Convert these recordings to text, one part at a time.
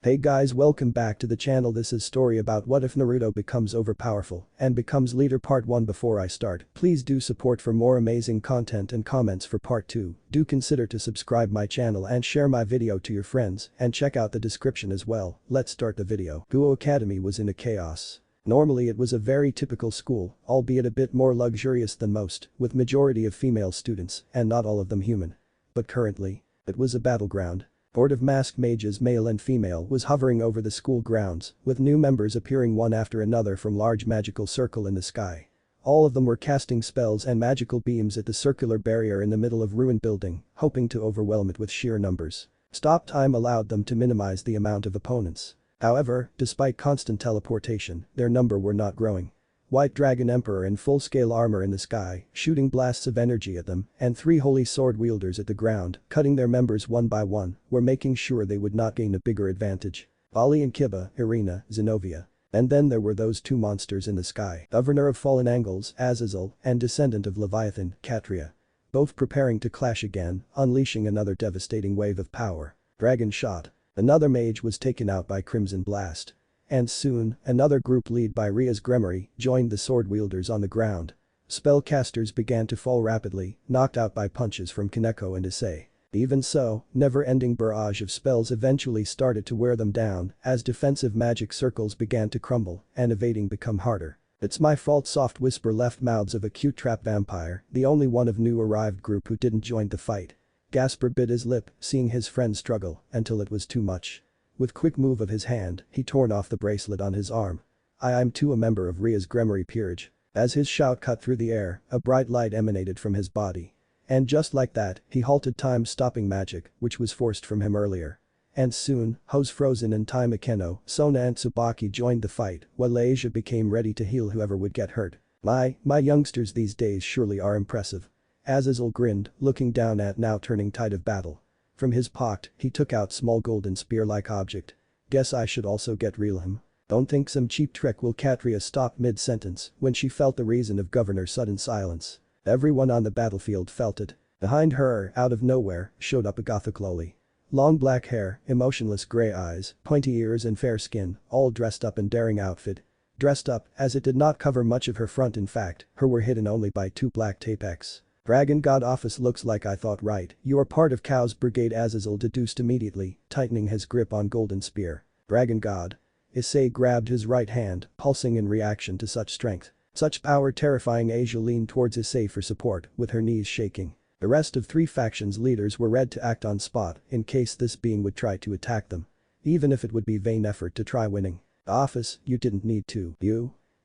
Hey guys, welcome back to the channel. This is story about what if Naruto becomes overpowerful and becomes leader part 1. Before I start, please do support for more amazing content and comments for part 2. Do consider to subscribe my channel and share my video to your friends and check out the description as well. Let's start the video. Kuo Academy was in a chaos. Normally it was a very typical school, albeit a bit more luxurious than most, with majority of female students and not all of them human. But currently, it was a battleground. Horde of masked mages, male and female, was hovering over the school grounds, with new members appearing one after another from large magical circle in the sky. All of them were casting spells and magical beams at the circular barrier in the middle of ruined building, hoping to overwhelm it with sheer numbers. Stop time allowed them to minimize the amount of opponents. However, despite constant teleportation, their number were not growing. White Dragon Emperor in full-scale armor in the sky, shooting blasts of energy at them, and 3 holy sword wielders at the ground, cutting their members one by one, were making sure they would not gain a bigger advantage. Ali and Kiba, Irina, Zenovia. And then there were those 2 monsters in the sky, Governor of Fallen Angles, Azazel, and Descendant of Leviathan, Katria. Both preparing to clash again, unleashing another devastating wave of power. Dragon Shot. Another mage was taken out by Crimson Blast. And soon, another group led by Ria's Gremory joined the sword wielders on the ground. Spellcasters began to fall rapidly, knocked out by punches from Kaneko and Issei. Even so, never-ending barrage of spells eventually started to wear them down as defensive magic circles began to crumble and evading become harder. It's my fault. Soft whisper left mouths of a cute trap vampire, the only one of new arrived group who didn't join the fight. Gasper bit his lip, seeing his friend struggle until it was too much. With quick move of his hand, he torn off the bracelet on his arm. I'm too a member of Ria's Gremory peerage. As his shout cut through the air, a bright light emanated from his body. And just like that, he halted time, stopping magic, which was forced from him earlier. And soon, Hose Frozen and Tai Makeno, Sona and Tsubaki joined the fight, while Asia became ready to heal whoever would get hurt. My youngsters these days surely are impressive. Azazel grinned, looking down at now turning tide of battle. From his pocket, he took out small golden spear-like object. Guess I should also get real him. Don't think some cheap trick will. Katria stopped mid-sentence when she felt the reason of Governor's sudden silence. Everyone on the battlefield felt it. Behind her, out of nowhere, showed up a gothic loli. Long black hair, emotionless gray eyes, pointy ears and fair skin, all dressed up in daring outfit. Dressed up, as it did not cover much of her front. In fact, her were hidden only by 2 black tape X. Dragon God Office. Looks like I thought right. You are part of Chaos Brigade. Azazel deduced immediately, tightening his grip on Golden Spear. Dragon God. Issei grabbed his right hand, pulsing in reaction to such strength. Such power. Terrifying. Asia leaned towards Issei for support, with her knees shaking. The rest of 3 factions leaders were ready to act on spot in case this being would try to attack them. Even if it would be vain effort to try winning. Office, you didn't need to.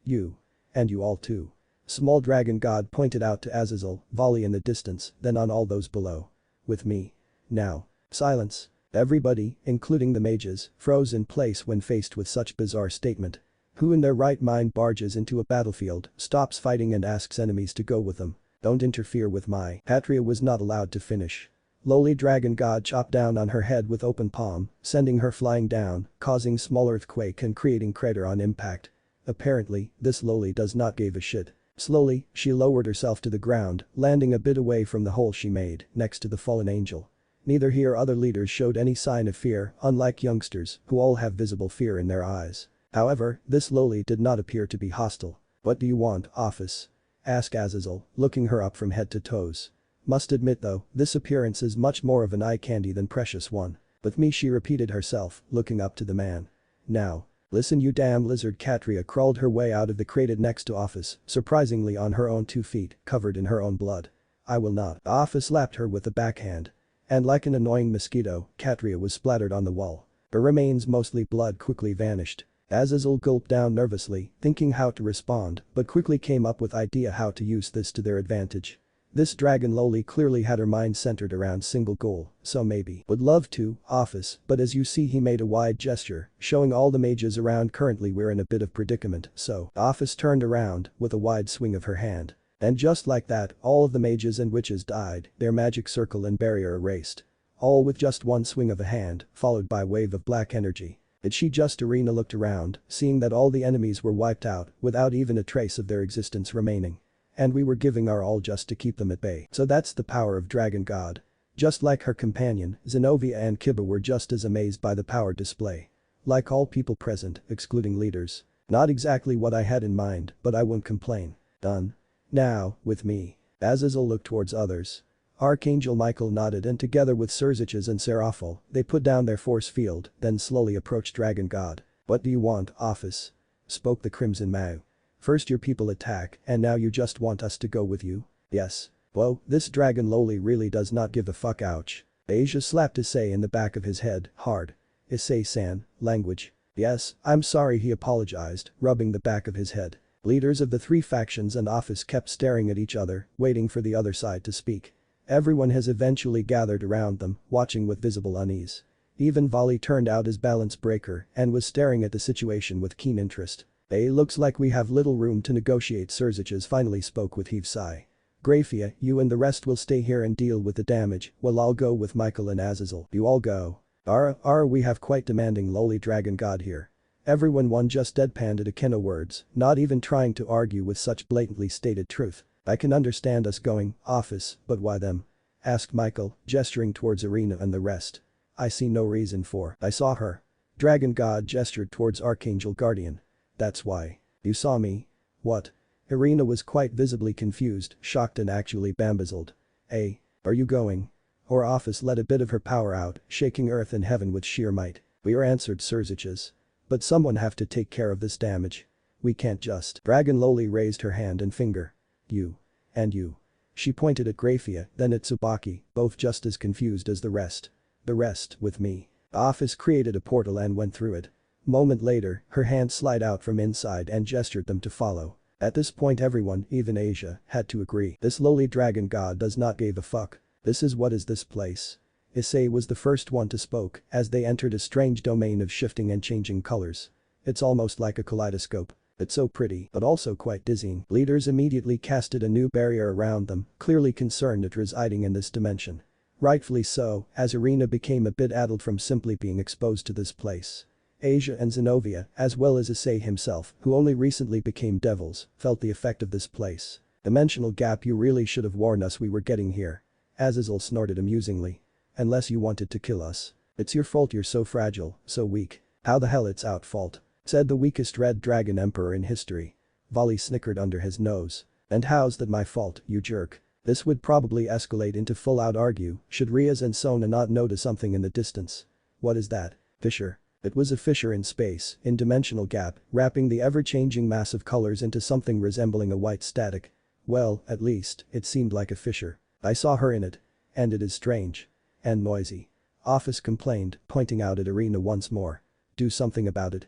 You. And you all too. Small Dragon God pointed out to Azazel, volley in the distance, then on all those below. With me. Now. Silence. Everybody, including the mages, froze in place when faced with such bizarre statement. Who in their right mind barges into a battlefield, stops fighting and asks enemies to go with them? Don't interfere with my. Katria was not allowed to finish. Lowly Dragon God chopped down on her head with open palm, sending her flying down, causing small earthquake and creating crater on impact. Apparently, this lowly does not give a shit. Slowly, she lowered herself to the ground, landing a bit away from the hole she made, next to the fallen angel. Neither he or other leaders showed any sign of fear, unlike youngsters, who all have visible fear in their eyes. However, this lowly did not appear to be hostile. What do you want, Office? Asked Azazel, looking her up from head to toes. Must admit though, this appearance is much more of an eye candy than precious one. With me, she repeated herself, looking up to the man. Now. Listen you damn lizard. Katria crawled her way out of the crate next to Office, surprisingly on her own 2 feet, covered in her own blood. I will not. Office slapped her with the backhand. And like an annoying mosquito, Katria was splattered on the wall. Her remains, mostly blood, quickly vanished. Azazel gulped down nervously, thinking how to respond, but quickly came up with idea how to use this to their advantage. This dragon loli clearly had her mind centered around single goal, so maybe would love to, Office, but as you see, he made a wide gesture, showing all the mages around. Currently we're in a bit of predicament, so Office turned around with a wide swing of her hand. And just like that, all of the mages and witches died, their magic circle and barrier erased. All with just one swing of a hand, followed by a wave of black energy. Did she just? Irina looked around, seeing that all the enemies were wiped out, without even a trace of their existence remaining. And we were giving our all just to keep them at bay. So that's the power of Dragon God. Just like her companion, Zenovia and Kiba were just as amazed by the power display. Like all people present, excluding leaders. Not exactly what I had in mind, but I won't complain. Done. Now, with me. Azazel looked towards others. Archangel Michael nodded and together with Serziches and Seraphil, they put down their force field, then slowly approached Dragon God. What do you want, Office? Spoke the Crimson Mao. First your people attack, and now you just want us to go with you? Yes. Whoa, this Dragon Loli really does not give a fuck, ouch. Asia slapped Issei in the back of his head, hard. Issei-san, language. Yes, I'm sorry, he apologized, rubbing the back of his head. Leaders of the three factions and Office kept staring at each other, waiting for the other side to speak. Everyone has eventually gathered around them, watching with visible unease. Even Volley turned out his balance breaker and was staring at the situation with keen interest. Looks like we have little room to negotiate, Serziches finally spoke with heave sigh. Grafia, you and the rest will stay here and deal with the damage, while I'll go with Michael and Azazel. You all go. We have quite demanding lowly Dragon God here. Everyone just deadpanned at Akeno words, not even trying to argue with such blatantly stated truth. I can understand us going, Office, but why them? Asked Michael, gesturing towards Irina and the rest. I see no reason for. I saw her. Dragon God gestured towards Archangel Guardian. That's why. You saw me? What? Irina was quite visibly confused, shocked and actually bamboozled. Are you going? Or Office let a bit of her power out, shaking earth and heaven with sheer might. We are, answered Serziches. But someone have to take care of this damage. We can't just. Dragon Loli raised her hand and finger. You. And you. She pointed at Grafia, then at Tsubaki, both just as confused as the rest. The rest, with me. Office created a portal and went through it. Moment later, her hand slid out from inside and gestured them to follow. At this point everyone, even Asia, had to agree. This lowly Dragon God does not give a fuck. What is this place? Issei was the first one to spoke as they entered a strange domain of shifting and changing colors. It's almost like a kaleidoscope. It's so pretty, but also quite dizzying. Leaders immediately casted a new barrier around them, clearly concerned at residing in this dimension. Rightfully so, as Irina became a bit addled from simply being exposed to this place. Asia and Zenovia, as well as Issei himself, who only recently became devils, felt the effect of this place. Dimensional gap, you really should have warned us we were getting here. Azazel snorted amusingly. Unless you wanted to kill us. It's your fault you're so fragile, so weak. How the hell it's our fault? Said the weakest red dragon emperor in history. Volley snickered under his nose. And how's that my fault, you jerk? This would probably escalate into full-out argue should Riaz and Sona not notice something in the distance. What is that? Fissure. It was a fissure in space, in dimensional gap, wrapping the ever-changing mass of colors into something resembling a white static. Well, at least, it seemed like a fissure. I saw her in it. And it is strange. And noisy. Office complained, pointing out at Irina once more. Do something about it.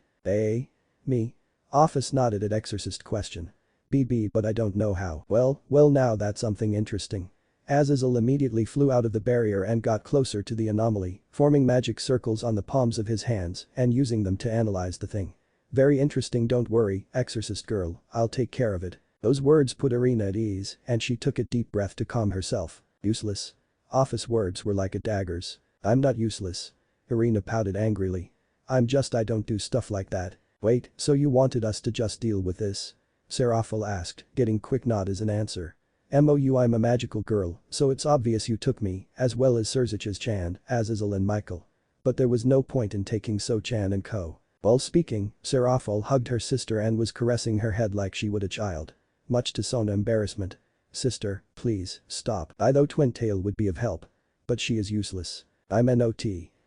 Me? Office nodded at Exorcist question. But I don't know how. Well now that's something interesting. Azazel immediately flew out of the barrier and got closer to the anomaly, forming magic circles on the palms of his hands and using them to analyze the thing. Very interesting, don't worry, Exorcist girl, I'll take care of it. Those words put Irina at ease and she took a deep breath to calm herself. Useless. Office words were like daggers. I'm not useless. Irina pouted angrily. I don't do stuff like that. Wait, so you wanted us to just deal with this? Seraphil asked, getting quick nod as an answer. I'm a magical girl, so it's obvious you took me, as well as Serziches-chan, Azazel and Michael. But there was no point in taking So-chan and co. While speaking, Seraphil hugged her sister and was caressing her head like she would a child. Much to Sona's embarrassment. Sister, please, stop. I though Twin Tail would be of help. But she is useless. I'm not.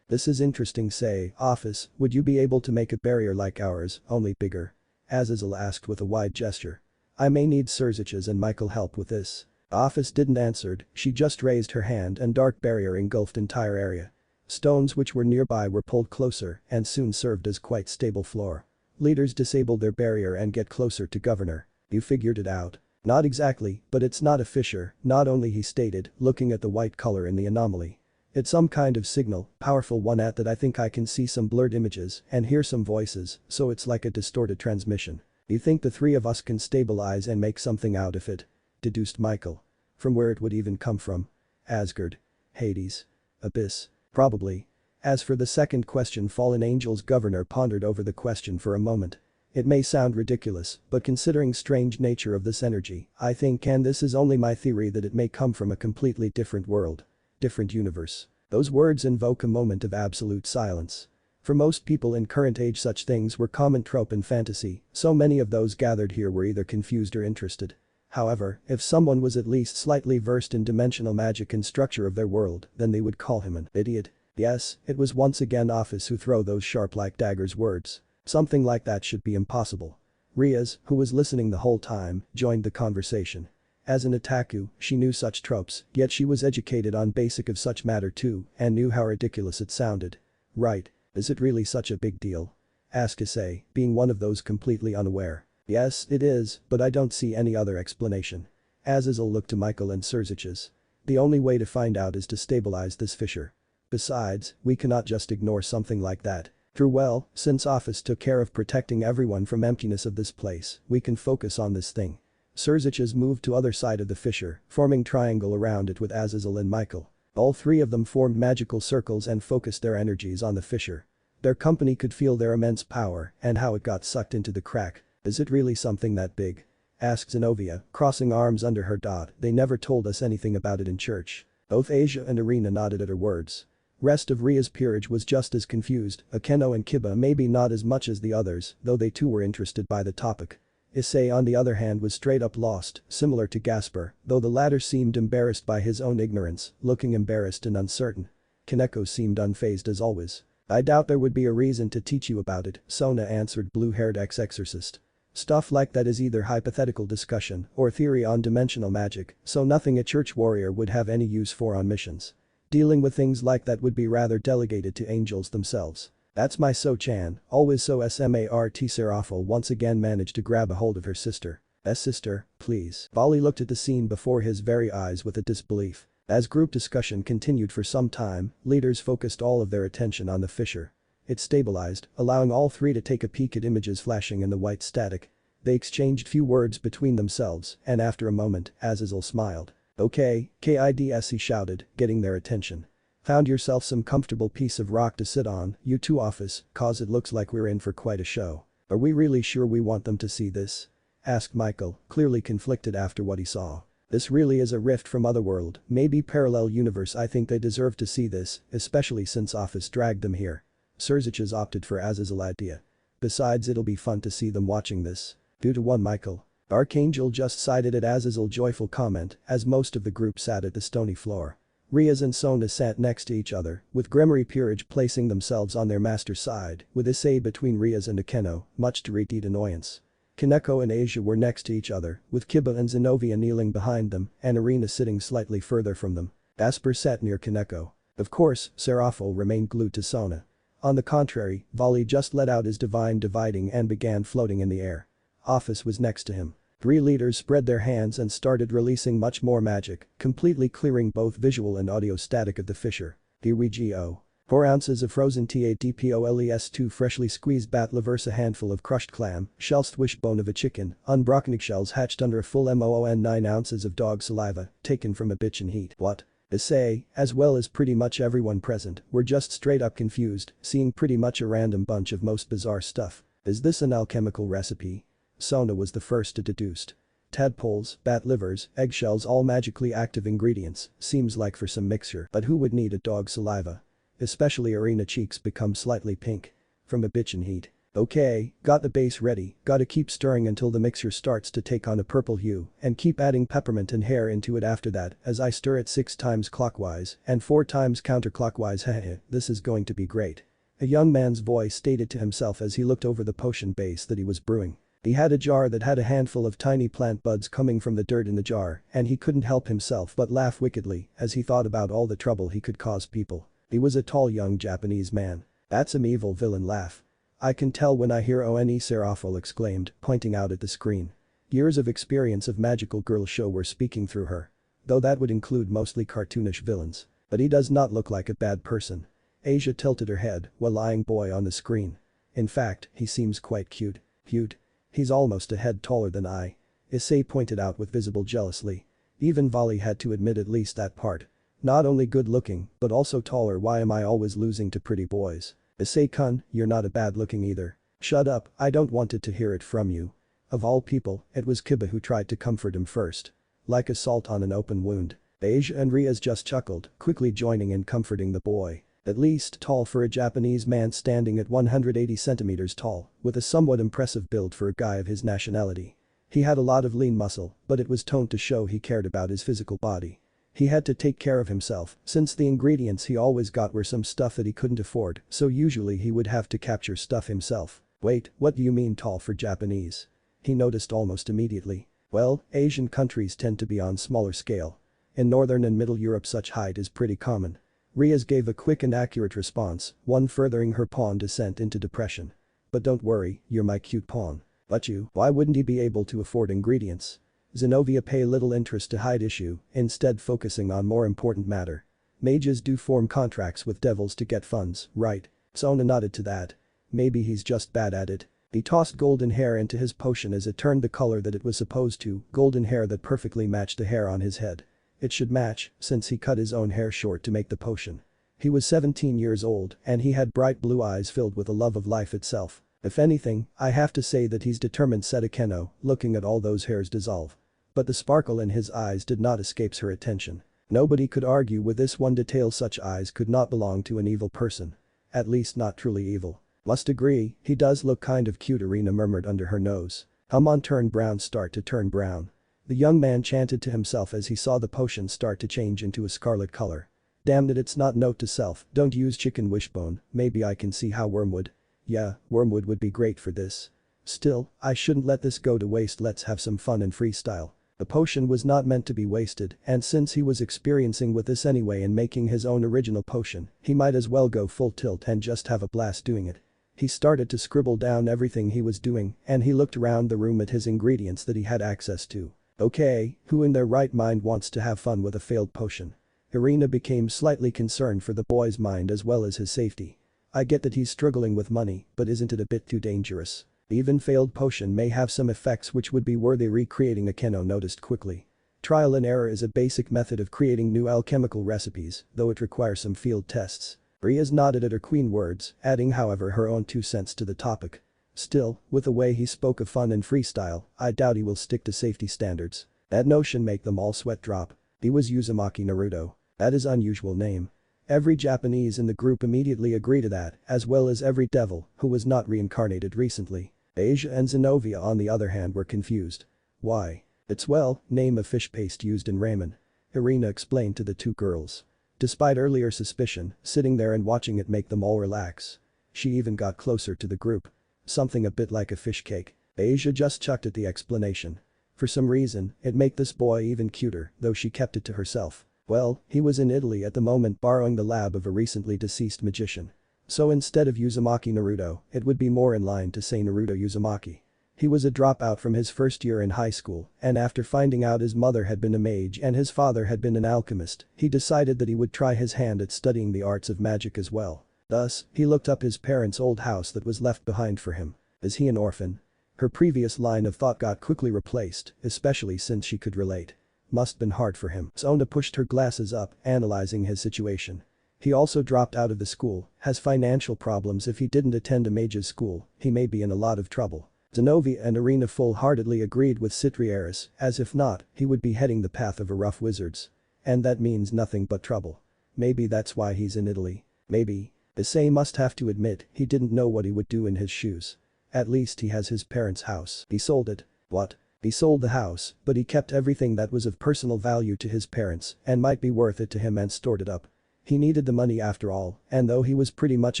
This is interesting, say, Office, would you be able to make a barrier like ours, only bigger? Azazel asked with a wide gesture. I may need Serziches and Michael help with this. Office didn't answer, she just raised her hand and dark barrier engulfed entire area. Stones which were nearby were pulled closer and soon served as quite stable floor. Leaders disabled their barrier and get closer to Governor. You figured it out. Not exactly, but it's not a fissure, not only, he stated, looking at the white color in the anomaly. It's some kind of signal, powerful one at that I think I can see some blurred images and hear some voices, so it's like a distorted transmission. You think the three of us can stabilize and make something out of it? Deduced Michael. From where it would even come from? Asgard. Hades. Abyss. Probably. As for the second question, Fallen Angel's governor pondered over the question for a moment. It may sound ridiculous, but considering strange nature of this energy, I think, and this is only my theory, that it may come from a completely different world. Different universe. Those words invoke a moment of absolute silence. For most people in current age such things were common trope in fantasy, so many of those gathered here were either confused or interested. However, if someone was at least slightly versed in dimensional magic and structure of their world, then they would call him an idiot. Yes, it was once again Office who throw those sharp like daggers words. Something like that should be impossible. Riaz, who was listening the whole time, joined the conversation. As an otaku, she knew such tropes, yet she was educated on basic of such matter too, and knew how ridiculous it sounded. Right. Is it really such a big deal? Asked Issei, being one of those completely unaware. Yes, it is, but I don't see any other explanation. Azazel looked to Michael and Surziches. The only way to find out is to stabilize this fissure. Besides, we cannot just ignore something like that. True, well, since Office took care of protecting everyone from emptiness of this place, we can focus on this thing. Surziches moved to other side of the fissure, forming triangle around it with Azazel and Michael. All three of them formed magical circles and focused their energies on the fissure. Their company could feel their immense power and how it got sucked into the crack. Is it really something that big? Asked Zenovia, crossing arms under her dot. They never told us anything about it in church. Both Asia and Irina nodded at her words. Rest of Ria's peerage was just as confused, Akeno and Kiba maybe not as much as the others, though they too were interested by the topic. Issei on the other hand was straight up lost, similar to Gasper, though the latter seemed embarrassed by his own ignorance, looking embarrassed and uncertain. Kaneko seemed unfazed as always. I doubt there would be a reason to teach you about it, Sona answered blue-haired ex-exorcist. Stuff like that is either hypothetical discussion or theory on dimensional magic, so nothing a church warrior would have any use for on missions. Dealing with things like that would be rather delegated to angels themselves. That's my So-chan, always so smart. Seraphil once again managed to grab a hold of her sister. Sister, please. Bali looked at the scene before his very eyes with a disbelief. As group discussion continued for some time, leaders focused all of their attention on the fissure. It stabilized, allowing all three to take a peek at images flashing in the white static. They exchanged few words between themselves, and after a moment, Azazel smiled. Okay, kids, he shouted, getting their attention. Found yourself some comfortable piece of rock to sit on, you two Office, cause it looks like we're in for quite a show. Are we really sure we want them to see this? Asked Michael, clearly conflicted after what he saw. This really is a rift from Otherworld, maybe parallel universe. I think they deserve to see this, especially since Office dragged them here. Surziches opted for Azazel's idea. Besides, it'll be fun to see them watching this. 2-1 Michael. Archangel just sided at Azazel's joyful comment as most of the group sat at the stony floor. Riaz and Sona sat next to each other, with Gremory Peerage placing themselves on their master's side, with Issei between Riaz and Akeno, much to Riti's annoyance. Kaneko and Asia were next to each other, with Kiba and Zenovia kneeling behind them and Irina sitting slightly further from them. Asper sat near Kaneko. Of course, Seraphil remained glued to Sona. On the contrary, Vali just let out his divine dividing and began floating in the air. Office was next to him. Three leaders spread their hands and started releasing much more magic, completely clearing both visual and audio static of the fissure. DWGO. 4 ounces of frozen TADPOLES2 freshly squeezed bat livers, a handful of crushed clam, shells, wishbone of a chicken, unbroken eggshells hatched under a full MOON, 9 ounces of dog saliva, taken from a bitch in heat. What? Issei, as well as pretty much everyone present, were just straight up confused, seeing pretty much a random bunch of most bizarre stuff. Is this an alchemical recipe? Sona was the first to deduce. Tadpoles, bat livers, eggshells, all magically active ingredients, seems like for some mixture, but who would need a dog saliva? Especially Irina cheeks become slightly pink. From a bitch in heat. Okay, got the base ready, gotta keep stirring until the mixture starts to take on a purple hue and keep adding peppermint and hair into it after that as I stir it 6 times clockwise and 4 times counterclockwise. Heh, this is going to be great. A young man's voice stated to himself as he looked over the potion base that he was brewing. He had a jar that had a handful of tiny plant buds coming from the dirt in the jar and he couldn't help himself but laugh wickedly as he thought about all the trouble he could cause people. He was a tall young Japanese man. That's an evil villain laugh. I can tell when I hear one, Seraphil exclaimed, pointing out at the screen. Years of experience of magical girl show were speaking through her. Though that would include mostly cartoonish villains. But he does not look like a bad person. Asia tilted her head while eyeing boy on the screen. In fact, he seems quite cute. Cute. He's almost a head taller than I. Issei pointed out with visible jealousy. Even Vali had to admit at least that part. Not only good looking, but also taller. Why am I always losing to pretty boys? Issei-kun, you're not a bad looking either. Shut up, I don't wanted to hear it from you. Of all people, it was Kiba who tried to comfort him first. Like a salt on an open wound. Asia and Riaz just chuckled, quickly joining in comforting the boy. At least tall for a Japanese man standing at 180 centimeters tall, with a somewhat impressive build for a guy of his nationality. He had a lot of lean muscle, but it was toned to show he cared about his physical body. He had to take care of himself, since the ingredients he always got were some stuff that he couldn't afford, so usually he would have to capture stuff himself. Wait, what do you mean tall for Japanese? He noticed almost immediately. Well, Asian countries tend to be on smaller scale. In Northern and Middle Europe such height is pretty common. Riaz gave a quick and accurate response, one furthering her pawn descent into depression. But don't worry, you're my cute pawn. But why wouldn't he be able to afford ingredients? Zenovia pay little interest to hide issue, instead focusing on more important matter. Mages do form contracts with devils to get funds, right? Sona nodded to that. Maybe he's just bad at it. He tossed golden hair into his potion as it turned the color that it was supposed to, golden hair that perfectly matched the hair on his head. It should match, since he cut his own hair short to make the potion. He was 17 years old, and he had bright blue eyes filled with a love of life itself. If anything, I have to say that he's determined, said Akeno, looking at all those hairs dissolve. But the sparkle in his eyes did not escape her attention. Nobody could argue with this one detail, such eyes could not belong to an evil person. At least not truly evil. Must agree, he does look kind of cute, Irina murmured under her nose. Hamon turned brown, start to turn brown. The young man chanted to himself as he saw the potion start to change into a scarlet color. Damn it, it's not, note to self, don't use chicken wishbone, maybe I can see how wormwood. Yeah, wormwood would be great for this. Still, I shouldn't let this go to waste, let's have some fun and freestyle. The potion was not meant to be wasted, and since he was experiencing with this anyway and making his own original potion, he might as well go full tilt and just have a blast doing it. He started to scribble down everything he was doing, and he looked around the room at his ingredients that he had access to. Okay, who in their right mind wants to have fun with a failed potion? Irina became slightly concerned for the boy's mind as well as his safety. I get that he's struggling with money, but isn't it a bit too dangerous? Even failed potion may have some effects which would be worthy recreating, Akeno noticed quickly. Trial and error is a basic method of creating new alchemical recipes, though it requires some field tests. Riaz nodded at her queen words, adding however her own 2 cents to the topic. Still, with the way he spoke of fun and freestyle, I doubt he will stick to safety standards. That notion make them all sweat drop. He was Uzumaki Naruto. That is unusual name. Every Japanese in the group immediately agreed to that, as well as every devil who was not reincarnated recently. Asia and Zenovia on the other hand were confused. Why? It's name of fish paste used in ramen. Irina explained to the 2 girls. Despite earlier suspicion, sitting there and watching it make them all relax. She even got closer to the group. Something a bit like a fish cake. Asia just chucked at the explanation. For some reason, it made this boy even cuter, though she kept it to herself. Well, he was in Italy at the moment borrowing the lab of a recently deceased magician. So instead of Uzumaki Naruto, it would be more in line to say Naruto Uzumaki. He was a dropout from his first year in high school, and after finding out his mother had been a mage and his father had been an alchemist, he decided that he would try his hand at studying the arts of magic as well. Thus, he looked up his parents' old house that was left behind for him. Is he an orphan? Her previous line of thought got quickly replaced, especially since she could relate. Must been hard for him. Sona pushed her glasses up, analyzing his situation. He also dropped out of the school, has financial problems. If he didn't attend a mage's school, he may be in a lot of trouble. Zenovia and Irina full-heartedly agreed with Citrieris, as if not, he would be heading the path of a rough wizards. And that means nothing but trouble. Maybe that's why he's in Italy. Maybe. Issei must have to admit he didn't know what he would do in his shoes. At least he has his parents' house. He sold it. What? He sold the house, but he kept everything that was of personal value to his parents and might be worth it to him and stored it up. He needed the money after all, and though he was pretty much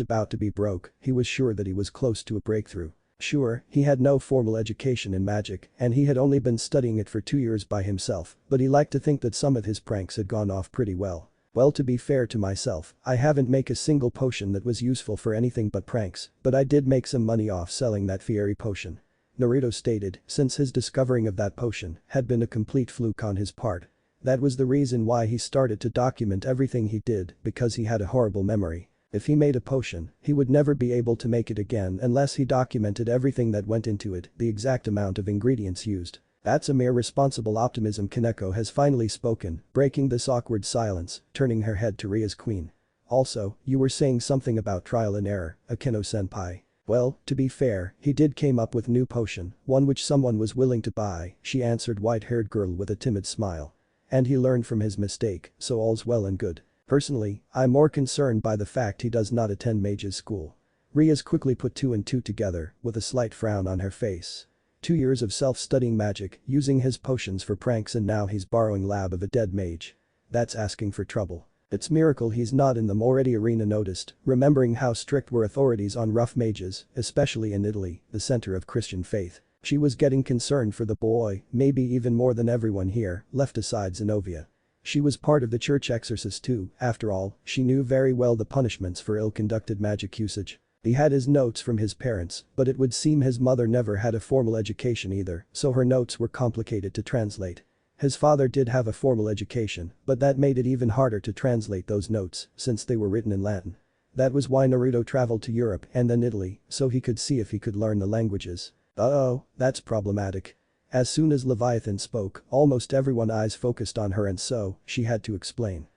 about to be broke, he was sure that he was close to a breakthrough. Sure, he had no formal education in magic and he had only been studying it for 2 years by himself, but he liked to think that some of his pranks had gone off pretty well. Well, to be fair to myself, I haven't make a single potion that was useful for anything but pranks, but I did make some money off selling that fiery potion. Naruto stated, since his discovering of that potion had been a complete fluke on his part. That was the reason why he started to document everything he did, because he had a horrible memory. If he made a potion, he would never be able to make it again unless he documented everything that went into it, the exact amount of ingredients used. That's a mere responsible optimism. Kaneko has finally spoken, breaking this awkward silence, turning her head to Ria's queen. Also, you were saying something about trial and error, Akeno-senpai. Well, to be fair, he did came up with new potion, one which someone was willing to buy, she answered white-haired girl with a timid smile. And he learned from his mistake, so all's well and good. Personally, I'm more concerned by the fact he does not attend mage's school. Riaz quickly put two and two together, with a slight frown on her face. 2 years of self-studying magic, using his potions for pranks, and now he's borrowing lab of a dead mage. That's asking for trouble. It's miracle he's not in the already arena noticed, remembering how strict were authorities on rough mages, especially in Italy, the center of Christian faith. She was getting concerned for the boy, maybe even more than everyone here, left aside Zenovia. She was part of the church exorcist too, after all, she knew very well the punishments for ill-conducted magic usage. He had his notes from his parents, but it would seem his mother never had a formal education either, so her notes were complicated to translate. His father did have a formal education, but that made it even harder to translate those notes, since they were written in Latin. That was why Naruto traveled to Europe and then Italy, so he could see if he could learn the languages. Uh-oh, that's problematic. As soon as Leviathan spoke, almost everyone's eyes focused on her, and so, she had to explain.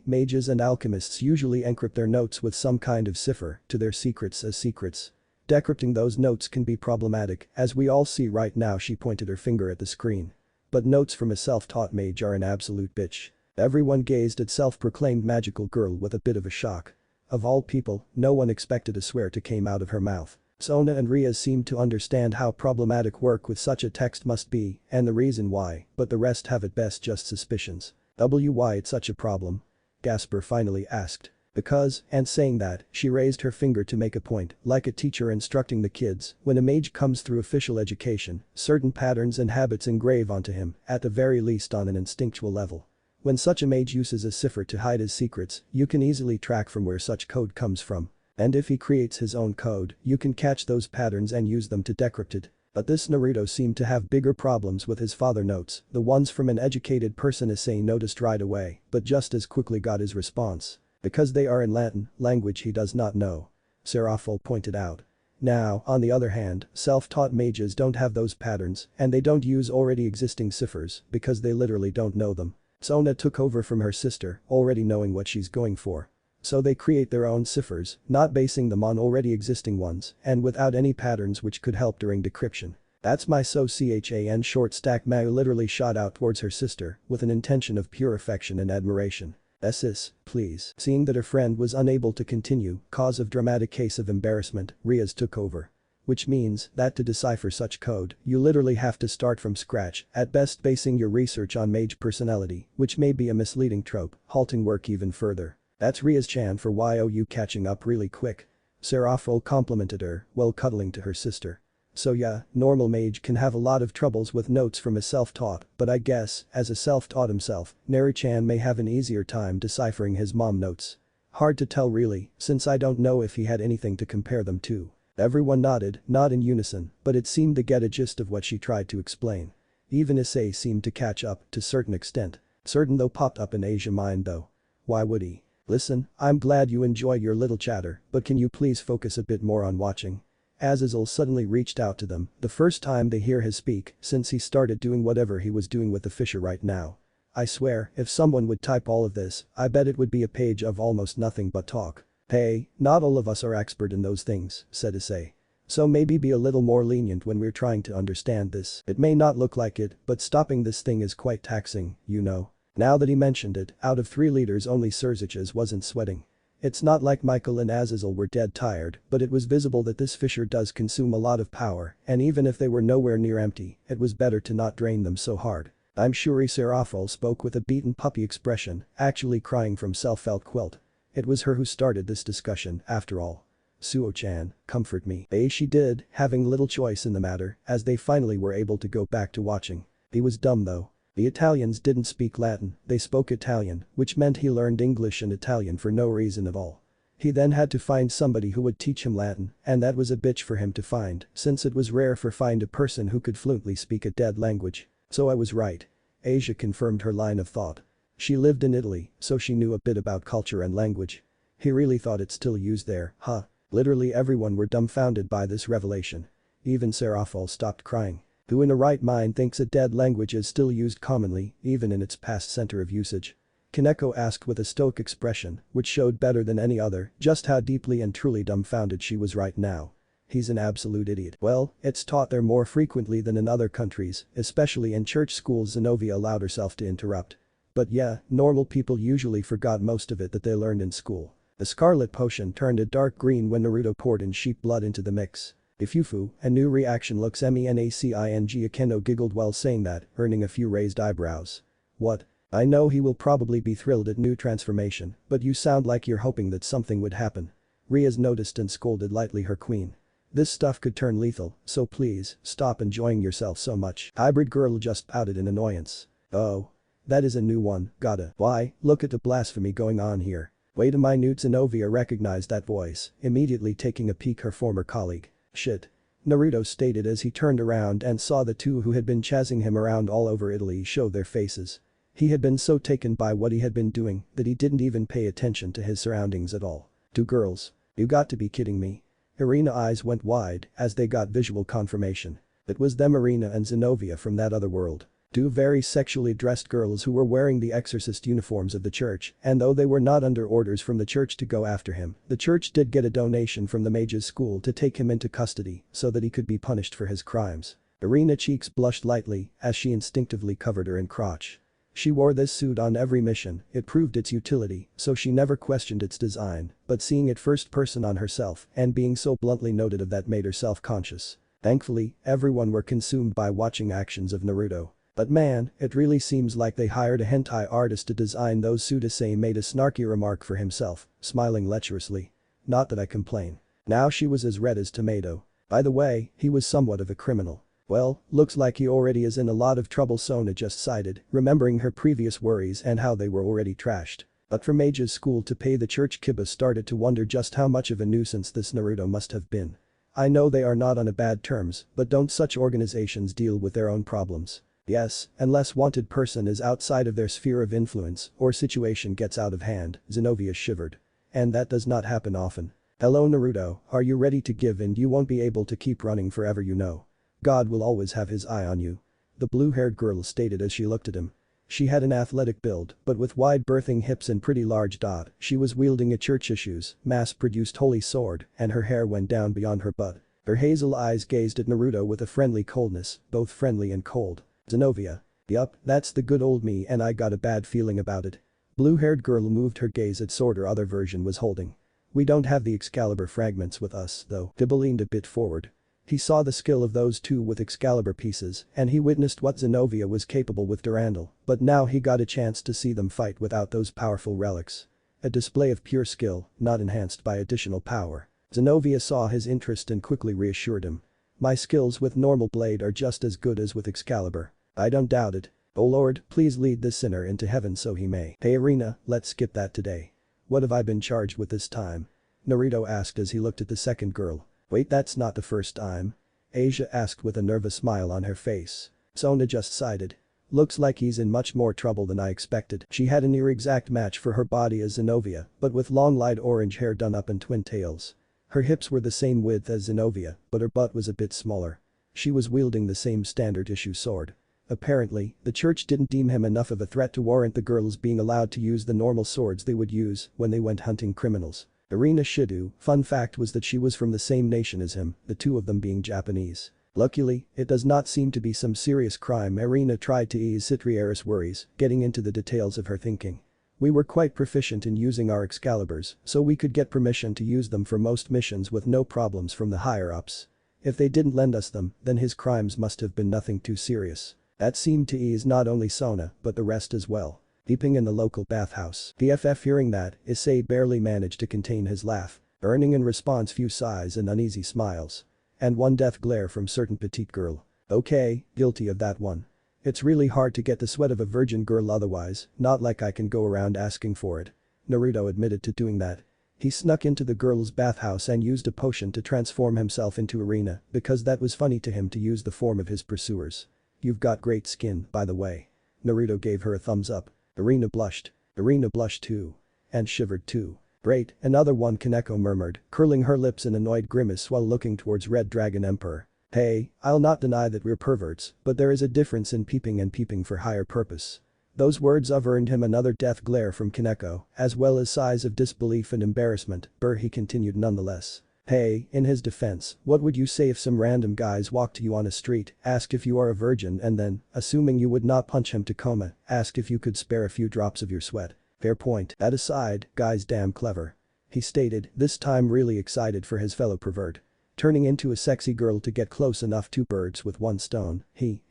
Mages and alchemists usually encrypt their notes with some kind of cipher to their secrets as secrets. Decrypting those notes can be problematic, as we all see right now. She pointed her finger at the screen. But notes from a self-taught mage are an absolute bitch. Everyone gazed at self-proclaimed magical girl with a bit of a shock. Of all people, no one expected a swear to come out of her mouth. Sona and Riaz seemed to understand how problematic work with such a text must be, and the reason why, but the rest have at best just suspicions. Why it's such a problem? Gasper finally asked. Because, and saying that, she raised her finger to make a point, like a teacher instructing the kids, when a mage comes through official education, certain patterns and habits engrave onto him, at the very least on an instinctual level. When such a mage uses a cipher to hide his secrets, you can easily track from where such code comes from. And if he creates his own code, you can catch those patterns and use them to decrypt it. But this Naruto seemed to have bigger problems with his father notes, the ones from an educated person Issei noticed right away, but just as quickly got his response. Because they are in Latin, language he does not know. Serafol pointed out. Now, on the other hand, self-taught mages don't have those patterns, and they don't use already existing ciphers, because they literally don't know them. Sona took over from her sister, already knowing what she's going for. So they create their own ciphers, not basing them on already existing ones, and without any patterns which could help during decryption. That's my CHAN short stack. Mao literally shot out towards her sister, with an intention of pure affection and admiration. Sis, please. Seeing that her friend was unable to continue, cause of dramatic case of embarrassment, Riaz took over. Which means that to decipher such code, you literally have to start from scratch, at best basing your research on mage personality, which may be a misleading trope, halting work even further. That's Riaz-chan for you catching up really quick. Serafol complimented her, while cuddling to her sister. So yeah, normal mage can have a lot of troubles with notes from a self-taught, but I guess, as a self-taught himself, Naru-chan may have an easier time deciphering his mom notes. Hard to tell really, since I don't know if he had anything to compare them to. Everyone nodded, not in unison, but it seemed to get a gist of what she tried to explain. Even Issei seemed to catch up to certain extent. Certain though popped up in Asia's mind though. Why would he? Listen, I'm glad you enjoy your little chatter, but can you please focus a bit more on watching? Azazel suddenly reached out to them, the first time they hear his speak since he started doing whatever he was doing with the fisher right now. I swear, if someone would type all of this, I bet it would be a page of almost nothing but talk. Hey, not all of us are expert in those things, said Issei. So maybe be a little more lenient when we're trying to understand this. It may not look like it, but stopping this thing is quite taxing, you know. Now that he mentioned it, out of 3 leaders only Surziches wasn't sweating. It's not like Michael and Azazel were dead tired, but it was visible that this fisher does consume a lot of power, and even if they were nowhere near empty, it was better to not drain them so hard. I'm sure Serafol spoke with a beaten puppy expression, actually crying from self-felt quilt. It was her who started this discussion, after all. Suo-chan, comfort me. She did, having little choice in the matter, as they finally were able to go back to watching. He was dumb though. The Italians didn't speak Latin, they spoke Italian, which meant he learned English and Italian for no reason at all. He then had to find somebody who would teach him Latin, and that was a bitch for him to find, since it was rare for find a person who could fluently speak a dead language. So I was right. Asia confirmed her line of thought. She lived in Italy, so she knew a bit about culture and language. He really thought it's still used there, huh? Literally everyone were dumbfounded by this revelation. Even Serafol stopped crying. Who in a right mind thinks a dead language is still used commonly, even in its past center of usage? Kaneko asked with a stoic expression, which showed better than any other just how deeply and truly dumbfounded she was right now. He's an absolute idiot. Well, it's taught there more frequently than in other countries, especially in church schools. Zenovia allowed herself to interrupt. But yeah, normal people usually forgot most of it that they learned in school. The Scarlet Potion turned a dark green when Naruto poured in sheep blood into the mix. Ifufu, a new reaction looks menacing. Akeno giggled while saying that, earning a few raised eyebrows. What? I know he will probably be thrilled at new transformation, but you sound like you're hoping that something would happen. Riaz noticed and scolded lightly her queen. This stuff could turn lethal, so please, stop enjoying yourself so much. Hybrid girl just pouted in annoyance. Oh. That is a new one, gotta. Why, look at the blasphemy going on here. Wait a minute. Zenovia recognized that voice, immediately taking a peek her former colleague. Shit. Naruto stated as he turned around and saw the two who had been chasing him around all over Italy show their faces. He had been so taken by what he had been doing that he didn't even pay attention to his surroundings at all. Two girls. You got to be kidding me. Irina eyes went wide as they got visual confirmation. It was them, Irina and Zenovia from that other world. Two very sexually dressed girls who were wearing the Exorcist uniforms of the church, and though they were not under orders from the church to go after him, the church did get a donation from the mage's school to take him into custody so that he could be punished for his crimes. Irina's cheeks blushed lightly as she instinctively covered her crotch. She wore this suit on every mission, it proved its utility, so she never questioned its design, but seeing it first person on herself and being so bluntly noted of that made her self-conscious. Thankfully, everyone were consumed by watching actions of Naruto. But man, it really seems like they hired a hentai artist to design those suits. Made a snarky remark for himself, smiling lecherously. Not that I complain. Now she was as red as tomato. By the way, he was somewhat of a criminal. Well, looks like he already is in a lot of trouble, Sona just sighed, remembering her previous worries and how they were already trashed. But for mage's school to pay the church, Kiba started to wonder just how much of a nuisance this Naruto must have been. I know they are not on a bad terms, but don't such organizations deal with their own problems? Yes, unless wanted person is outside of their sphere of influence or situation gets out of hand, Zenovia shivered. And that does not happen often. Hello Naruto, are you ready to give in? You won't be able to keep running forever, you know. God will always have his eye on you. The blue-haired girl stated as she looked at him. She had an athletic build, but with wide birthing hips and pretty large dot, she was wielding a church issues, mass-produced holy sword, and her hair went down beyond her butt. Her hazel eyes gazed at Naruto with a friendly coldness, both friendly and cold. Zenovia. Yup, that's the good old me and I got a bad feeling about it. Blue-haired girl moved her gaze at sword her other version was holding. We don't have the Excalibur fragments with us, though. Kiba leaned a bit forward. He saw the skill of those two with Excalibur pieces and he witnessed what Zenovia was capable with Durandal, but now he got a chance to see them fight without those powerful relics. A display of pure skill, not enhanced by additional power. Zenovia saw his interest and quickly reassured him. My skills with normal blade are just as good as with Excalibur. I don't doubt it. Oh Lord, please lead this sinner into heaven so he may. Hey Irina, let's skip that today. What have I been charged with this time? Naruto asked as he looked at the second girl. Wait, that's not the first time? Asia asked with a nervous smile on her face. Sona just sighed. Looks like he's in much more trouble than I expected. She had a near exact match for her body as Zenovia, but with long light orange hair done up in twin tails. Her hips were the same width as Zenovia, but her butt was a bit smaller. She was wielding the same standard issue sword. Apparently, the church didn't deem him enough of a threat to warrant the girls being allowed to use the normal swords they would use when they went hunting criminals. Irina Shido, fun fact was that she was from the same nation as him, the two of them being Japanese. Luckily, it does not seem to be some serious crime. Irina tried to ease Citriera's worries, getting into the details of her thinking. We were quite proficient in using our Excaliburs, so we could get permission to use them for most missions with no problems from the higher-ups. If they didn't lend us them, then his crimes must have been nothing too serious. That seemed to ease not only Sona, but the rest as well. Deeping in the local bathhouse. BFF hearing that, Issei barely managed to contain his laugh, earning in response few sighs and uneasy smiles. And one death glare from certain petite girl. Okay, guilty of that one. It's really hard to get the sweat of a virgin girl otherwise, not like I can go around asking for it. Naruto admitted to doing that. He snuck into the girl's bathhouse and used a potion to transform himself into Irina because that was funny to him to use the form of his pursuers. You've got great skin, by the way. Naruto gave her a thumbs up. Irina blushed. Irina blushed too. And shivered too. Great, another one, Kaneko murmured, curling her lips in annoyed grimace while looking towards Red Dragon Emperor. Hey, I'll not deny that we're perverts, but there is a difference in peeping and peeping for higher purpose. Those words of earned him another death glare from Kaneko, as well as sighs of disbelief and embarrassment, he continued nonetheless. Hey, in his defense, what would you say if some random guys walked to you on a street, asked if you are a virgin and then, assuming you would not punch him to coma, asked if you could spare a few drops of your sweat? Fair point. That aside, guy's damn clever. He stated, this time really excited for his fellow pervert. Turning into a sexy girl to get close enough, two birds with one stone. He.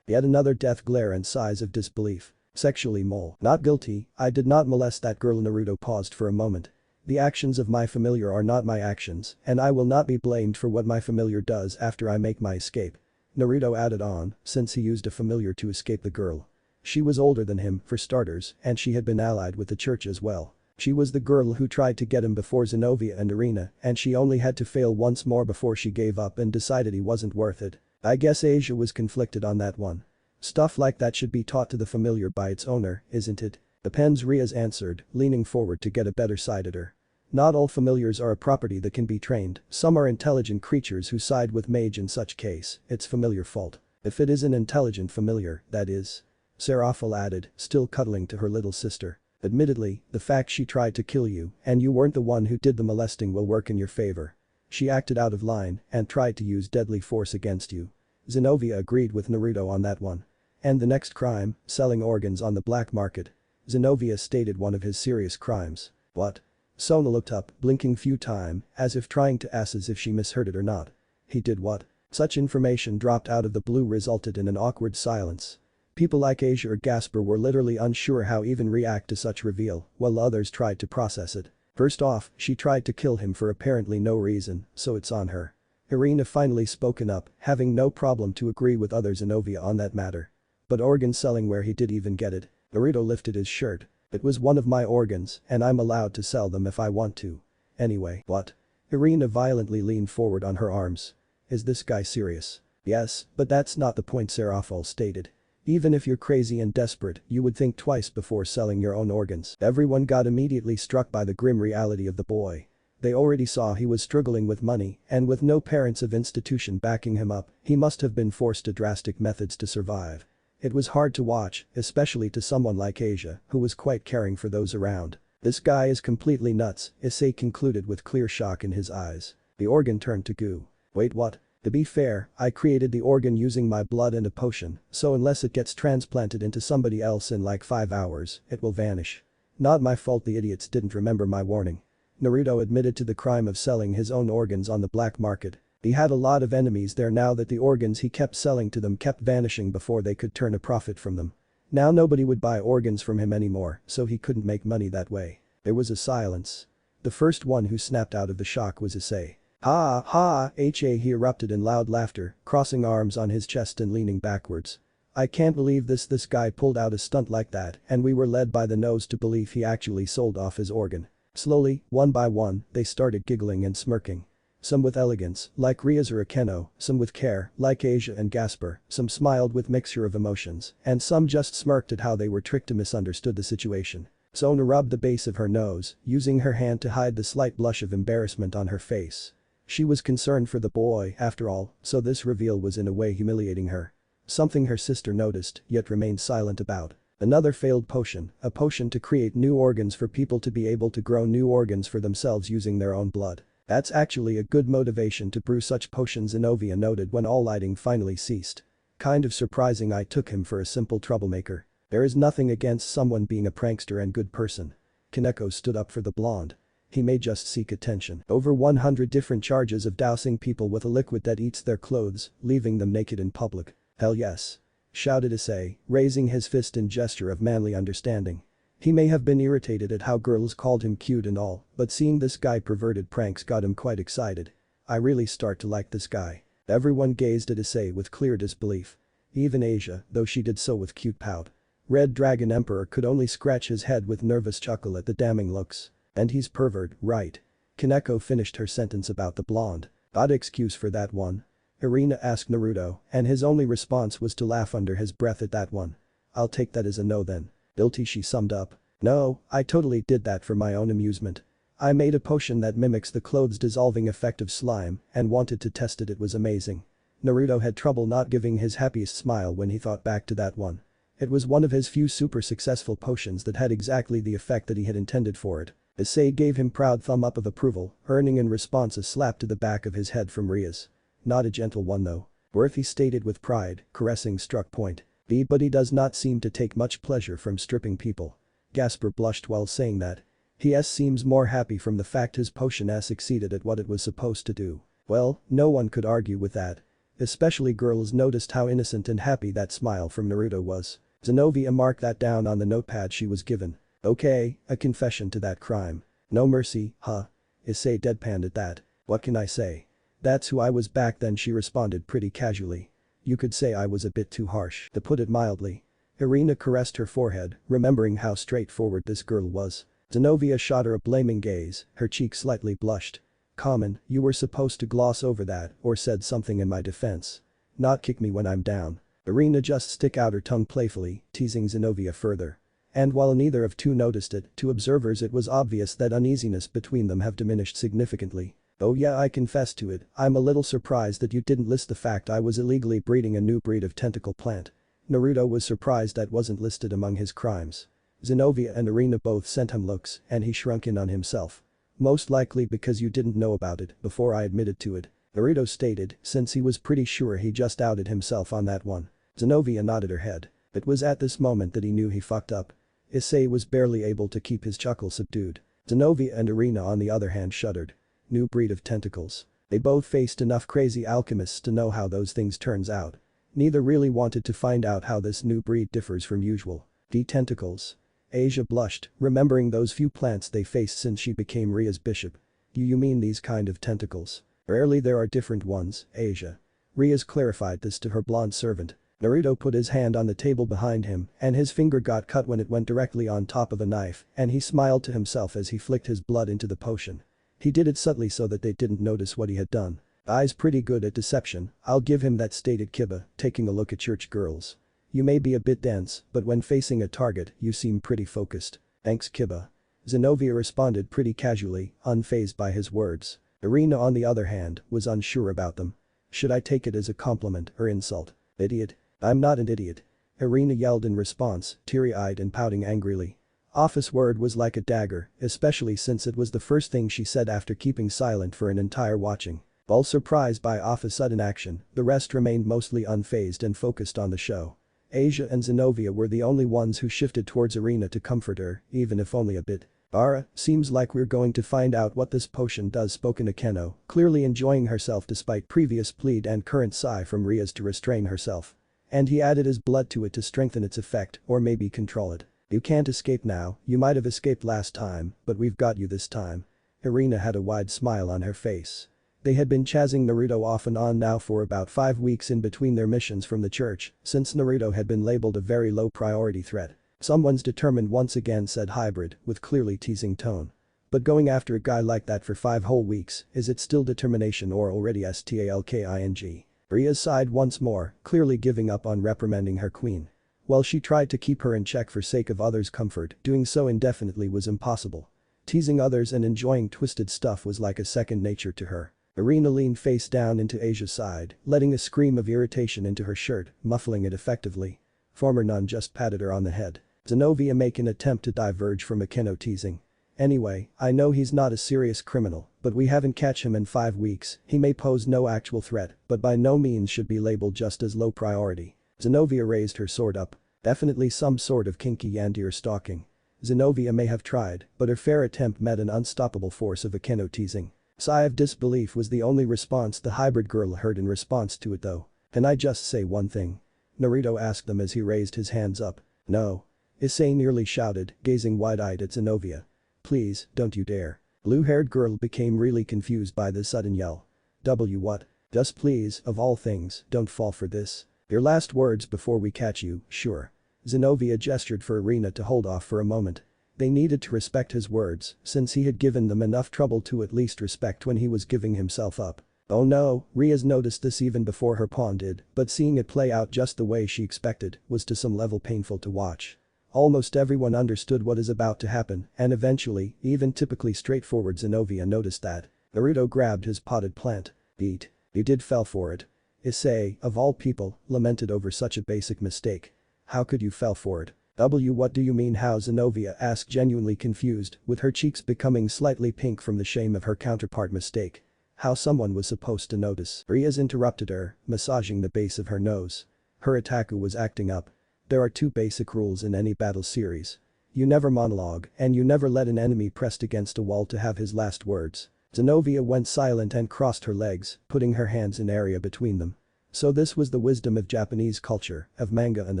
Yet another death glare and sighs of disbelief. Sexually mole. Not guilty, I did not molest that girl. Naruto paused for a moment. The actions of my familiar are not my actions, and I will not be blamed for what my familiar does after I make my escape. Naruto added on, since he used a familiar to escape the girl. She was older than him, for starters, and she had been allied with the church as well. She was the girl who tried to get him before Zenovia and Irina, and she only had to fail once more before she gave up and decided he wasn't worth it. I guess Asia was conflicted on that one. Stuff like that should be taught to the familiar by its owner, isn't it? Depends, Riaz answered, leaning forward to get a better sight at her. Not all familiars are a property that can be trained, some are intelligent creatures who side with mage in such case, it's familiar fault. If it is an intelligent familiar, that is. Seraphil added, still cuddling to her little sister. Admittedly, the fact she tried to kill you and you weren't the one who did the molesting will work in your favor. She acted out of line and tried to use deadly force against you. Zenovia agreed with Naruto on that one. And the next crime, selling organs on the black market. Zenovia stated one of his serious crimes. What? Sona looked up, blinking few times, as if trying to assess if she misheard it or not. He did what? Such information dropped out of the blue resulted in an awkward silence. People like Asia or Gasper were literally unsure how even react to such reveal, while others tried to process it. First off, she tried to kill him for apparently no reason, so it's on her. Irina finally spoken up, having no problem to agree with others Zenovia on that matter. But organ selling, where he did even get it? Naruto lifted his shirt. It was one of my organs and I'm allowed to sell them if I want to. Anyway, what? Irina violently leaned forward on her arms. Is this guy serious? Yes, but that's not the point, Seraphil stated. Even if you're crazy and desperate, you would think twice before selling your own organs. Everyone got immediately struck by the grim reality of the boy. They already saw he was struggling with money and with no parents of institution backing him up, he must have been forced to drastic methods to survive. It was hard to watch, especially to someone like Asia, who was quite caring for those around. This guy is completely nuts, Issei concluded with clear shock in his eyes. The organ turned to goo. Wait, what? To be fair, I created the organ using my blood and a potion, so unless it gets transplanted into somebody else in like 5 hours, it will vanish. Not my fault the idiots didn't remember my warning. Naruto admitted to the crime of selling his own organs on the black market. He had a lot of enemies there now that the organs he kept selling to them kept vanishing before they could turn a profit from them. Now nobody would buy organs from him anymore, so he couldn't make money that way. There was a silence. The first one who snapped out of the shock was Issei. Ha ha, he erupted in loud laughter, crossing arms on his chest and leaning backwards. I can't believe this guy pulled out a stunt like that and we were led by the nose to believe he actually sold off his organ. Slowly, one by one, they started giggling and smirking. Some with elegance, like Riaz or Akeno, some with care, like Asia and Gasper, some smiled with mixture of emotions, and some just smirked at how they were tricked and misunderstood the situation. Sona rubbed the base of her nose, using her hand to hide the slight blush of embarrassment on her face. She was concerned for the boy, after all, so this reveal was in a way humiliating her. Something her sister noticed, yet remained silent about. Another failed potion, a potion to create new organs for people to be able to grow new organs for themselves using their own blood. That's actually a good motivation to brew such potions, Zenovia noted when all lighting finally ceased. Kind of surprising I took him for a simple troublemaker. There is nothing against someone being a prankster and good person. Kaneko stood up for the blonde. He may just seek attention. Over 100 different charges of dousing people with a liquid that eats their clothes, leaving them naked in public. Hell yes. Shouted Issei, raising his fist in gesture of manly understanding. He may have been irritated at how girls called him cute and all, but seeing this guy perverted pranks got him quite excited. I really start to like this guy. Everyone gazed at Issei with clear disbelief. Even Asia, though she did so with cute pout. Red Dragon Emperor could only scratch his head with nervous chuckle at the damning looks. And he's pervert, right? Kaneko finished her sentence about the blonde. Odd excuse for that one. Irina asked Naruto, and his only response was to laugh under his breath at that one. I'll take that as a no then. Guilty, she summed up. No, I totally did that for my own amusement. I made a potion that mimics the clothes dissolving effect of slime and wanted to test it. It was amazing. Naruto had trouble not giving his happiest smile when he thought back to that one. It was one of his few super successful potions that had exactly the effect that he had intended for it. Issei gave him proud thumb up of approval, earning in response a slap to the back of his head from Ria's. Not a gentle one though. Worthy stated with pride, caressing struck point. But he does not seem to take much pleasure from stripping people. Gasper blushed while saying that. He seems more happy from the fact his potion succeeded at what it was supposed to do. Well, no one could argue with that. Especially girls noticed how innocent and happy that smile from Naruto was. Zenovia marked that down on the notepad she was given. Okay, a confession to that crime. No mercy, huh? Issei deadpanned at that. What can I say? That's who I was back then, she responded pretty casually. You could say I was a bit too harsh, to put it mildly. Irina caressed her forehead, remembering how straightforward this girl was. Zenovia shot her a blaming gaze, her cheek slightly blushed. Common, you were supposed to gloss over that or said something in my defense. Not kick me when I'm down. Irina just stick out her tongue playfully, teasing Zenovia further. And while neither of two noticed it, to observers it was obvious that uneasiness between them have diminished significantly. Oh yeah, I confess to it, I'm a little surprised that you didn't list the fact I was illegally breeding a new breed of tentacle plant. Naruto was surprised that wasn't listed among his crimes. Zenovia and Irina both sent him looks and he shrunk in on himself. Most likely because you didn't know about it before I admitted to it. Naruto stated, since he was pretty sure he just outed himself on that one. Zenovia nodded her head. It was at this moment that he knew he fucked up. Issei was barely able to keep his chuckle subdued. Zenovia and Irina on the other hand shuddered. New breed of tentacles. They both faced enough crazy alchemists to know how those things turns out. Neither really wanted to find out how this new breed differs from usual. Tentacles. Asia blushed, remembering those few plants they faced since she became Ria's bishop. You mean these kind of tentacles? Rarely there are different ones, Asia. Ria's clarified this to her blonde servant. Naruto put his hand on the table behind him and his finger got cut when it went directly on top of a knife and he smiled to himself as he flicked his blood into the potion. He did it subtly so that they didn't notice what he had done. Ai's pretty good at deception, I'll give him that, stated Kiba, taking a look at church girls. You may be a bit dense, but when facing a target, you seem pretty focused. Thanks, Kiba. Zenovia responded pretty casually, unfazed by his words. Irina on the other hand, was unsure about them. Should I take it as a compliment or insult? Idiot. I'm not an idiot. Irina yelled in response, teary-eyed and pouting angrily. Office word was like a dagger, especially since it was the first thing she said after keeping silent for an entire watching. While surprised by Office's sudden action, the rest remained mostly unfazed and focused on the show. Asia and Zenovia were the only ones who shifted towards Irina to comfort her, even if only a bit. Ara, seems like we're going to find out what this potion does, spoke Akeno, clearly enjoying herself despite previous plead and current sigh from Ria's to restrain herself. And he added his blood to it to strengthen its effect or maybe control it. You can't escape now, you might have escaped last time, but we've got you this time. Irina had a wide smile on her face. They had been chasing Naruto off and on now for about 5 weeks in between their missions from the church, since Naruto had been labeled a very low priority threat. Someone's determined once again, said Hybrid, with clearly teasing tone. But going after a guy like that for 5 whole weeks, is it still determination or already stalking? Ria sighed once more, clearly giving up on reprimanding her queen. While she tried to keep her in check for sake of others' comfort, doing so indefinitely was impossible. Teasing others and enjoying twisted stuff was like a second nature to her. Irina leaned face down into Asia's side, letting a scream of irritation into her shirt, muffling it effectively. Former nun just patted her on the head. Zenovia make an attempt to diverge from Akeno teasing. Anyway, I know he's not a serious criminal, but we haven't catch him in 5 weeks, he may pose no actual threat, but by no means should be labeled just as low priority. Zenovia raised her sword up. Definitely some sort of kinky yandere stalking. Zenovia may have tried, but her fair attempt met an unstoppable force of Akeno teasing. Sigh of disbelief was the only response the hybrid girl heard in response to it though. Can I just say one thing? Naruto asked them as he raised his hands up. No. Issei nearly shouted, gazing wide-eyed at Zenovia. Please, don't you dare. Blue-haired girl became really confused by the sudden yell. What? Just please, of all things, don't fall for this. Your last words before we catch you, sure. Zenovia gestured for Irina to hold off for a moment. They needed to respect his words, since he had given them enough trouble to at least respect when he was giving himself up. Oh no, Ria's noticed this even before her pawn did, but seeing it play out just the way she expected was to some level painful to watch. Almost everyone understood what is about to happen, and eventually, even typically straightforward Zenovia noticed that. Naruto grabbed his potted plant. You did fell for it. Issei, of all people, lamented over such a basic mistake. How could you fell for it? What do you mean how?" Zenovia asked, genuinely confused, with her cheeks becoming slightly pink from the shame of her counterpart mistake. How someone was supposed to notice. Rias interrupted her, massaging the base of her nose. Her Otaku was acting up. There are two basic rules in any battle series. You never monologue, and you never let an enemy pressed against a wall to have his last words. Zenovia went silent and crossed her legs, putting her hands in area between them. So this was the wisdom of Japanese culture, of manga and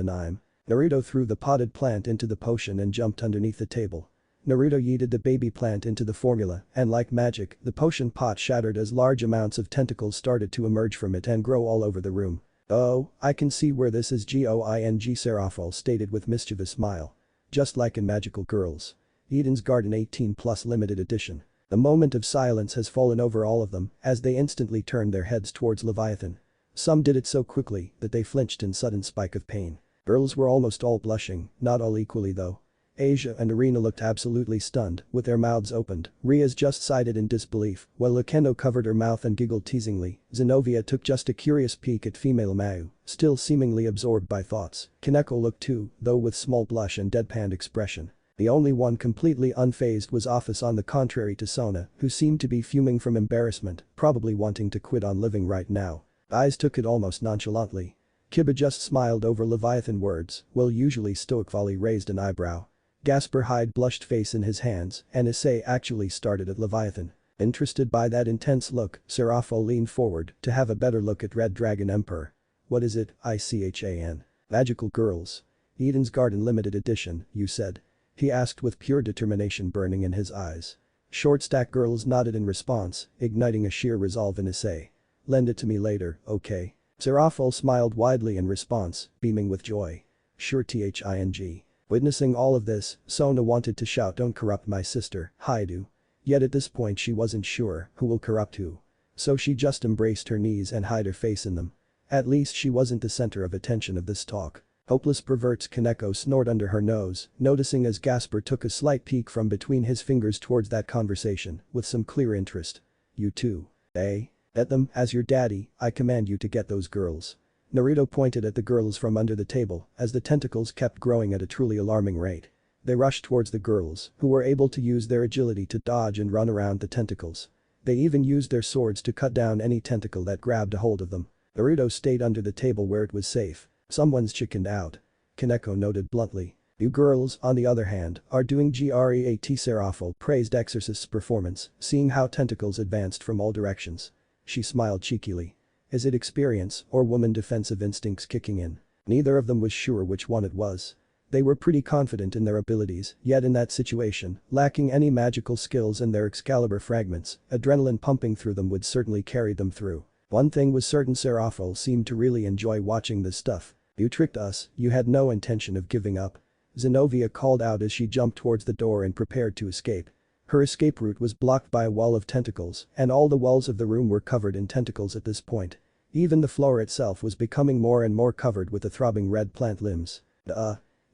anime. Naruto threw the potted plant into the potion and jumped underneath the table. Naruto yeeted the baby plant into the formula, and like magic, the potion pot shattered as large amounts of tentacles started to emerge from it and grow all over the room. "Oh, I can see where this is going," Seraphol stated with mischievous smile. "Just like in Magical Girls. Eden's Garden 18+ limited edition." The moment of silence has fallen over all of them as they instantly turned their heads towards Leviathan. Some did it so quickly that they flinched in sudden spike of pain. Girls were almost all blushing, not all equally though. Asia and Irina looked absolutely stunned, with their mouths opened. Rias just sighed in disbelief, while Lucendo covered her mouth and giggled teasingly. Zenovia took just a curious peek at female Mayu, still seemingly absorbed by thoughts. Kaneko looked too, though with small blush and deadpanned expression. The only one completely unfazed was Office, on the contrary to Sona, who seemed to be fuming from embarrassment, probably wanting to quit on living right now. Eyes took it almost nonchalantly. Kiba just smiled over Leviathan words, while usually stoic Volley raised an eyebrow. Gasper hid blushed face in his hands, and Issei actually started at Leviathan. Interested by that intense look, Seraphol leaned forward to have a better look at Red Dragon Emperor. "What is it, ICHAN? Magical Girls? Eden's Garden limited edition, you said?" he asked with pure determination burning in his eyes. Short stack girls nodded in response, igniting a sheer resolve in Issei. "Lend it to me later, okay?" Seraphol smiled widely in response, beaming with joy. "Sure thing." Witnessing all of this, Sona wanted to shout, "Don't corrupt my sister, Haidu." Yet at this point she wasn't sure who will corrupt who. So she just embraced her knees and hid her face in them. At least she wasn't the center of attention of this talk. Hopeless perverts, Kaneko snored under her nose, noticing as Gasper took a slight peek from between his fingers towards that conversation, with some clear interest. "You too. Eh? Get them, as your daddy, I command you to get those girls." Naruto pointed at the girls from under the table as the tentacles kept growing at a truly alarming rate. They rushed towards the girls, who were able to use their agility to dodge and run around the tentacles. They even used their swords to cut down any tentacle that grabbed a hold of them. Naruto stayed under the table where it was safe. "Someone's chickened out," Kaneko noted bluntly. "You girls, on the other hand, are doing great." Seraphol praised Exorcist's performance, seeing how tentacles advanced from all directions. She smiled cheekily. Is it experience or woman defensive instincts kicking in? Neither of them was sure which one it was. They were pretty confident in their abilities, yet in that situation, lacking any magical skills in their Excalibur fragments, adrenaline pumping through them would certainly carry them through. One thing was certain, Seraphol seemed to really enjoy watching this stuff. "You tricked us, you had no intention of giving up." Zenovia called out as she jumped towards the door and prepared to escape. Her escape route was blocked by a wall of tentacles, and all the walls of the room were covered in tentacles at this point. Even the floor itself was becoming more and more covered with the throbbing red plant limbs.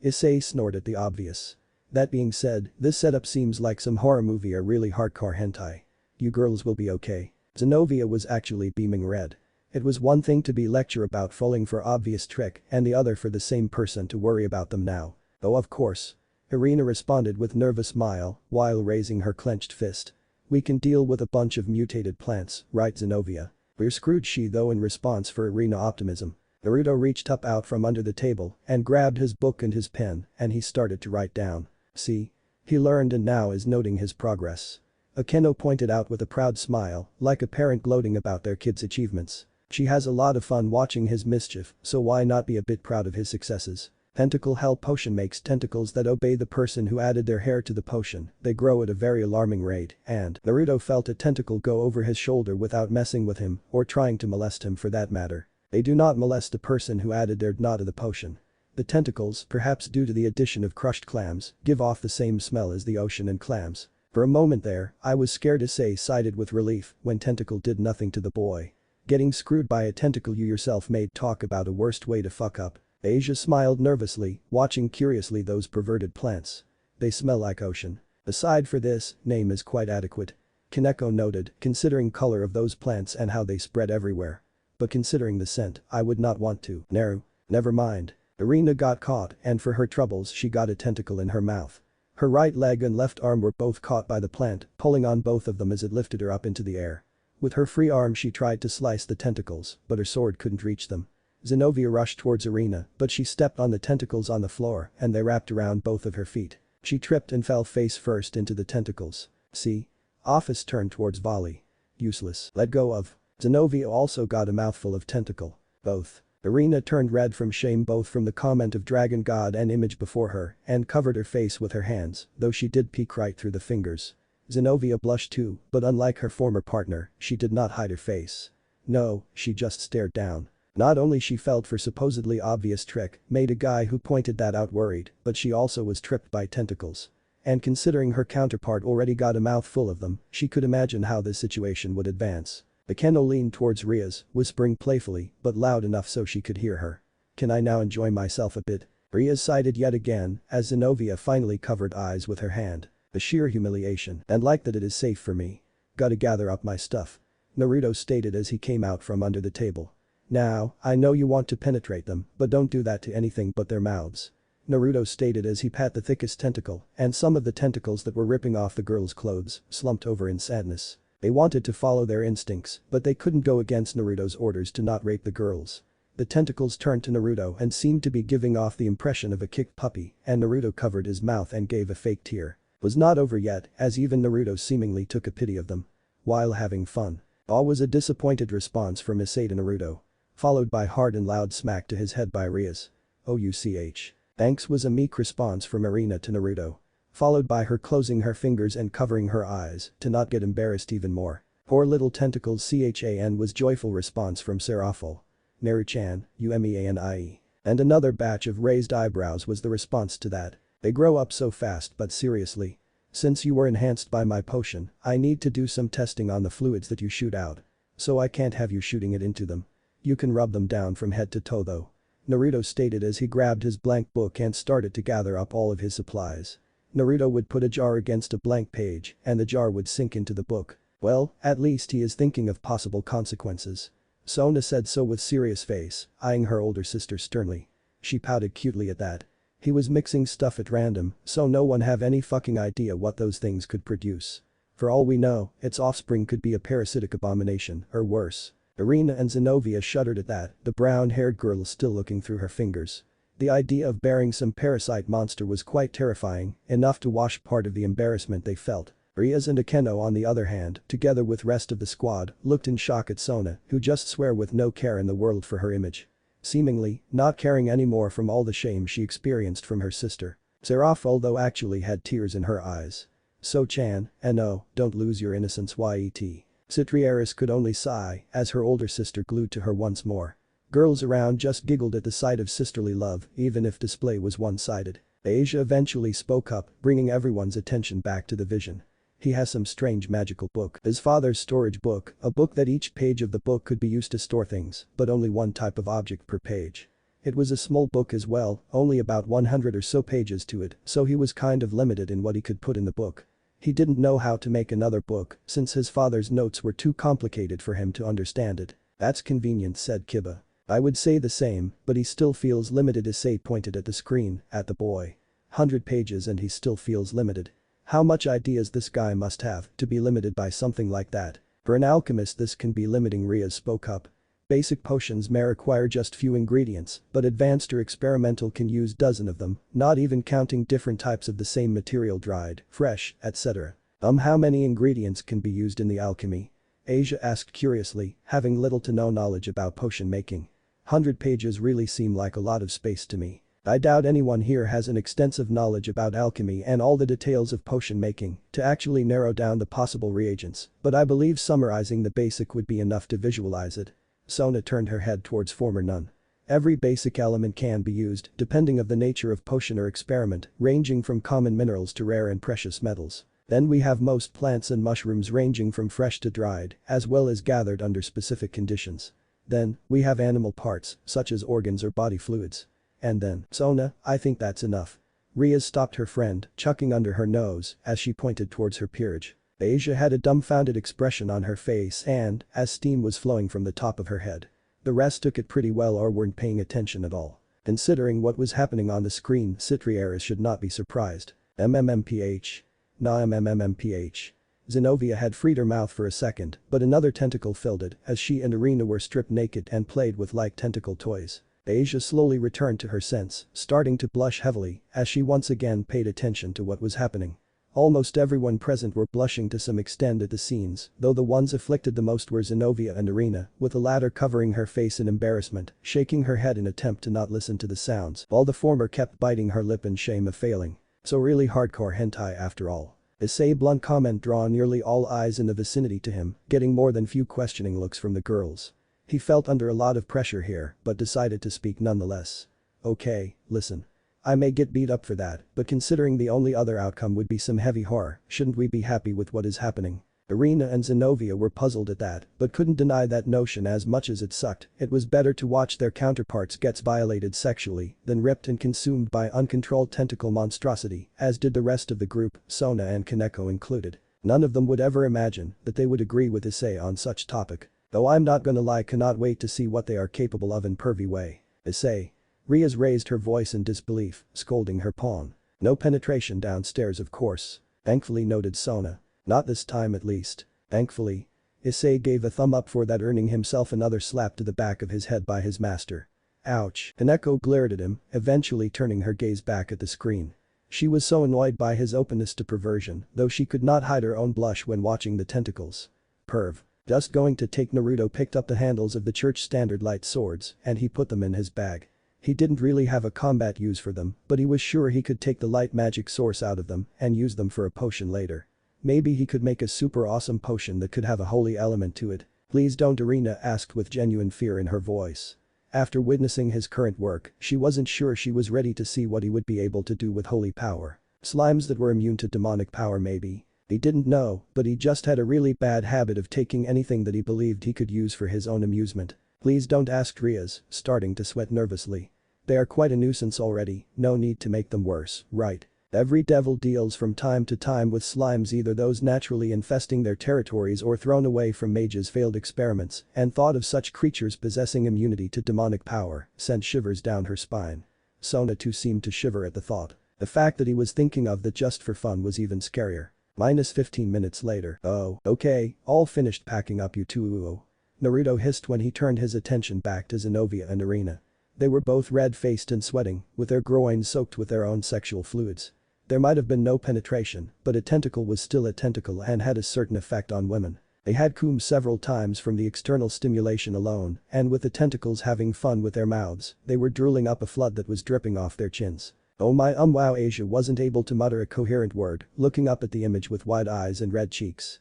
Issei snorted at the obvious. "That being said, this setup seems like some horror movie or really hardcore hentai. You girls will be okay." Zenovia was actually beaming red. It was one thing to be lecture about falling for obvious trick and the other for the same person to worry about them now. "Oh, of course." Irina responded with nervous smile while raising her clenched fist. "We can deal with a bunch of mutated plants, right Zenovia?" "We're screwed," she though in response for Irina optimism. Naruto reached up out from under the table and grabbed his book and his pen and he started to write down. "See? He learned and now is noting his progress." Akeno pointed out with a proud smile, like a parent gloating about their kid's achievements. "She has a lot of fun watching his mischief, so why not be a bit proud of his successes?" Tentacle Hell Potion makes tentacles that obey the person who added their hair to the potion. They grow at a very alarming rate and Naruto felt a tentacle go over his shoulder without messing with him or trying to molest him for that matter. They do not molest a person who added their DNA to the potion. The tentacles, perhaps due to the addition of crushed clams, give off the same smell as the ocean and clams. For a moment there, I was scared to say sighed with relief when Tentacle did nothing to the boy. Getting screwed by a tentacle you yourself made, talk about a worst way to fuck up. Asia smiled nervously, watching curiously those perverted plants. "They smell like ocean. Aside for this, name is quite adequate." Kaneko noted, considering color of those plants and how they spread everywhere. "But considering the scent, I would not want to." "Never mind." Irina got caught and for her troubles she got a tentacle in her mouth. Her right leg and left arm were both caught by the plant, pulling on both of them as it lifted her up into the air. With her free arm she tried to slice the tentacles, but her sword couldn't reach them. Zenovia rushed towards Irina, but she stepped on the tentacles on the floor and they wrapped around both of her feet. She tripped and fell face first into the tentacles. See? Office turned towards Volley. Useless. Let go of. Zenovia also got a mouthful of tentacle. Both. Irina turned red from shame both from the comment of dragon god and image before her and covered her face with her hands, though she did peek right through the fingers. Zenovia blushed too, but unlike her former partner, she did not hide her face. No, she just stared down. Not only she felt for supposedly obvious trick, made a guy who pointed that out worried, but she also was tripped by tentacles. And considering her counterpart already got a mouthful of them, she could imagine how this situation would advance. Akeno leaned towards Riaz, whispering playfully, but loud enough so she could hear her. Can I now enjoy myself a bit? Riaz sighed yet again, as Zenovia finally covered eyes with her hand. The sheer humiliation, and like that it is safe for me. Gotta gather up my stuff. Naruto stated as he came out from under the table. Now, I know you want to penetrate them, but don't do that to anything but their mouths. Naruto stated as he pat the thickest tentacle, and some of the tentacles that were ripping off the girl's clothes slumped over in sadness. They wanted to follow their instincts, but they couldn't go against Naruto's orders to not rape the girls. The tentacles turned to Naruto and seemed to be giving off the impression of a kicked puppy, and Naruto covered his mouth and gave a fake tear. Was not over yet, as even Naruto seemingly took a pity of them. While having fun. All was a disappointed response from Issei to Naruto. Followed by hard and loud smack to his head by Riaz. OUCH. Thanks was a meek response from Irina to Naruto. Followed by her closing her fingers and covering her eyes to not get embarrassed even more. Poor little tentacles CHAN was joyful response from Serafal. Naru-chan, UMEANIE. And another batch of raised eyebrows was the response to that. They grow up so fast but seriously. Since you were enhanced by my potion, I need to do some testing on the fluids that you shoot out. So I can't have you shooting it into them. You can rub them down from head to toe though. Naruto stated as he grabbed his blank book and started to gather up all of his supplies. Naruto would put a jar against a blank page and the jar would sink into the book. Well, at least he is thinking of possible consequences. Sona said so with serious face, eyeing her older sister sternly. She pouted cutely at that. He was mixing stuff at random, so no one have any fucking idea what those things could produce. For all we know, its offspring could be a parasitic abomination, or worse. Irina and Zenovia shuddered at that, the brown-haired girl still looking through her fingers. The idea of bearing some parasite monster was quite terrifying, enough to wash part of the embarrassment they felt. Riaz and Akeno on the other hand, together with rest of the squad, looked in shock at Sona, who just swear with no care in the world for her image. Seemingly, not caring anymore from all the shame she experienced from her sister. Seraph although actually had tears in her eyes. So-chan, no, don't lose your innocence yet. Citrieris could only sigh as her older sister glued to her once more. Girls around just giggled at the sight of sisterly love, even if display was one-sided. Asia eventually spoke up, bringing everyone's attention back to the vision. He has some strange magical book. His father's storage book, a book that each page of the book could be used to store things, but only one type of object per page. It was a small book as well, only about 100 or so pages to it, so he was kind of limited in what he could put in the book. He didn't know how to make another book, since his father's notes were too complicated for him to understand it. That's convenient, said Kiba. I would say the same, but he still feels limited. Issei pointed at the screen, at the boy. 100 pages and he still feels limited. How much ideas this guy must have to be limited by something like that. For an alchemist this can be limiting, Riaz spoke up. Basic potions may require just few ingredients, but advanced or experimental can use dozens of them, not even counting different types of the same material, dried, fresh, etc. How many ingredients can be used in the alchemy? Asia asked curiously, having little to no knowledge about potion making. 100 pages really seem like a lot of space to me. I doubt anyone here has an extensive knowledge about alchemy and all the details of potion making to actually narrow down the possible reagents, but I believe summarizing the basic would be enough to visualize it. Sona turned her head towards former nun. Every basic element can be used, depending of the nature of potion or experiment, ranging from common minerals to rare and precious metals. Then we have most plants and mushrooms ranging from fresh to dried, as well as gathered under specific conditions. Then, we have animal parts, such as organs or body fluids. And then, Sona, I think that's enough. Riaz stopped her friend, chucking under her nose, as she pointed towards her peerage. Asia had a dumbfounded expression on her face and, as steam was flowing from the top of her head. The rest took it pretty well or weren't paying attention at all. Considering what was happening on the screen, Citriaris should not be surprised. MMMPH. Nah MMMPH. Zenovia had freed her mouth for a second, but another tentacle filled it as she and Irina were stripped naked and played with like tentacle toys. Asia slowly returned to her sense, starting to blush heavily as she once again paid attention to what was happening. Almost everyone present were blushing to some extent at the scenes, though the ones afflicted the most were Zenovia and Irina, with the latter covering her face in embarrassment, shaking her head in attempt to not listen to the sounds, while the former kept biting her lip in shame of failing. So really hardcore hentai after all. Issei blunt comment draw nearly all eyes in the vicinity to him, getting more than few questioning looks from the girls. He felt under a lot of pressure here, but decided to speak nonetheless. Okay, listen. I may get beat up for that, but considering the only other outcome would be some heavy horror, shouldn't we be happy with what is happening? Irina and Zenovia were puzzled at that, but couldn't deny that notion as much as it sucked. It was better to watch their counterparts get violated sexually than ripped and consumed by uncontrolled tentacle monstrosity, as did the rest of the group, Sona and Kaneko included. None of them would ever imagine that they would agree with Issei on such topic. Though I'm not gonna lie, cannot wait to see what they are capable of in pervy way. Issei. Riaz raised her voice in disbelief, scolding her pawn. No penetration downstairs of course. Thankfully noted Sona. Not this time at least. Thankfully. Issei gave a thumb up for that, earning himself another slap to the back of his head by his master. Ouch. Kaneko glared at him, eventually turning her gaze back at the screen. She was so annoyed by his openness to perversion, though she could not hide her own blush when watching the tentacles. Perv. Just going to take. Naruto picked up the handles of the church standard light swords and he put them in his bag. He didn't really have a combat use for them, but he was sure he could take the light magic source out of them and use them for a potion later. Maybe he could make a super awesome potion that could have a holy element to it. Please don't, Irina asked with genuine fear in her voice. After witnessing his current work, she wasn't sure she was ready to see what he would be able to do with holy power. Slimes that were immune to demonic power maybe. He didn't know, but he just had a really bad habit of taking anything that he believed he could use for his own amusement. Please don't, asked Riaz, starting to sweat nervously. They are quite a nuisance already, no need to make them worse, right? Every devil deals from time to time with slimes, either those naturally infesting their territories or thrown away from mages' failed experiments, and thought of such creatures possessing immunity to demonic power sent shivers down her spine. Sona too seemed to shiver at the thought. The fact that he was thinking of that just for fun was even scarier. -15 minutes later. Oh, okay, all finished packing up you two. Naruto hissed when he turned his attention back to Zenovia and Irina. They were both red-faced and sweating, with their groins soaked with their own sexual fluids. There might have been no penetration, but a tentacle was still a tentacle and had a certain effect on women. They had come several times from the external stimulation alone, and with the tentacles having fun with their mouths, they were drooling up a flood that was dripping off their chins. Oh my wow, Asia wasn't able to mutter a coherent word, looking up at the image with wide eyes and red cheeks.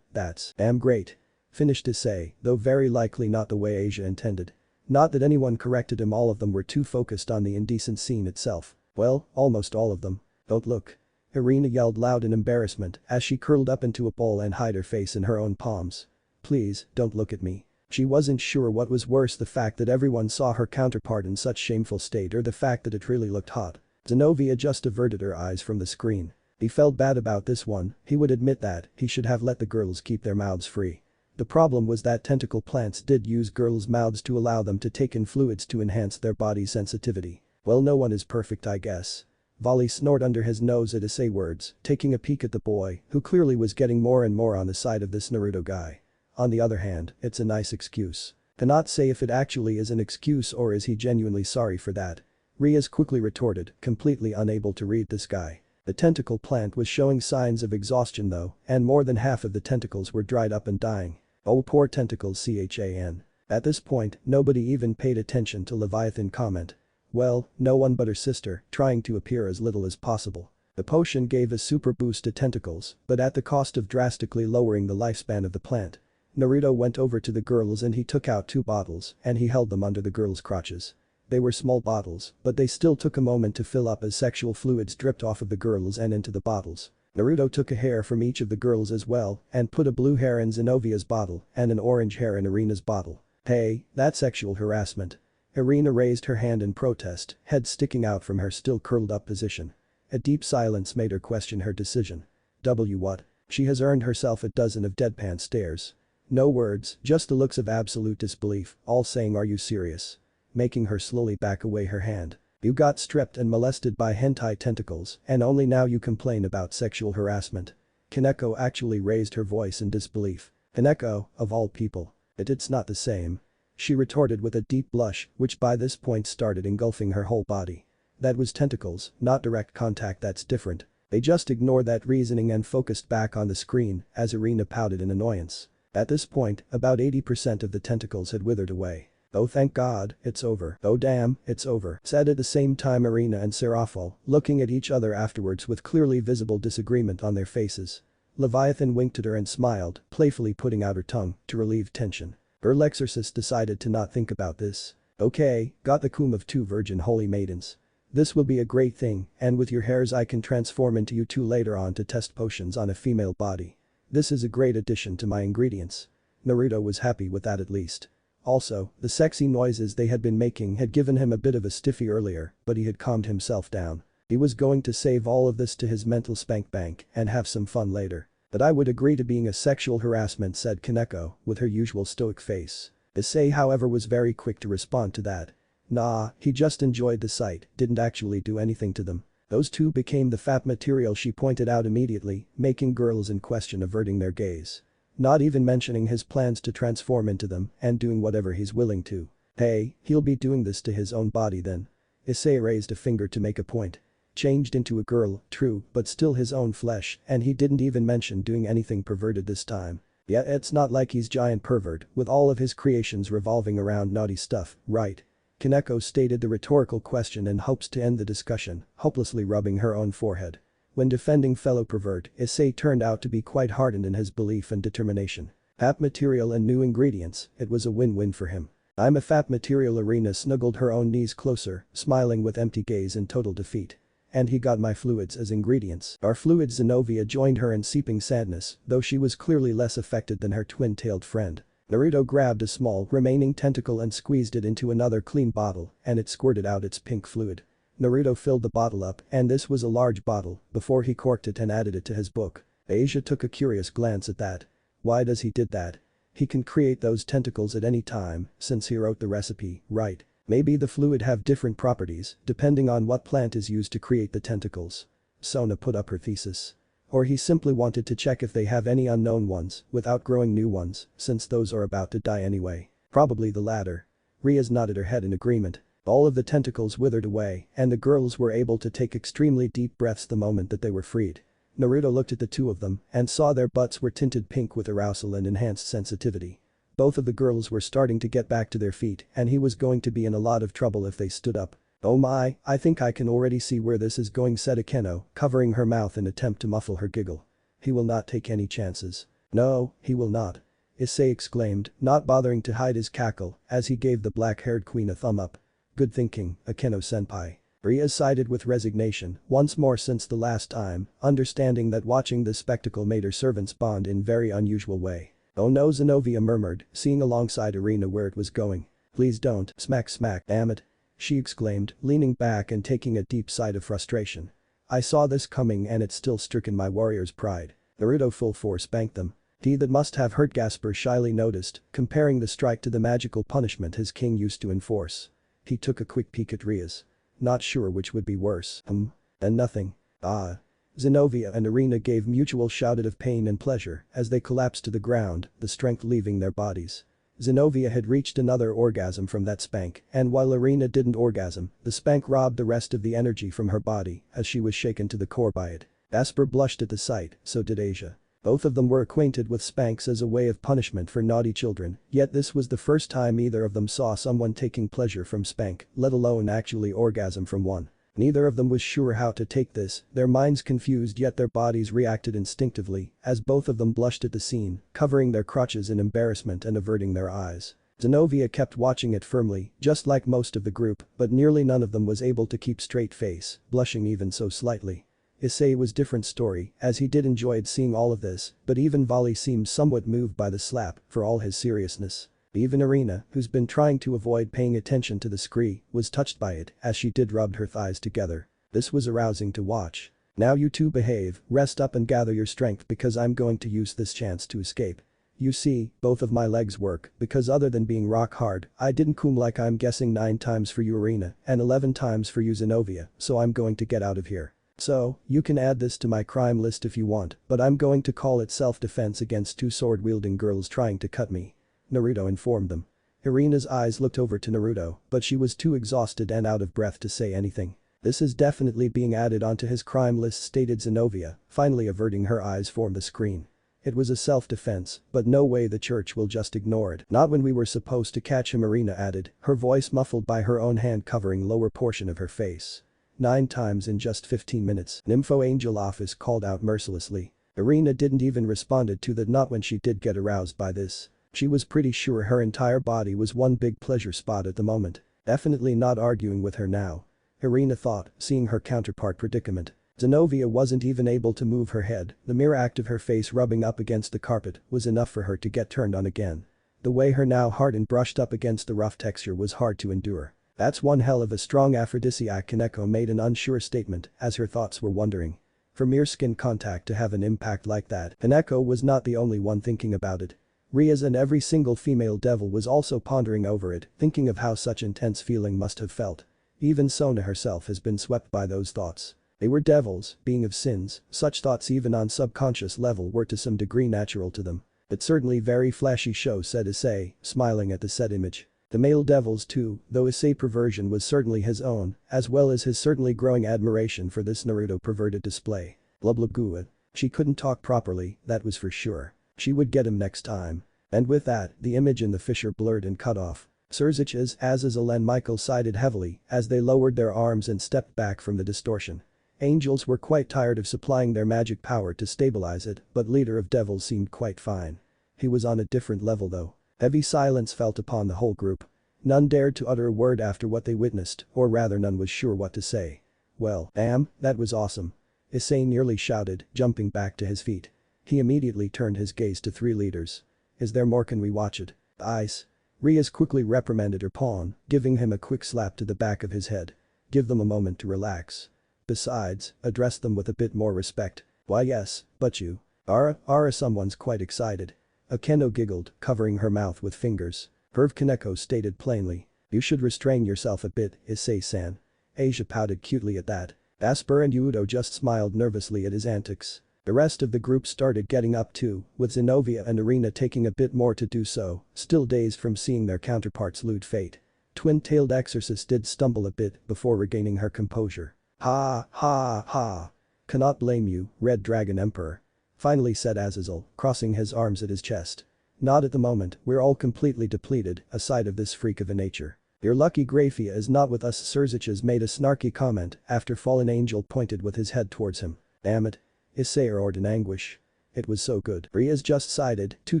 That's damn great. Finished to say, though very likely not the way Asia intended. Not that anyone corrected him, all of them were too focused on the indecent scene itself. Well, almost all of them. Don't look. Irina yelled loud in embarrassment as she curled up into a ball and hid her face in her own palms. Please, don't look at me. She wasn't sure what was worse, the fact that everyone saw her counterpart in such shameful state or the fact that it really looked hot. Zenovia just averted her eyes from the screen. He felt bad about this one, he would admit that he should have let the girls keep their mouths free. The problem was that tentacle plants did use girls' mouths to allow them to take in fluids to enhance their body sensitivity. Well, no one is perfect, I guess. Volley snored under his nose at Issei words, taking a peek at the boy, who clearly was getting more and more on the side of this Naruto guy. On the other hand, it's a nice excuse. Cannot say if it actually is an excuse or is he genuinely sorry for that. Riaz quickly retorted, completely unable to read this guy. The tentacle plant was showing signs of exhaustion though, and more than half of the tentacles were dried up and dying. Oh poor tentacles, CHAN. At this point, nobody even paid attention to Leviathan comment. Well, no one but her sister, trying to appear as little as possible. The potion gave a super boost to tentacles, but at the cost of drastically lowering the lifespan of the plant. Naruto went over to the girls and he took out 2 bottles and he held them under the girls' crotches. They were small bottles, but they still took a moment to fill up as sexual fluids dripped off of the girls and into the bottles. Naruto took a hair from each of the girls as well and put a blue hair in Zenovia's bottle and an orange hair in Irina's bottle. Hey, that's sexual harassment. Irina raised her hand in protest, head sticking out from her still curled up position. A deep silence made her question her decision. What? She has earned herself a dozen of deadpan stares. No words, just the looks of absolute disbelief, all saying, are you serious? making her slowly back away her hand. You got stripped and molested by hentai tentacles and only now you complain about sexual harassment. Kaneko actually raised her voice in disbelief. Kaneko, of all people. It's not the same. She retorted with a deep blush, which by this point started engulfing her whole body. That was tentacles, not direct contact, that's different. They just ignored that reasoning and focused back on the screen as Irina pouted in annoyance. At this point, about 80% of the tentacles had withered away. Oh thank God, it's over. Oh damn, it's over, said at the same time Irina and Serafal, looking at each other afterwards with clearly visible disagreement on their faces. Leviathan winked at her and smiled, playfully putting out her tongue to relieve tension. Her Exorcist decided to not think about this. Okay, got the cum of 2 virgin holy maidens. This will be a great thing, and with your hairs I can transform into you two later on to test potions on a female body. This is a great addition to my ingredients. Naruto was happy with that at least. Also, the sexy noises they had been making had given him a bit of a stiffy earlier, but he had calmed himself down. He was going to save all of this to his mental spank bank and have some fun later. But I would agree to being a sexual harassment, said Kaneko, with her usual stoic face. Issei however was very quick to respond to that. Nah, he just enjoyed the sight, didn't actually do anything to them. Those two became the fat material, she pointed out immediately, making girls in question averting their gaze. Not even mentioning his plans to transform into them and doing whatever he's willing to. Hey, he'll be doing this to his own body then. Issei raised a finger to make a point. Changed into a girl, true, but still his own flesh, and he didn't even mention doing anything perverted this time. Yeah, it's not like he's giant pervert with all of his creations revolving around naughty stuff, right? Kaneko stated the rhetorical question in hopes to end the discussion, hopelessly rubbing her own forehead. When defending fellow pervert, Issei turned out to be quite hardened in his belief and determination. Fat material and new ingredients, it was a win-win for him. I'm a fat material. Irina snuggled her own knees closer, smiling with empty gaze in total defeat. And he got my fluids as ingredients. Our fluids. Zenovia joined her in seeping sadness, though she was clearly less affected than her twin-tailed friend. Naruto grabbed a small remaining tentacle and squeezed it into another clean bottle, and it squirted out its pink fluid. Naruto filled the bottle up, and this was a large bottle, before he corked it and added it to his book. Asia took a curious glance at that. Why does he did that? He can create those tentacles at any time, since he wrote the recipe, right? Maybe the fluid have different properties, depending on what plant is used to create the tentacles. Sona put up her thesis. Or he simply wanted to check if they have any unknown ones, without growing new ones, since those are about to die anyway. Probably the latter. Riaz nodded her head in agreement. All of the tentacles withered away, and the girls were able to take extremely deep breaths the moment that they were freed. Naruto looked at the two of them and saw their butts were tinted pink with arousal and enhanced sensitivity. Both of the girls were starting to get back to their feet and he was going to be in a lot of trouble if they stood up. Oh my, I think I can already see where this is going, said Akeno, covering her mouth in attempt to muffle her giggle. He will not take any chances. No, he will not. Issei exclaimed, not bothering to hide his cackle as he gave the black-haired queen a thumb up. Good thinking, Akeno-senpai. Ria sided with resignation once more since the last time, understanding that watching this spectacle made her servants bond in very unusual way. Oh no, Zenovia murmured, seeing alongside Irina where it was going. Please don't, smack smack, damn it. She exclaimed, leaning back and taking a deep sigh of frustration. I saw this coming and it's still stricken my warrior's pride. Naruto full force spanked them. That must have hurt, Gasper shyly noticed, comparing the strike to the magical punishment his king used to enforce. He took a quick peek at Riaz. Not sure which would be worse. And nothing. Ah. Zenovia and Irina gave mutual shouted of pain and pleasure as they collapsed to the ground, the strength leaving their bodies. Zenovia had reached another orgasm from that spank, and while Irina didn't orgasm, the spank robbed the rest of the energy from her body as she was shaken to the core by it. Asper blushed at the sight, so did Asia. Both of them were acquainted with spanks as a way of punishment for naughty children, yet this was the first time either of them saw someone taking pleasure from spank, let alone actually orgasm from one. Neither of them was sure how to take this, their minds confused yet their bodies reacted instinctively as both of them blushed at the scene, covering their crotches in embarrassment and averting their eyes. Zenovia kept watching it firmly, just like most of the group, but nearly none of them was able to keep straight face, blushing even so slightly. Issei was different story, as he did enjoyed seeing all of this, but even Vali seemed somewhat moved by the slap, for all his seriousness. Even Irina, who's been trying to avoid paying attention to the scree, was touched by it as she did rubbed her thighs together. This was arousing to watch. Now you two behave, rest up and gather your strength because I'm going to use this chance to escape. You see, both of my legs work, because other than being rock hard, I didn't cum like I'm guessing 9 times for you Arena and 11 times for you Zenovia, so I'm going to get out of here. So, you can add this to my crime list if you want, but I'm going to call it self-defense against 2 sword-wielding girls trying to cut me. Naruto informed them. Irina's eyes looked over to Naruto, but she was too exhausted and out of breath to say anything. This is definitely being added onto his crime list, stated Zenovia, finally averting her eyes from the screen. It was a self-defense, but no way the church will just ignore it. Not when we were supposed to catch him, Irina added, her voice muffled by her own hand covering lower portion of her face. 9 times in just 15 minutes, Nympho Angel Office called out mercilessly. Irina didn't even responded to that, not when she did get aroused by this. She was pretty sure her entire body was one big pleasure spot at the moment. Definitely not arguing with her now. Irina thought, seeing her counterpart predicament. Zenovia wasn't even able to move her head, the mere act of her face rubbing up against the carpet was enough for her to get turned on again. The way her now hardened brushed up against the rough texture was hard to endure. That's one hell of a strong aphrodisiac, Kaneko made an unsure statement as her thoughts were wandering. For mere skin contact to have an impact like that, Kaneko was not the only one thinking about it. Rias and every single female devil was also pondering over it, thinking of how such intense feeling must have felt. Even Sona herself has been swept by those thoughts. They were devils, being of sins, such thoughts even on subconscious level were to some degree natural to them. But certainly very flashy show, said Issei, smiling at the set image. The male devils too, though Issei perversion was certainly his own, as well as his certainly growing admiration for this Naruto perverted display. Blublagua. She couldn't talk properly, that was for sure. She would get him next time. And with that, the image in the fissure blurred and cut off. Surzich's, Azazel and Michael sighed heavily as they lowered their arms and stepped back from the distortion. Angels were quite tired of supplying their magic power to stabilize it, but leader of devils seemed quite fine. He was on a different level though. Heavy silence fell upon the whole group. None dared to utter a word after what they witnessed, or rather none was sure what to say. Well, damn, that was awesome. Issei nearly shouted, jumping back to his feet. He immediately turned his gaze to 3 leaders. Is there more? Can we watch it? Ice. Rias quickly reprimanded her pawn, giving him a quick slap to the back of his head. Give them a moment to relax. Besides, address them with a bit more respect. Why yes, but you. Ara someone's quite excited. Akeno giggled, covering her mouth with fingers. Perv Kaneko stated plainly. You should restrain yourself a bit, Issei-san. Asia pouted cutely at that. Asper and Yudo just smiled nervously at his antics. The rest of the group started getting up too, with Zenovia and Irina taking a bit more to do so, still dazed from seeing their counterparts lose fate. Twin-tailed Exorcist did stumble a bit before regaining her composure. Ha ha ha. Cannot blame you, Red Dragon Emperor. Finally said Azazel, crossing his arms at his chest. Not at the moment, we're all completely depleted, aside of this freak of a nature. Your lucky Grafia is not with us. Surzich's made a snarky comment after Fallen Angel pointed with his head towards him. Damn it. Issei roared in anguish. It was so good. Rias just sighed, too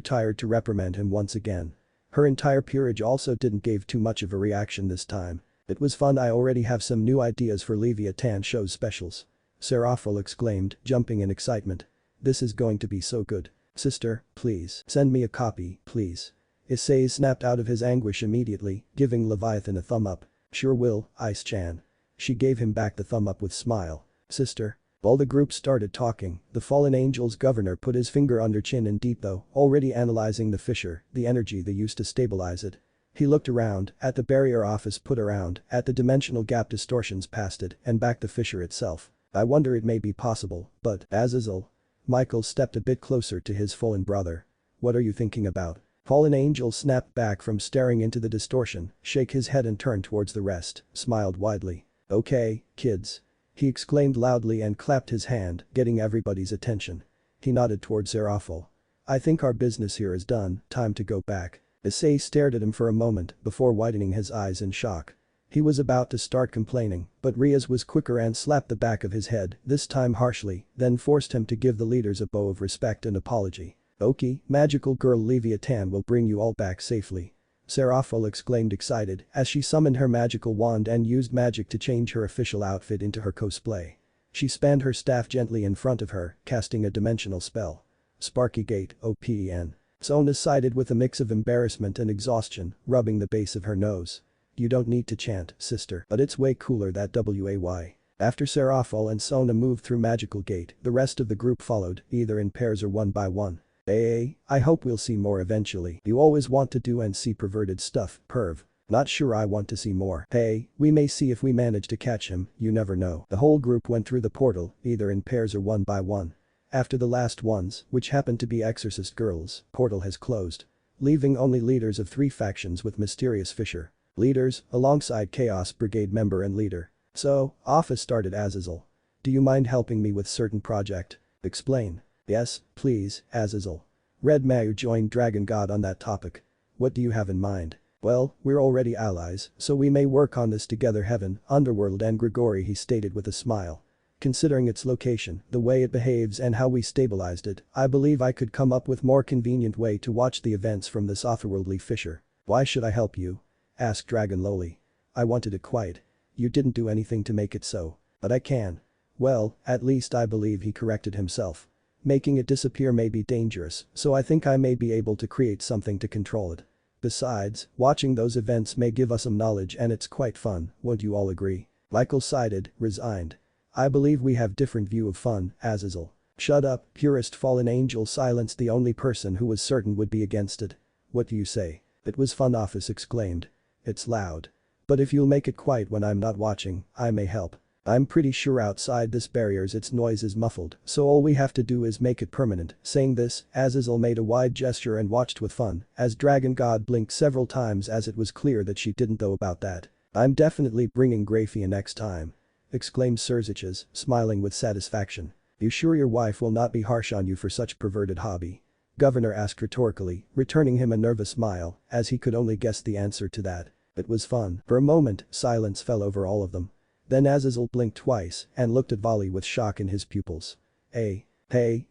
tired to reprimand him once again. Her entire peerage also didn't give too much of a reaction this time. It was fun. I already have some new ideas for Leviathan show's specials. Seraphil exclaimed, jumping in excitement. This is going to be so good. Sister, please, send me a copy, please. Issei snapped out of his anguish immediately, giving Leviathan a thumb up. Sure will, Ice-chan. She gave him back the thumb up with smile. Sister. While the group started talking, the Fallen Angel's governor put his finger under chin and deep though, already analyzing the fissure, the energy they used to stabilize it. He looked around, at the barrier office put around, at the dimensional gap distortions past it, and back the fissure itself. I wonder it may be possible, but, Azazel. Michael stepped a bit closer to his fallen brother. What are you thinking about? Fallen Angel snapped back from staring into the distortion, shook his head and turned towards the rest, smiled widely. Okay, kids. He exclaimed loudly and clapped his hand, getting everybody's attention. He nodded towards Seraphil. I think our business here is done, time to go back. Issei stared at him for a moment before widening his eyes in shock. He was about to start complaining, but Rias was quicker and slapped the back of his head, this time harshly, then forced him to give the leaders a bow of respect and apology. Oki, magical girl Leviathan will bring you all back safely. Seraphil exclaimed excited as she summoned her magical wand and used magic to change her official outfit into her cosplay. She spanned her staff gently in front of her, casting a dimensional spell. Sparky Gate, OPEN. Sona sighed with a mix of embarrassment and exhaustion, rubbing the base of her nose. You don't need to chant, sister, but it's way cooler that way. After Seraphil and Sona moved through Magical Gate, the rest of the group followed, either in pairs or one by one. Hey, I hope we'll see more eventually. You always want to do and see perverted stuff, perv. Not sure I want to see more. Hey, we may see if we manage to catch him, you never know. The whole group went through the portal, either in pairs or one by one. After the last ones, which happened to be Exorcist girls, portal has closed. Leaving only leaders of 3 factions with Mysterious Fisher. Leaders, alongside Chaos Brigade member and leader. So, office started Azazel. Do you mind helping me with certain project? Explain. Yes, please, Azazel. Red Mayu joined Dragon God on that topic. What do you have in mind? Well, we're already allies, so we may work on this together. Heaven, Underworld and Grigori, he stated with a smile. Considering its location, the way it behaves and how we stabilized it, I believe I could come up with more convenient way to watch the events from this otherworldly fissure. Why should I help you? Asked Dragon lowly. I wanted it quiet. You didn't do anything to make it so. But I can. Well, at least I believe, he corrected himself. Making it disappear may be dangerous, so I think I may be able to create something to control it. Besides, watching those events may give us some knowledge and it's quite fun, won't you all agree? Michael sighed, resigned. I believe we have different view of fun, Azazel. Shut up, purest fallen angel silenced the only person who was certain would be against it. What do you say? It was fun, Office exclaimed. It's loud. But if you'll make it quiet when I'm not watching, I may help. I'm pretty sure outside this barriers its noise is muffled, so all we have to do is make it permanent. Saying this, Azazel made a wide gesture and watched with fun as Dragon God blinked several times as it was clear that she didn't know about that. I'm definitely bringing Graphia next time. Exclaimed Surziches, smiling with satisfaction. You sure your wife will not be harsh on you for such perverted hobby? Governor asked rhetorically, returning him a nervous smile as he could only guess the answer to that. It was fun. For a moment, silence fell over all of them. Then Azazel blinked twice and looked at Volley with shock in his pupils. Hey,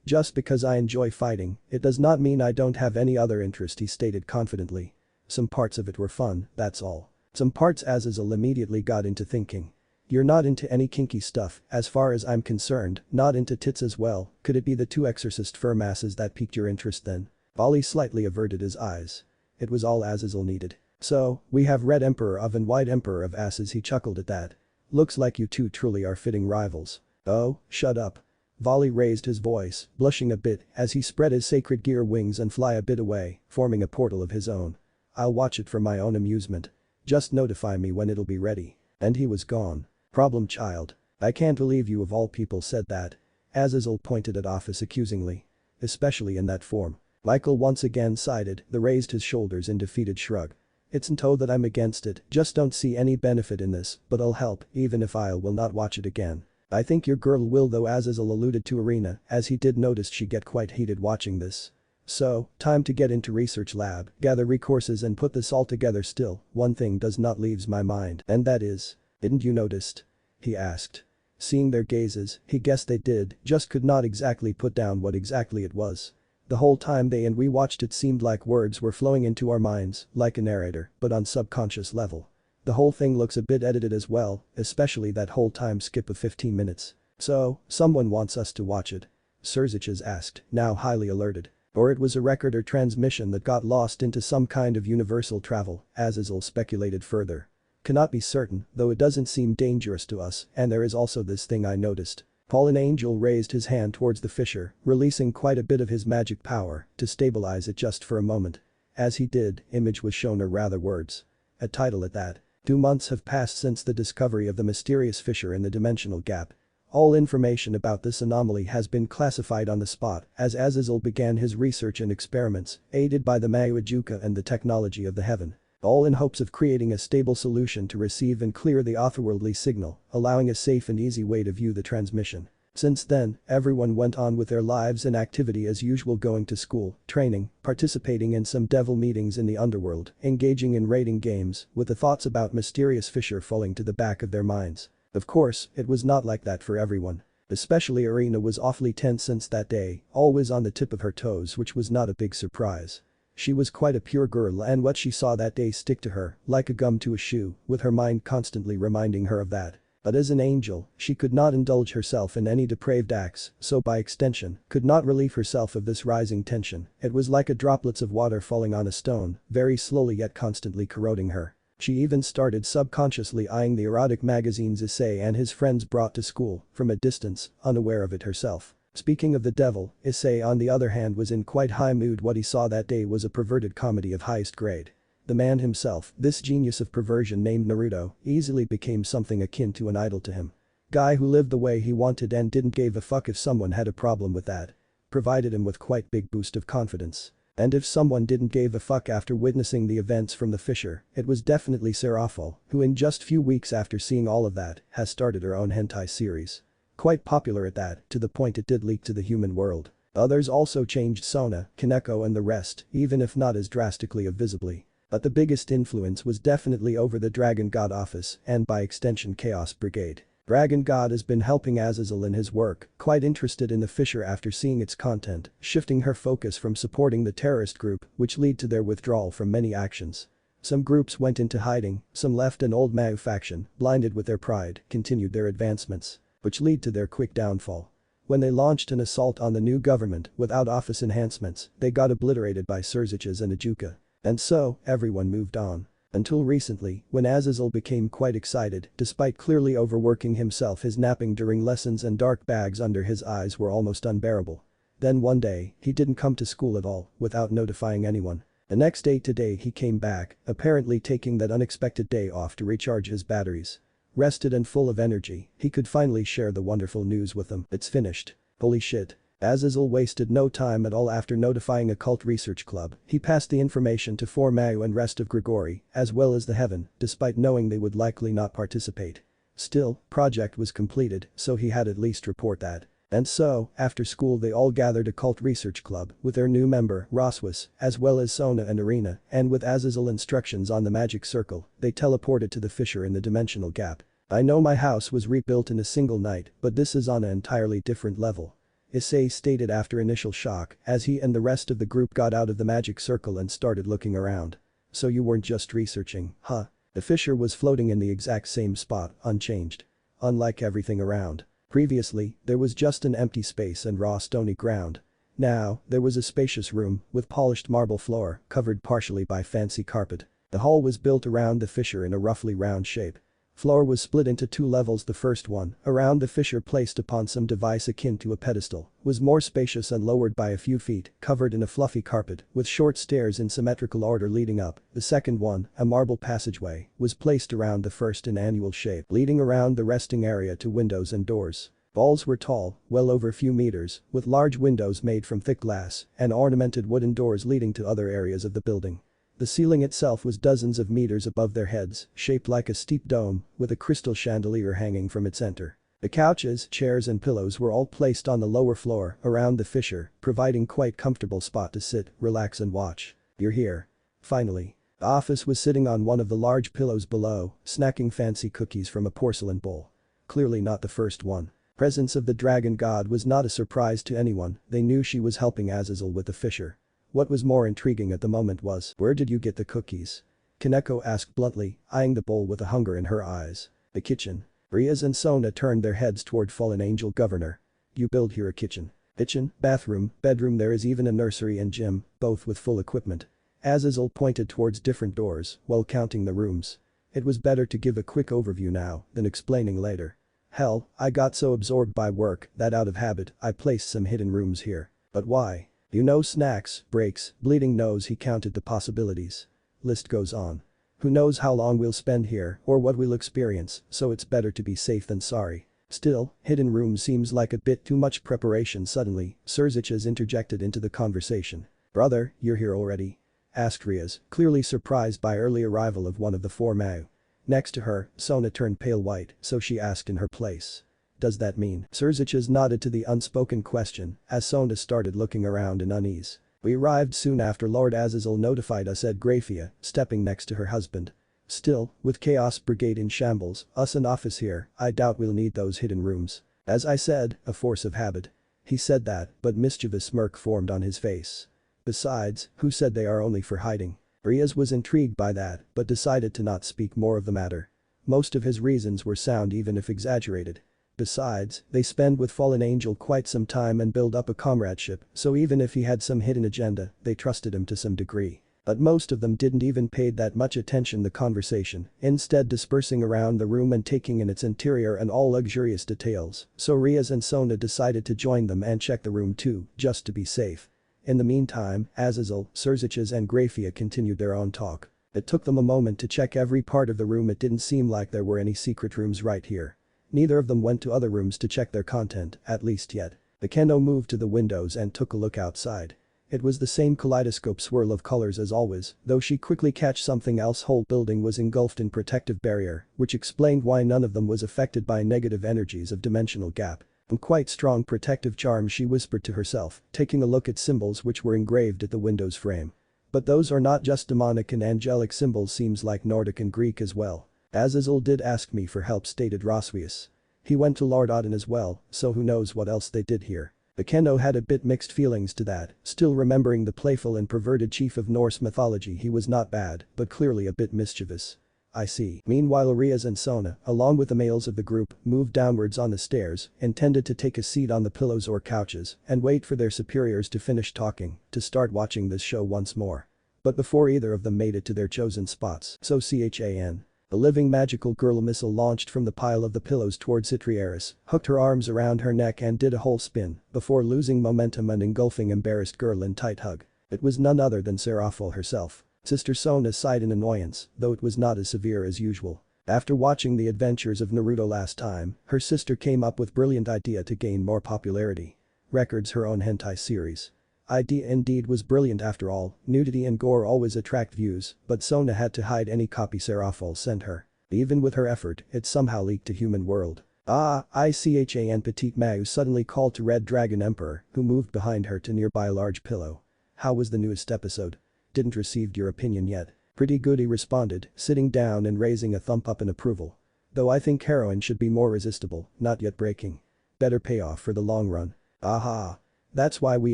just because I enjoy fighting, it does not mean I don't have any other interest, he stated confidently. Some parts of it were fun, that's all. Some parts. Azazel immediately got into thinking. You're not into any kinky stuff, as far as I'm concerned, not into tits as well. Could it be the 2 exorcist fur masses that piqued your interest then? Volley slightly averted his eyes. It was all Azazel needed. So, we have Red Emperor of and White Emperor of Asses, he chuckled at that. Looks like you two truly are fitting rivals. Oh, shut up. Volley raised his voice, blushing a bit as he spread his sacred gear wings and fly a bit away, forming a portal of his own. I'll watch it for my own amusement. Just notify me when it'll be ready. And he was gone. Problem child. I can't believe you of all people said that. Azazel pointed at Office accusingly. Especially in that form. Michael once again sighed, raised his shoulders in defeated shrug. It's not that I'm against it, just don't see any benefit in this, but I'll help, even if I will not watch it again. I think your girl will though, Azazel alluded to Arena, as he did notice she get quite heated watching this. So, time to get into research lab, gather recourses and put this all together. Still, one thing does not leaves my mind, and that is, didn't you noticed? He asked. Seeing their gazes, he guessed they did, just could not exactly put down what exactly it was. The whole time they and we watched it seemed like words were flowing into our minds, like a narrator, but on subconscious level. The whole thing looks a bit edited as well, especially that whole time skip of 15 minutes. So, someone wants us to watch it? Surziches asked, now highly alerted. Or it was a record or transmission that got lost into some kind of universal travel, Azazel speculated further. Cannot be certain, though it doesn't seem dangerous to us, and there is also this thing I noticed. Fallen Angel raised his hand towards the fissure, releasing quite a bit of his magic power to stabilize it just for a moment. As he did, image was shown, or rather words. A title at that. 2 months have passed since the discovery of the mysterious fissure in the dimensional gap. All information about this anomaly has been classified on the spot as Azazel began his research and experiments, aided by the Mayu and the technology of the heaven. All in hopes of creating a stable solution to receive and clear the otherworldly signal, allowing a safe and easy way to view the transmission. Since then, everyone went on with their lives and activity as usual, going to school, training, participating in some devil meetings in the underworld, engaging in raiding games, with the thoughts about mysterious fissure falling to the back of their minds. Of course, it was not like that for everyone. Especially Arena was awfully tense since that day, always on the tip of her toes, which was not a big surprise. She was quite a pure girl and what she saw that day stick to her, like a gum to a shoe, with her mind constantly reminding her of that. But as an angel, she could not indulge herself in any depraved acts, so by extension, could not relieve herself of this rising tension. It was like a droplets of water falling on a stone, very slowly yet constantly corroding her. She even started subconsciously eyeing the erotic magazines Issei and his friends brought to school, from a distance, unaware of it herself. Speaking of the devil, Issei on the other hand was in quite high mood. What he saw that day was a perverted comedy of highest grade. The man himself, this genius of perversion named Naruto, easily became something akin to an idol to him. Guy who lived the way he wanted and didn't give a fuck if someone had a problem with that. Provided him with quite big boost of confidence. And if someone didn't give a fuck after witnessing the events from the fissure, it was definitely Serafal, who in just few weeks after seeing all of that, has started her own hentai series. Quite popular at that, to the point it did leak to the human world. Others also changed Sona, Kaneko and the rest, even if not as drastically or visibly. But the biggest influence was definitely over the Dragon God office and by extension Chaos Brigade. Dragon God has been helping Azazel in his work, quite interested in the fissure after seeing its content, shifting her focus from supporting the terrorist group, which lead to their withdrawal from many actions. Some groups went into hiding, some left an old Mao faction, blinded with their pride, continued their advancements, which lead to their quick downfall. When they launched an assault on the new government without office enhancements, they got obliterated by Surziches and Ajuka. And so, everyone moved on. Until recently, when Azazel became quite excited, despite clearly overworking himself, his napping during lessons and dark bags under his eyes were almost unbearable. Then one day, he didn't come to school at all, without notifying anyone. The next day today he came back, apparently taking that unexpected day off to recharge his batteries. Rested and full of energy, he could finally share the wonderful news with them. It's finished. Holy shit. Azazel wasted no time at all after notifying a cult research club. He passed the information to Formao and rest of Grigori, as well as the Heaven, despite knowing they would likely not participate. Still, project was completed, so he had at least report that. And so, after school they all gathered a cult research club with their new member, Roswas, as well as Sona and Arena, and with Azazel instructions on the magic circle, they teleported to the fissure in the dimensional gap. I know my house was rebuilt in a single night, but this is on an entirely different level. Issei stated after initial shock as he and the rest of the group got out of the magic circle and started looking around. So you weren't just researching, huh? The fissure was floating in the exact same spot, unchanged. Unlike everything around. Previously, there was just an empty space and raw stony ground. Now, there was a spacious room with polished marble floor covered partially by fancy carpet. The hall was built around the fissure in a roughly round shape. Floor was split into two levels. The first one, around the fissure placed upon some device akin to a pedestal, was more spacious and lowered by a few feet, covered in a fluffy carpet, with short stairs in symmetrical order leading up. The second one, a marble passageway, was placed around the first in annual shape, leading around the resting area to windows and doors. Walls were tall, well over a few meters, with large windows made from thick glass, and ornamented wooden doors leading to other areas of the building. The ceiling itself was dozens of meters above their heads, shaped like a steep dome, with a crystal chandelier hanging from its center. The couches, chairs and pillows were all placed on the lower floor, around the fissure, providing quite comfortable spot to sit, relax and watch. You're here. Finally. The office was sitting on one of the large pillows below, snacking fancy cookies from a porcelain bowl. Clearly not the first one. Presence of the dragon god was not a surprise to anyone, they knew she was helping Azazel with the fissure. What was more intriguing at the moment was, where did you get the cookies? Kaneko asked bluntly, eyeing the bowl with a hunger in her eyes. The kitchen. Riaz and Sona turned their heads toward Fallen Angel Governor. You build here a kitchen. Kitchen, bathroom, bedroom, there is even a nursery and gym, both with full equipment. Azazel pointed towards different doors while counting the rooms. It was better to give a quick overview now than explaining later. Hell, I got so absorbed by work that out of habit I placed some hidden rooms here. But why? You know, snacks, breaks, bleeding nose. He counted the possibilities. List goes on. Who knows how long we'll spend here or what we'll experience, so it's better to be safe than sorry. Still, hidden room seems like a bit too much preparation. Suddenly, Surziches interjected into the conversation. Brother, you're here already? Asked Riaz, clearly surprised by early arrival of one of the four Mao. Next to her, Sona turned pale white, so she asked in her place. Does that mean? Surziches nodded to the unspoken question as Sona started looking around in unease. We arrived soon after Lord Azazel notified us, said Grafia, stepping next to her husband. Still, with Chaos Brigade in shambles, us and office here, I doubt we'll need those hidden rooms. As I said, a force of habit. He said that, but mischievous smirk formed on his face. Besides, who said they are only for hiding? Riaz was intrigued by that, but decided to not speak more of the matter. Most of his reasons were sound even if exaggerated. Besides, they spend with Fallen Angel quite some time and build up a comradeship, so even if he had some hidden agenda, they trusted him to some degree. But most of them didn't even pay that much attention to the conversation, instead dispersing around the room and taking in its interior and all luxurious details, so Riaz and Sona decided to join them and check the room too, just to be safe. In the meantime, Azazel, Surziches and Grafia continued their own talk. It took them a moment to check every part of the room. It didn't seem like there were any secret rooms right here. Neither of them went to other rooms to check their content, at least yet. The Kendo moved to the windows and took a look outside. It was the same kaleidoscope swirl of colors as always, though she quickly catch something else. Whole building was engulfed in protective barrier, which explained why none of them was affected by negative energies of dimensional gap. And quite strong protective charm, she whispered to herself, taking a look at symbols which were engraved at the window's frame. But those are not just demonic and angelic symbols, seems like Nordic and Greek as well. Azazel did ask me for help, stated Roswius. He went to Lord Odin as well, so who knows what else they did here. The Kendo had a bit mixed feelings to that, still remembering the playful and perverted chief of Norse mythology. He was not bad, but clearly a bit mischievous. I see. Meanwhile, Riaz and Sona, along with the males of the group, moved downwards on the stairs, intended to take a seat on the pillows or couches and wait for their superiors to finish talking to start watching this show once more. But before either of them made it to their chosen spots, so Chan. The living magical girl missile launched from the pile of the pillows towards Citrieris, hooked her arms around her neck and did a whole spin before losing momentum and engulfing embarrassed girl in tight hug. It was none other than Seraphil herself. Sister Sona sighed in annoyance, though it was not as severe as usual. After watching the adventures of Naruto last time, her sister came up with brilliant idea to gain more popularity. Records her own hentai series. Idea indeed was brilliant. After all, nudity and gore always attract views, but Sona had to hide any copy Seraphil sent her. Even with her effort, it somehow leaked to human world. Ichan Petite Mau suddenly called to Red Dragon Emperor, who moved behind her to nearby large pillow. How was the newest episode? Didn't received your opinion yet. Pretty good, he responded, sitting down and raising a thumb up in approval. Though I think heroin should be more resistible, not yet breaking. Better payoff for the long run. Aha. That's why we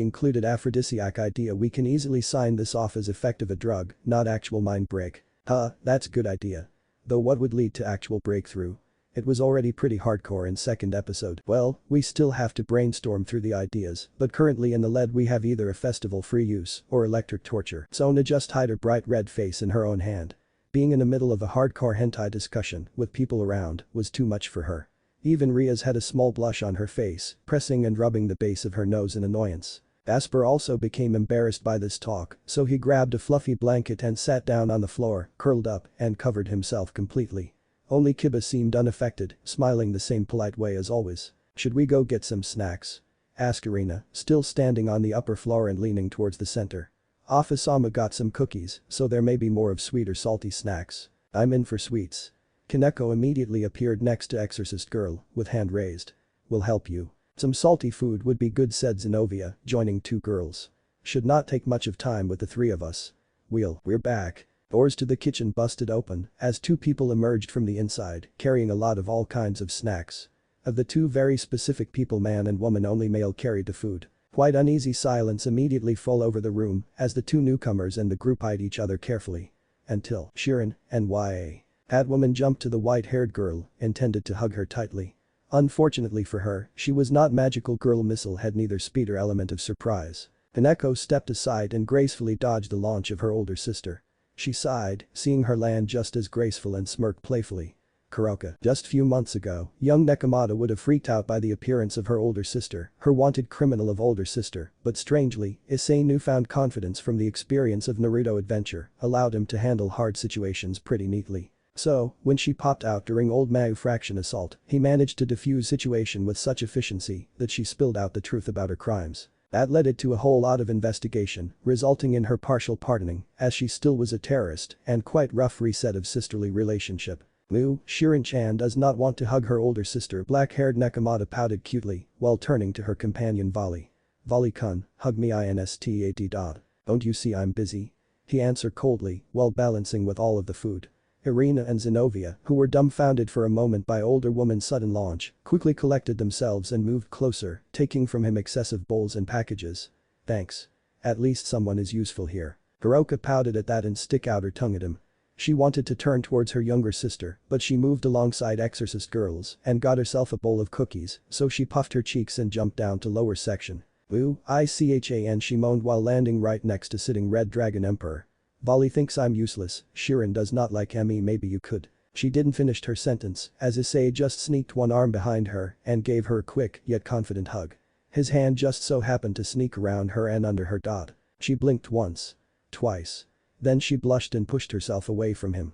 included aphrodisiac idea. We can easily sign this off as effective a drug, not actual mind break. That's good idea. Though what would lead to actual breakthrough? It was already pretty hardcore in second episode. Well, we still have to brainstorm through the ideas, but currently in the lead we have either a festival free use or electric torture. Sona just hid her bright red face in her own hand. Being in the middle of a hardcore hentai discussion with people around was too much for her. Even Riaz had a small blush on her face, pressing and rubbing the base of her nose in annoyance. Asper also became embarrassed by this talk, so he grabbed a fluffy blanket and sat down on the floor, curled up, and covered himself completely. Only Kiba seemed unaffected, smiling the same polite way as always. Should we go get some snacks? Asked Irina, still standing on the upper floor and leaning towards the center. Office-sama got some cookies, so there may be more of sweet or salty snacks. I'm in for sweets. Kaneko immediately appeared next to Exorcist girl, with hand raised. We'll help you. Some salty food would be good, said Zenovia, joining two girls. Should not take much of time with the three of us. We're back. Doors to the kitchen busted open as two people emerged from the inside, carrying a lot of all kinds of snacks. Of the two very specific people, man and woman, only male carried the food. Quite uneasy silence immediately fell over the room as the two newcomers and the group eyed each other carefully. Until Shirin and YA. Catwoman jumped to the white-haired girl, intended to hug her tightly. Unfortunately for her, she was not magical. Girl missile had neither speed or element of surprise. Kaneko stepped aside and gracefully dodged the launch of her older sister. She sighed, seeing her land just as graceful, and smirked playfully. Kuroka. Just few months ago, young Nekomata would have freaked out by the appearance of her older sister, her wanted criminal of older sister, but strangely, Issei's newfound confidence from the experience of Naruto adventure allowed him to handle hard situations pretty neatly. So, when she popped out during Old Mau fraction assault, he managed to defuse situation with such efficiency that she spilled out the truth about her crimes. That led it to a whole lot of investigation, resulting in her partial pardoning, as she still was a terrorist, and quite rough reset of sisterly relationship. Shirin-chan does not want to hug her older sister. Black-haired Nekomata pouted cutely, while turning to her companion Vali. Vali-kun, hug me instead. Don't you see I'm busy? He answered coldly, while balancing with all of the food. Irina and Zenovia, who were dumbfounded for a moment by older woman's sudden launch, quickly collected themselves and moved closer, taking from him excessive bowls and packages. Thanks. At least someone is useful here. Hiroka pouted at that and stick out her tongue at him. She wanted to turn towards her younger sister, but she moved alongside Exorcist girls and got herself a bowl of cookies, so she puffed her cheeks and jumped down to lower section. Ichan, she moaned while landing right next to sitting Red Dragon Emperor. Volley thinks I'm useless, Shirin does not like me, maybe you could. She didn't finish her sentence as Issei just sneaked one arm behind her and gave her a quick yet confident hug. His hand just so happened to sneak around her and under her dot. She blinked once. Twice. Then she blushed and pushed herself away from him.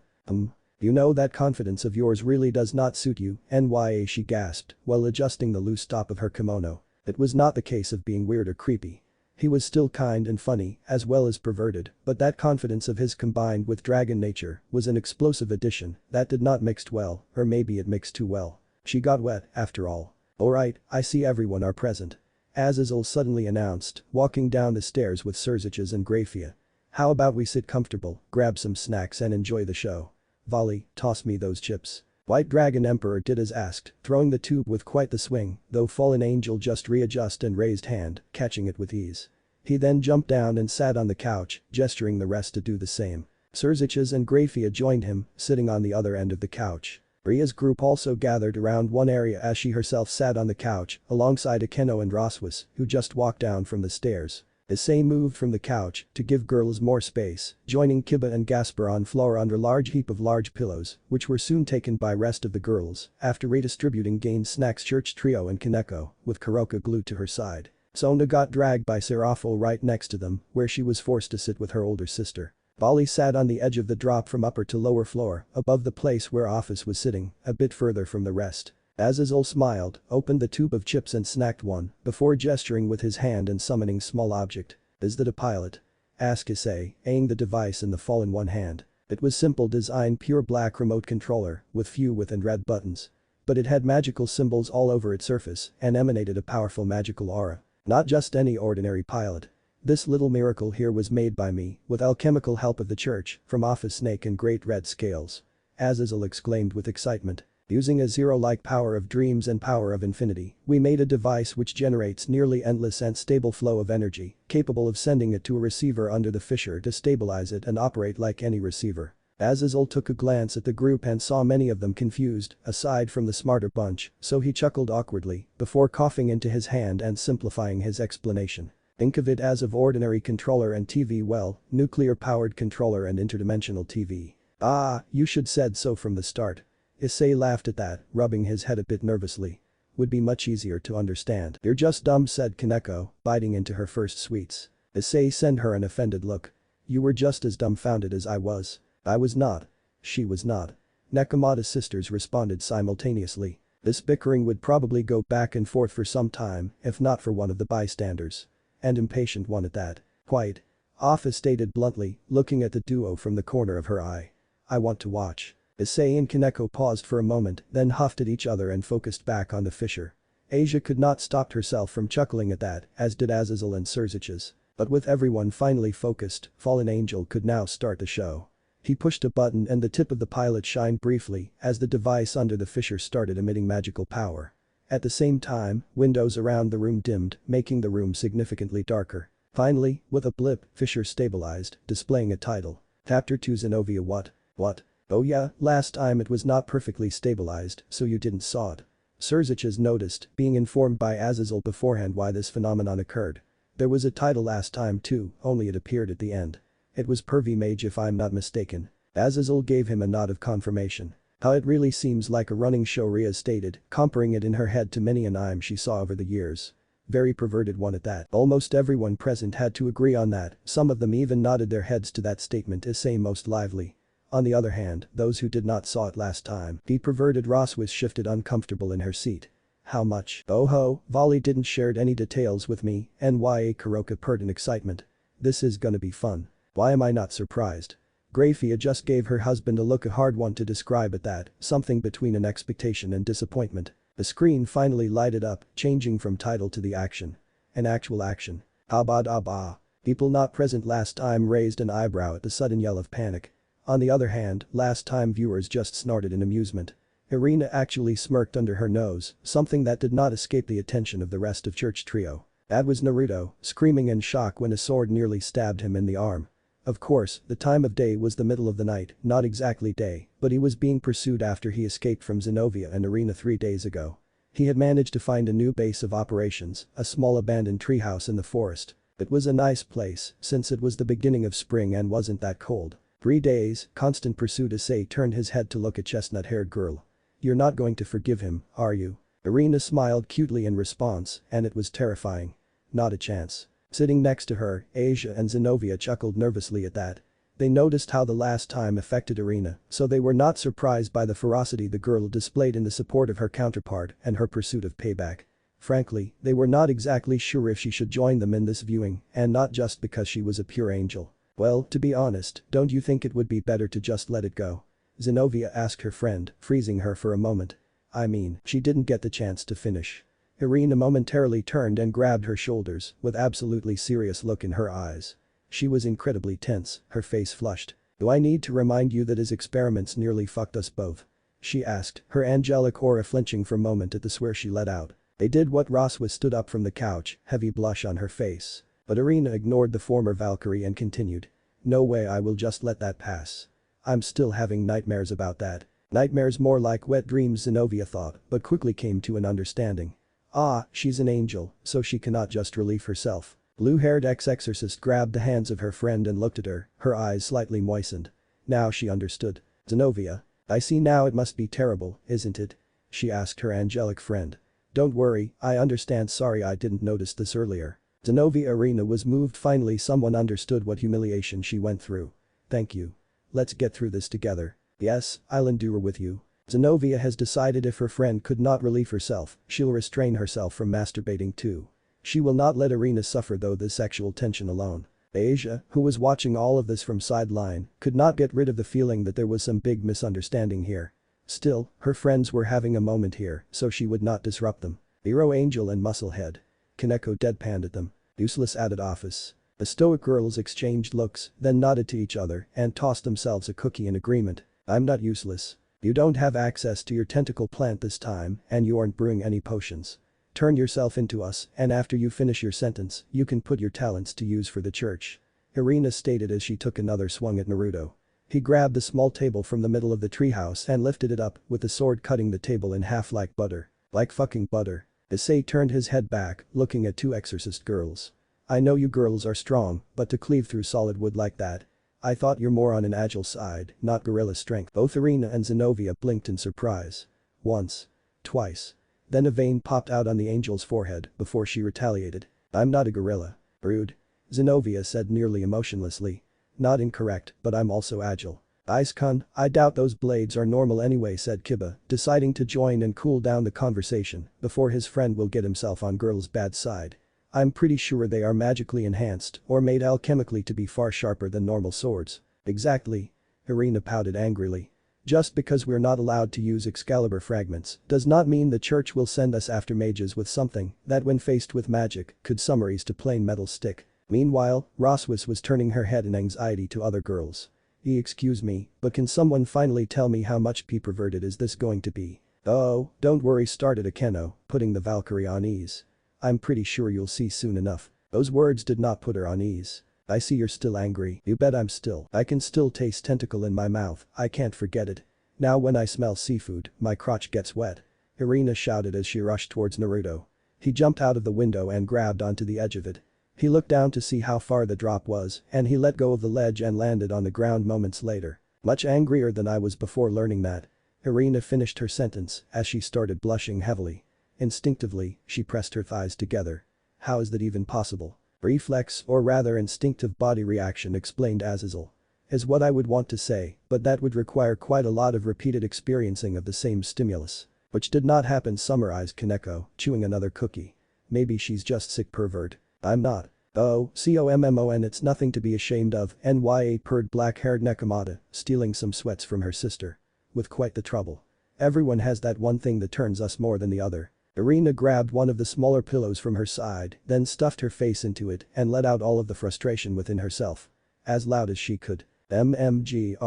You know that confidence of yours really does not suit you, nya, she gasped while adjusting the loose top of her kimono. It was not the case of being weird or creepy. He was still kind and funny, as well as perverted, but that confidence of his combined with dragon nature was an explosive addition that did not mix well, or maybe it mixed too well. She got wet, after all. Alright, I see everyone are present. Azazel suddenly announced, walking down the stairs with Surziches and Grafia. How about we sit comfortable, grab some snacks and enjoy the show. Volley, toss me those chips. White Dragon Emperor did as asked, throwing the tube with quite the swing, though Fallen Angel just readjust and raised hand, catching it with ease. He then jumped down and sat on the couch, gesturing the rest to do the same. Surziches and Grafia joined him, sitting on the other end of the couch. Ria's group also gathered around one area as she herself sat on the couch, alongside Akeno and Roswis, who just walked down from the stairs. Issei moved from the couch to give girls more space, joining Kiba and Gaspar on floor under large heap of large pillows, which were soon taken by rest of the girls, after redistributing Gain Snacks Church Trio and Kaneko, with Kuroka glued to her side. Sona got dragged by Serafo right next to them, where she was forced to sit with her older sister. Volley sat on the edge of the drop from upper to lower floor, above the place where Office was sitting, a bit further from the rest. Azazel smiled, opened the tube of chips and snacked one, before gesturing with his hand and summoning small object. Is that a pilot? Asked Issei, eyeing the device in the fall in one hand. It was simple design, pure black remote controller, with few with and red buttons. But it had magical symbols all over its surface and emanated a powerful magical aura. Not just any ordinary pilot. This little miracle here was made by me, with alchemical help of the church, from Office Snake and Great Red Scales. Azazel exclaimed with excitement. Using a zero-like power of dreams and power of infinity, we made a device which generates nearly endless and stable flow of energy, capable of sending it to a receiver under the fissure to stabilize it and operate like any receiver. Azazel took a glance at the group and saw many of them confused, aside from the smarter bunch, so he chuckled awkwardly, before coughing into his hand and simplifying his explanation. Think of it as of ordinary controller and TV, well, nuclear-powered controller and interdimensional TV. Ah, you should said so from the start. Issei laughed at that, rubbing his head a bit nervously. Would be much easier to understand. You're just dumb, said Kaneko, biting into her first sweets. Issei sent her an offended look. You were just as dumbfounded as I was. I was not. She was not. Nekomata's sisters responded simultaneously. This bickering would probably go back and forth for some time, if not for one of the bystanders. And impatient one at that. Quite. Office stated bluntly, looking at the duo from the corner of her eye. I want to watch. Issei and Kaneko paused for a moment, then huffed at each other and focused back on the fissure. Asia could not stop herself from chuckling at that, as did Azazel and Surziches. But with everyone finally focused, Fallen Angel could now start the show. He pushed a button and the tip of the pilot shined briefly as the device under the fissure started emitting magical power. At the same time, windows around the room dimmed, making the room significantly darker. Finally, with a blip, fissure stabilized, displaying a title. Chapter 2 Zenovia. What? Oh yeah, last time it was not perfectly stabilized, so you didn't saw it. Surziches noticed, being informed by Azazel beforehand why this phenomenon occurred. There was a title last time too, only it appeared at the end. It was Pervy Mage if I'm not mistaken. Azazel gave him a nod of confirmation. How it really seems like a running show, Ria stated, comparing it in her head to many an anime she saw over the years. Very perverted one at that. Almost everyone present had to agree on that, some of them even nodded their heads to that statement, Issei most lively. On the other hand, those who did not saw it last time, the perverted Roswis shifted uncomfortable in her seat. How much? Oh ho, Volley didn't shared any details with me, nya, Kuroka purred in excitement. This is gonna be fun. Why am I not surprised? Grafia just gave her husband a look, a hard one to describe at that, something between an expectation and disappointment. The screen finally lighted up, changing from title to the action. An actual action. Abba. People not present last time raised an eyebrow at the sudden yell of panic. On the other hand, last time viewers just snorted in amusement. Irina actually smirked under her nose, something that did not escape the attention of the rest of Church Trio. That was Naruto, screaming in shock when a sword nearly stabbed him in the arm. Of course, the time of day was the middle of the night, not exactly day, but he was being pursued after he escaped from Zenovia and Irina 3 days ago. He had managed to find a new base of operations, a small abandoned treehouse in the forest. It was a nice place since it was the beginning of spring and wasn't that cold. 3 days, constant pursuit. Issei turned his head to look at chestnut-haired girl. You're not going to forgive him, are you? Irina smiled cutely in response, and it was terrifying. Not a chance. Sitting next to her, Asia and Zenovia chuckled nervously at that. They noticed how the last time affected Irina, so they were not surprised by the ferocity the girl displayed in the support of her counterpart and her pursuit of payback. Frankly, they were not exactly sure if she should join them in this viewing, and not just because she was a pure angel. Well, to be honest, don't you think it would be better to just let it go? Zenovia asked her friend, freezing her for a moment. I mean, she didn't get the chance to finish. Irina momentarily turned and grabbed her shoulders, with absolutely serious look in her eyes. She was incredibly tense, her face flushed. Do I need to remind you that his experiments nearly fucked us both? She asked, her angelic aura flinching for a moment at the swear she let out. They did what. Roswa stood up from the couch, heavy blush on her face. But Irina ignored the former Valkyrie and continued. No way, I will just let that pass. I'm still having nightmares about that. Nightmares more like wet dreams, Zenovia thought, but quickly came to an understanding. Ah, she's an angel, so she cannot just relieve herself. Blue-haired ex-exorcist grabbed the hands of her friend and looked at her eyes slightly moistened. Now she understood. Zenovia. I see now, it must be terrible, isn't it? She asked her angelic friend. Don't worry, I understand, sorry I didn't notice this earlier. Zenovia. Irina was moved, finally someone understood what humiliation she went through. Thank you. Let's get through this together. Yes, I'll endure with you. Zenovia has decided if her friend could not relieve herself, she'll restrain herself from masturbating too. She will not let Irina suffer though this sexual tension alone. Asia, who was watching all of this from sideline, could not get rid of the feeling that there was some big misunderstanding here. Still, her friends were having a moment here, so she would not disrupt them. Hero Angel and Musclehead. Kaneko deadpanned at them. Useless, added Office. The stoic girls exchanged looks, then nodded to each other and tossed themselves a cookie in agreement. I'm not useless. You don't have access to your tentacle plant this time, and you aren't brewing any potions. Turn yourself into us, and after you finish your sentence, you can put your talents to use for the church. Irina stated as she took another swung at Naruto. He grabbed the small table from the middle of the treehouse and lifted it up, with the sword cutting the table in half like butter. Like fucking butter. Issei turned his head back, looking at two exorcist girls. I know you girls are strong, but to cleave through solid wood like that? I thought you're more on an agile side, not gorilla strength. Both Irina and Zenovia blinked in surprise. Once. Twice. Then a vein popped out on the angel's forehead before she retaliated. I'm not a gorilla. Rude. Zenovia said nearly emotionlessly. Not incorrect, but I'm also agile. Ice-kun, I doubt those blades are normal anyway, said Kiba, deciding to join and cool down the conversation before his friend will get himself on girl's bad side. I'm pretty sure they are magically enhanced or made alchemically to be far sharper than normal swords. Exactly. Irina pouted angrily. Just because we're not allowed to use Excalibur fragments does not mean the church will send us after mages with something that when faced with magic could summarize to plain metal stick. Meanwhile, Roswis was turning her head in anxiety to other girls. Excuse me, but can someone finally tell me how much perverted is this going to be? Oh, don't worry, started Akeno, putting the Valkyrie on ease. I'm pretty sure you'll see soon enough. Those words did not put her on ease. I see you're still angry. You bet I'm still. I can still taste tentacle in my mouth, I can't forget it. Now when I smell seafood, my crotch gets wet. Irina shouted as she rushed towards Naruto. He jumped out of the window and grabbed onto the edge of it. He looked down to see how far the drop was, and he let go of the ledge and landed on the ground moments later. Much angrier than I was before learning that. Irina finished her sentence as she started blushing heavily. Instinctively, she pressed her thighs together. How is that even possible? Reflex, or rather instinctive body reaction, explained Azazel. Is what I would want to say, but that would require quite a lot of repeated experiencing of the same stimulus. Which did not happen, summarized Kaneko, chewing another cookie. Maybe she's just sick pervert. I'm not. Oh, COMMON, it's nothing to be ashamed of, NYA, purred black-haired Nekomata, stealing some sweats from her sister. With quite the trouble. Everyone has that one thing that turns us more than the other. Irina grabbed one of the smaller pillows from her side, then stuffed her face into it and let out all of the frustration within herself. As loud as she could. MMGRHAHGH.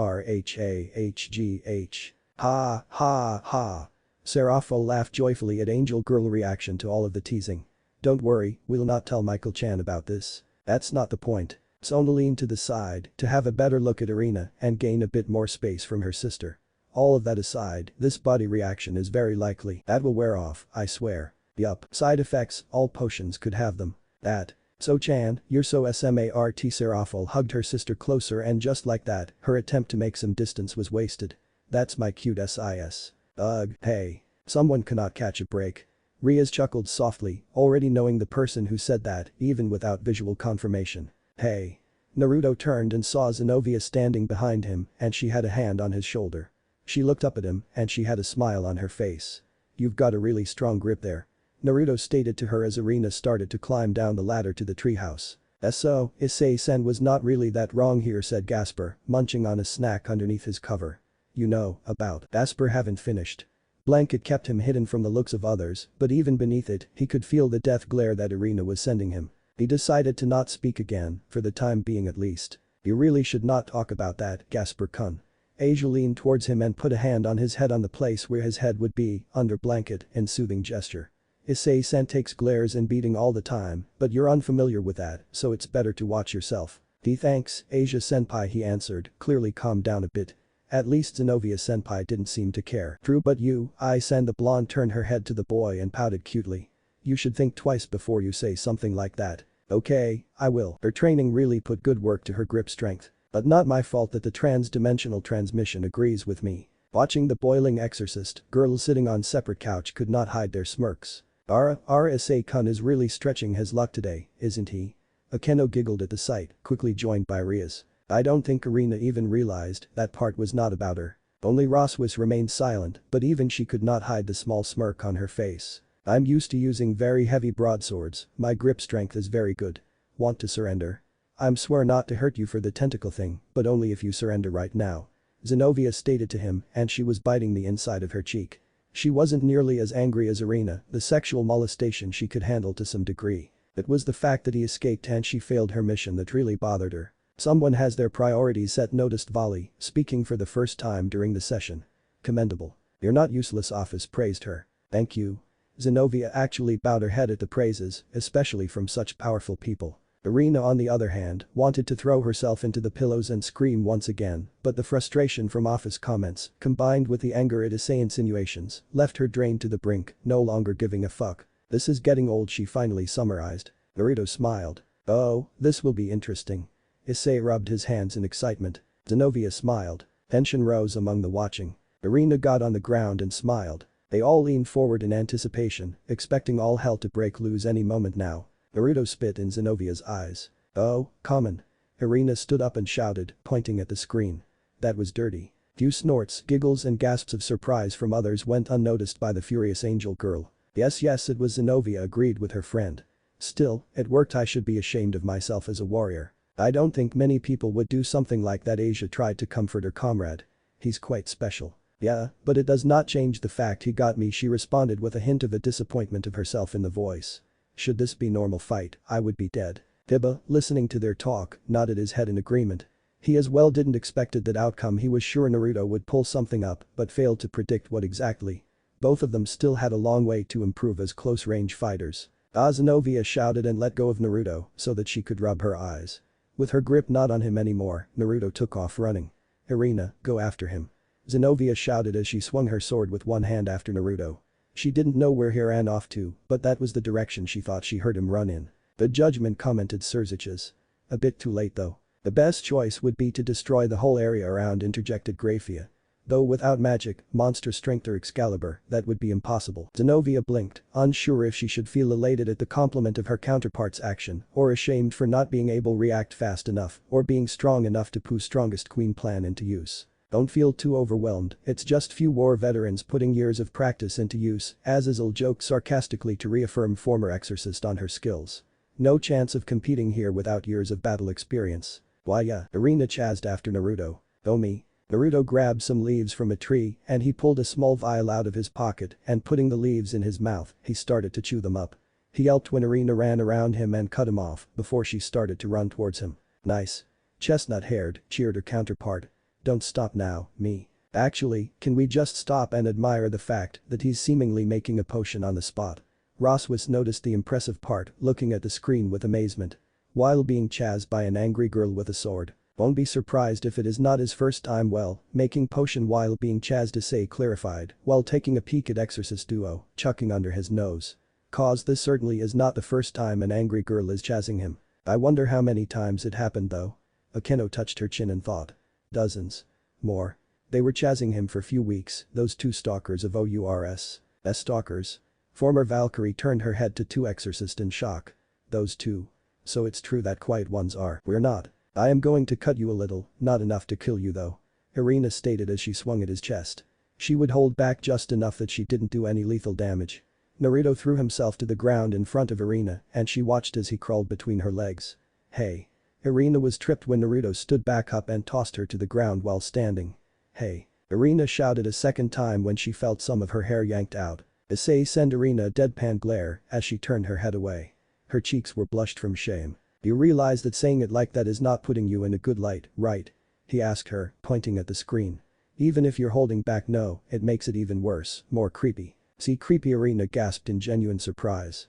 Ha ha ha. Serapho laughed joyfully at Angel Girl reaction to all of the teasing. Don't worry, we'll not tell Michael-chan about this. That's not the point. Sona leaned to the side to have a better look at Irina and gain a bit more space from her sister. All of that aside, this body reaction is very likely that will wear off, I swear. Yup, side effects, all potions could have them. That. So-chan, you're so smart. Seraphil hugged her sister closer and just like that, her attempt to make some distance was wasted. That's my cute sis. Ugh, hey. Someone cannot catch a break. Riaz chuckled softly, already knowing the person who said that, even without visual confirmation. Hey. Naruto turned and saw Zenovia standing behind him and she had a hand on his shoulder. She looked up at him and she had a smile on her face. You've got a really strong grip there. Naruto stated to her as Irina started to climb down the ladder to the treehouse. So, Issei-sen was not really that wrong here, said Gasper, munching on a snack underneath his cover. You know, about. Gasper haven't finished. Blanket kept him hidden from the looks of others, but even beneath it, he could feel the death glare that Irina was sending him. He decided to not speak again, for the time being at least. You really should not talk about that, Gasper-kun. Asia leaned towards him and put a hand on his head on the place where his head would be, under blanket, in soothing gesture. Issei-sen takes glares and beating all the time, but you're unfamiliar with that, so it's better to watch yourself. Thanks, Asia-senpai, he answered, clearly calmed down a bit. At least Zenovia-senpai didn't seem to care. True, but you, I-sen. The blonde turned her head to the boy and pouted cutely. You should think twice before you say something like that. Okay, I will. Her training really put good work to her grip strength. But not my fault that the trans-dimensional transmission agrees with me. Watching the boiling exorcist, girls sitting on separate couch could not hide their smirks. Issei-kun is really stretching his luck today, isn't he? Akeno giggled at the sight, quickly joined by Riaz. I don't think Irina even realized that part was not about her. Only Roswis remained silent, but even she could not hide the small smirk on her face. I'm used to using very heavy broadswords, my grip strength is very good. Want to surrender? I'm swear not to hurt you for the tentacle thing, but only if you surrender right now. Zenovia stated to him and she was biting the inside of her cheek. She wasn't nearly as angry as Irina, the sexual molestation she could handle to some degree. It was the fact that he escaped and she failed her mission that really bothered her. Someone has their priorities set, noticed Volley, speaking for the first time during the session. Commendable. You're not useless, Office praised her. Thank you. Zenovia actually bowed her head at the praises, especially from such powerful people. Irina on the other hand, wanted to throw herself into the pillows and scream once again, but the frustration from Office comments, combined with the anger at Issei insinuations, left her drained to the brink, no longer giving a fuck. This is getting old, she finally summarized. Naruto smiled. Oh, this will be interesting. Issei rubbed his hands in excitement. Zenovia smiled. Tension rose among the watching. Irina got on the ground and smiled. They all leaned forward in anticipation, expecting all hell to break loose any moment now. Naruto spit in Zenovia's eyes. Oh, common. Irina stood up and shouted, pointing at the screen. That was dirty. Few snorts, giggles and gasps of surprise from others went unnoticed by the furious angel girl. Yes, it was Zenovia, agreed with her friend. Still, it worked. I should be ashamed of myself as a warrior. I don't think many people would do something like that. Asia tried to comfort her comrade. He's quite special. Yeah, but it does not change the fact he got me, she responded with a hint of a disappointment of herself in the voice. Should this be normal fight, I would be dead. Iba, listening to their talk, nodded his head in agreement. He as well didn't expected that outcome. He was sure Naruto would pull something up, but failed to predict what exactly. Both of them still had a long way to improve as close-range fighters. Zenovia shouted and let go of Naruto so that she could rub her eyes. With her grip not on him anymore, Naruto took off running. Irina, go after him. Zenovia shouted as she swung her sword with one hand after Naruto. She didn't know where he ran off to, but that was the direction she thought she heard him run in. The judgment, commented Surziches. A bit too late though. The best choice would be to destroy the whole area around, interjected Graphia. Though without magic, monster strength or Excalibur, that would be impossible. Zenovia blinked, unsure if she should feel elated at the compliment of her counterpart's action or ashamed for not being able to react fast enough or being strong enough to put strongest queen plan into use. Don't feel too overwhelmed, it's just few war veterans putting years of practice into use, Azazel joked sarcastically to reaffirm former exorcist on her skills. No chance of competing here without years of battle experience. Why yeah, Irina chased after Naruto. Oh me. Naruto grabbed some leaves from a tree and he pulled a small vial out of his pocket and putting the leaves in his mouth, he started to chew them up. He yelped when Irina ran around him and cut him off before she started to run towards him. Nice. Chestnut-haired, cheered her counterpart. Don't stop now, me. Actually, can we just stop and admire the fact that he's seemingly making a potion on the spot? Roswis noticed the impressive part, looking at the screen with amazement. While being chased by an angry girl with a sword. Won't be surprised if it is not his first time making potion while being chased, Issei clarified, while taking a peek at Exorcist duo, chucking under his nose. Cause this certainly is not the first time an angry girl is chasing him. I wonder how many times it happened though. Akeno touched her chin and thought. Dozens. More. They were chasing him for few weeks, those two stalkers of OURS. Stalkers. Former Valkyrie turned her head to two Exorcists in shock. Those two. So it's true that quiet ones are. We're not. I am going to cut you a little, not enough to kill you though. Irina stated as she swung at his chest. She would hold back just enough that she didn't do any lethal damage. Naruto threw himself to the ground in front of Irina and she watched as he crawled between her legs. Hey. Irina was tripped when Naruto stood back up and tossed her to the ground while standing. Hey. Irina shouted a second time when she felt some of her hair yanked out. Issei sent Irina a deadpan glare as she turned her head away. Her cheeks were blushed from shame. You realize that saying it like that is not putting you in a good light, right? He asked her, pointing at the screen. Even if you're holding back no, it makes it even worse, more creepy. See creepy Irina gasped in genuine surprise.